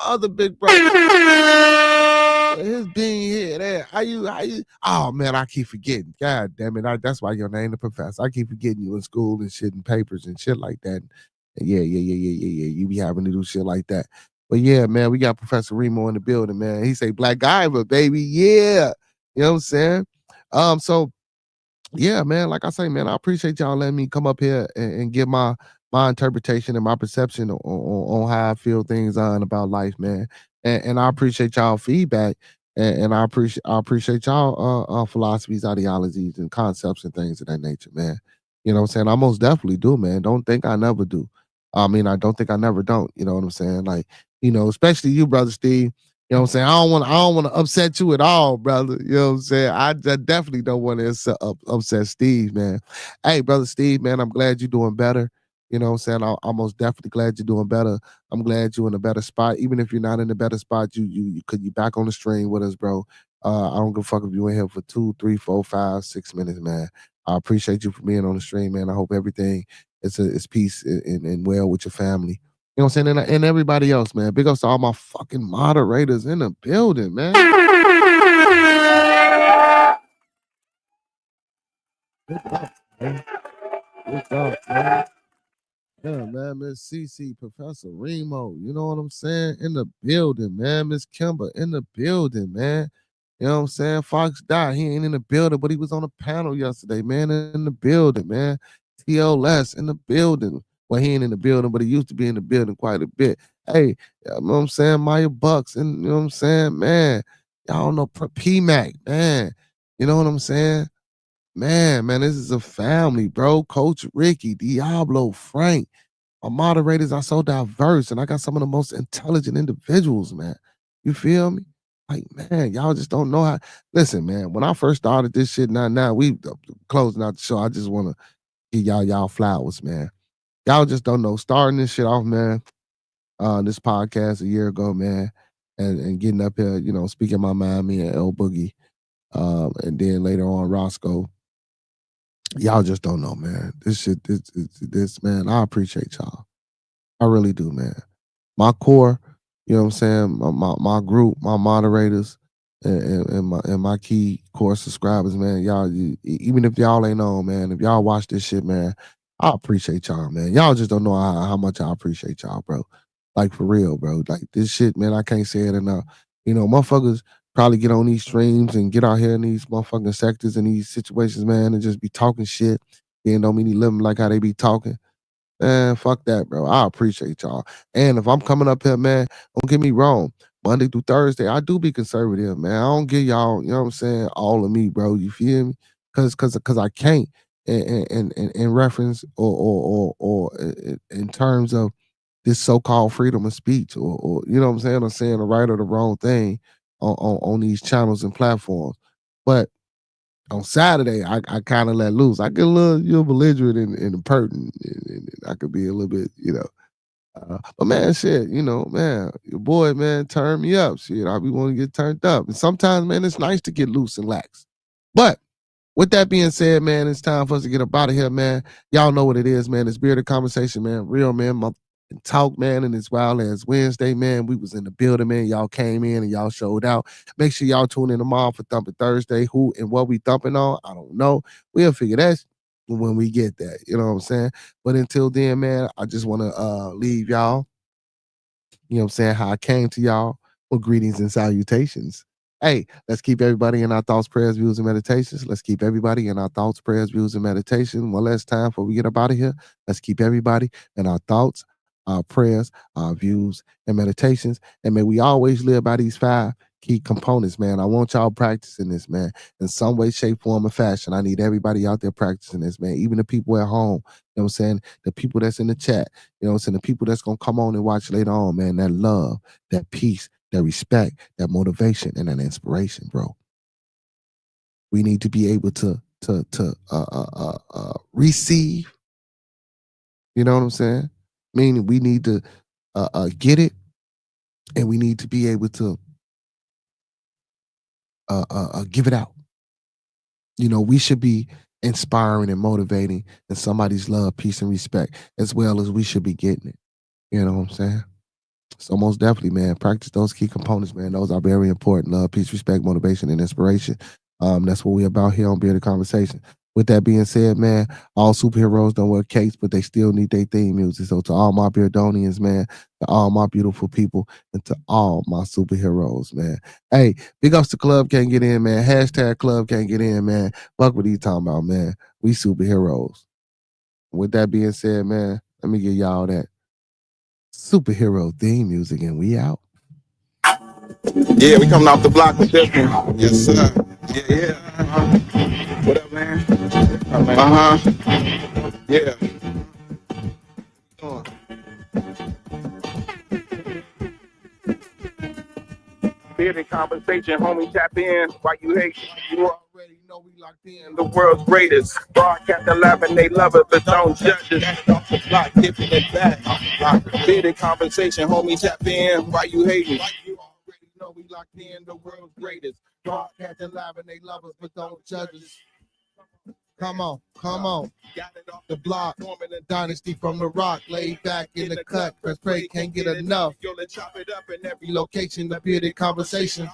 B: other big brother. His being here, there. How you? Oh man, I keep forgetting. God damn it! That's why your name the professor. I keep forgetting you in school and shit and papers and shit like that. Yeah. You be having to do shit like that. But yeah, man, we got Professor Remo in the building, man. He say Black Guy, but baby, yeah. You know what I'm saying? So yeah, man, like I say, man, I appreciate y'all letting me come up here and give my interpretation and my perception on how I feel things on about life, man. And I appreciate y'all feedback and I appreciate y'all philosophies, ideologies, and concepts and things of that nature, man. You know what I'm saying? I most definitely do, man. Don't think I never do. I mean, I don't think I never don't. You know what I'm saying? Like, especially you, brother Steve. You know what I'm saying? I don't want to upset you at all, brother. You know what I'm saying? I definitely don't want to upset Steve, man. Hey, brother Steve, man, I'm glad you're doing better. You know what I'm saying? I'm most definitely glad you're doing better. I'm glad you're in a better spot. Even if you're not in a better spot, you back on the stream with us, bro. I don't give a fuck if you in here for 2, 3, 4, 5, 6 minutes, man. I appreciate you for being on the stream, man. I hope everything is peace and well with your family. You know what I'm saying? And everybody else, man. Big ups to all my fucking moderators in the building, man. What's up, man? What's up, man? Yeah, man, Miss CC, Professor Remo, you know what I'm saying? In the building, man. Miss Kimber in the building, man. You know what I'm saying? Fox died. He ain't in the building, but he was on a panel yesterday, man. In the building, man. TLS in the building. Well, he ain't in the building, but he used to be in the building quite a bit. Hey, you know what I'm saying? Maya Bucks, and you know what I'm saying? Man, y'all know P-Mac, man. You know what I'm saying? Man, this is a family, bro. Coach Ricky, Diablo, Frank. My moderators are so diverse, and I got some of the most intelligent individuals, man. You feel me? Like, man, y'all just don't know how. Listen, man, when I first started this shit, now we closing out the show. I just want to give y'all flowers, man. Y'all just don't know. Starting this shit off, man, this podcast a year ago, man, and getting up here, you know, speaking my mind, me and L Boogie, and then later on Roscoe. Y'all just don't know, man. This shit, this man, I appreciate y'all. I really do, man. My core, you know what I'm saying? My group, my moderators, and my key core subscribers, man. Y'all, even if y'all ain't on, man, if y'all watch this shit, man, I appreciate y'all, man. Y'all just don't know how much I appreciate y'all, bro. Like for real, bro. Like this shit, man, I can't say it enough. You know, motherfuckers probably get on these streams and get out here in these motherfucking sectors and these situations, man, and just be talking shit. Then don't mean he living like how they be talking. Man, fuck that, bro. I appreciate y'all. And if I'm coming up here, man, don't get me wrong. Monday through Thursday, I do be conservative, man. I don't give y'all, you know what I'm saying, all of me, bro. You feel me? Cause I can't in reference or in terms of this so-called freedom of speech or you know what I'm saying, or saying the right or the wrong thing on these channels and platforms. But on Saturday, I kind of let loose. I get a little belligerent and impertinent. And I could be a little bit, you know. But man, shit, you know, man, your boy, man, turn me up. Shit, I be wanting to get turned up. And sometimes, man, it's nice to get loose and lax. But with that being said, man, it's time for us to get up out of here, man. Y'all know what it is, man. It's Bearded Conversation, man. Real, man. My talk, man, and as well as Wednesday, man. We was in the building, man. Y'all came in and y'all showed out. Make sure y'all tune in tomorrow for Thumping Thursday. Who and what we thumping on, I don't know. We'll figure that when we get there. You know what I'm saying? But until then, man, I just want to leave y'all, you know what I'm saying, how I came to y'all with greetings and salutations. Hey, let's keep everybody in our thoughts, prayers, views, and meditations. Let's keep everybody in our thoughts, prayers, views, and meditation. One last time before we get up out of here. Let's keep everybody in our thoughts, our prayers, our views, and meditations. And may we always live by these 5 key components, man. I want y'all practicing this, man, in some way, shape, form, or fashion. I need everybody out there practicing this, man. Even the people at home, you know what I'm saying? The people that's in the chat, you know what I'm saying? The people that's going to come on and watch later on, man. That love, that peace, that respect, that motivation, and that inspiration, bro. We need to be able to receive. You know what I'm saying? Meaning we need to get it, and we need to be able to give it out. You know, we should be inspiring and motivating in somebody's love, peace, and respect, as well as we should be getting it. You know what I'm saying? So most definitely, man, practice those key components, man. Those are very important. Love, peace, respect, motivation, and inspiration. That's what we're about here on Bearded Conversation. With that being said, man, all superheroes don't wear capes, but they still need their theme music. So to all my Beardonians, man, to all my beautiful people, and to all my superheroes, man. Hey, big ups to Club Can't Get In, man. Hashtag Club Can't Get In, man. Fuck what he talking about, man. We superheroes. With that being said, man, let me give y'all that superhero theme music, and we out.
A: Yeah, we coming off the block with this one. Yes, sir. Yeah. What up, man? Yeah. Bearded Conversation, homie, tap in. Why you hate? You already know we locked in. The world's greatest. Broadcast alive and they love it, but don't judge us. Off the block, dipping it back. Bearded Conversation, homie, tap in. Why you hating? You already know we locked in. The world's greatest.
B: Broadcasting live and they love us, but don't judge us. Come on, come on. The block, dynasty from the rock, laid back in the cut, cause Pray can't get enough. Every location, the bearded conversation.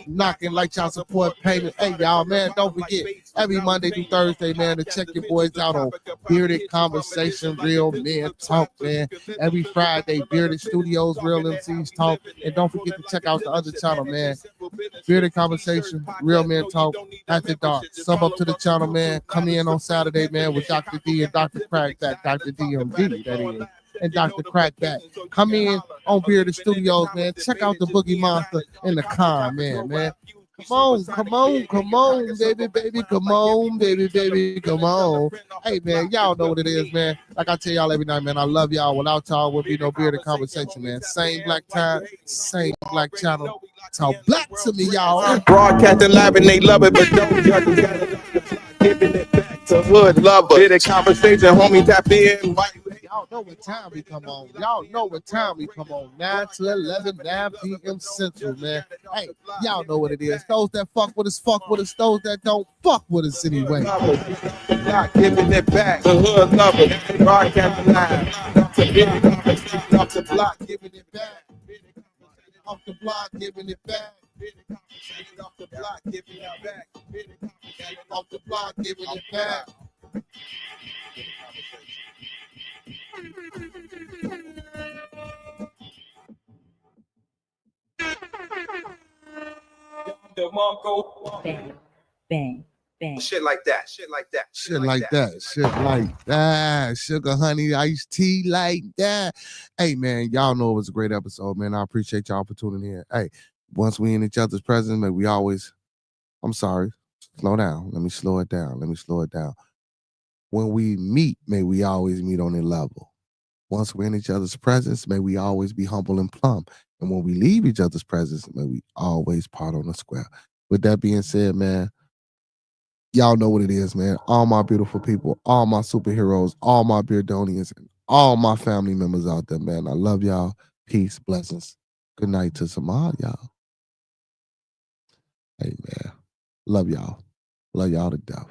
B: Knocking like child support payment. Hey, y'all, man, don't forget, every Monday through Thursday, man, to check your boys out on Bearded Conversation, Real Men Talk, man. Every Friday, Bearded Studios, Real MCs Talk. And don't forget to check out the other channel, man. Bearded Conversation, Real Men Talk, After Dark. Sub up to the channel, man. Come in on Saturday, man, with Dr. D and Dr. Crackback, Dr. DMD, that is. And Dr. Crackback. Come in on Bearded Studios, man. Check out the Boogie Monster and the Con, man. Come on, baby, come on, baby, come on. Hey, man, y'all know what it is, man. Like I tell y'all every night, man, I love y'all. Without y'all, would be no Bearded Conversation, man. Same black time, same black channel. Talk black to me, y'all.
A: Broadcasting live and they love it, but don't judge us. Giving it back to hood lovers. Bearded Conversation, homie, tap in.
B: Y'all know what time we come on. Y'all know what time we come on. 9 to 11, 9 p.m. Central, man. Hey, y'all know what it is. Those that fuck with us, fuck with us. Those that don't, fuck with us anyway.
A: Not giving it back to hood lovers. Broadcasting live.
B: Off the block, giving it back. Off the block, giving it back. Off the block, giving it back. Off the block, giving it back.
E: Bang, bang, bang.
A: Shit like that.
B: Sugar, honey, iced tea like that. Hey, man, y'all know it was a great episode, man. I appreciate y'all for tuning in. Hey, once we in each other's presence, man, we always, I'm sorry, slow down. Let me slow it down. When we meet, may we always meet on a level. Once we're in each other's presence, may we always be humble and plumb. And when we leave each other's presence, may we always part on the square. With that being said, man, y'all know what it is, man. All my beautiful people, all my superheroes, all my Beardonians, and all my family members out there, man. I love y'all. Peace, blessings. Good night to some all y'all. Hey, man. Love y'all. Love y'all to death.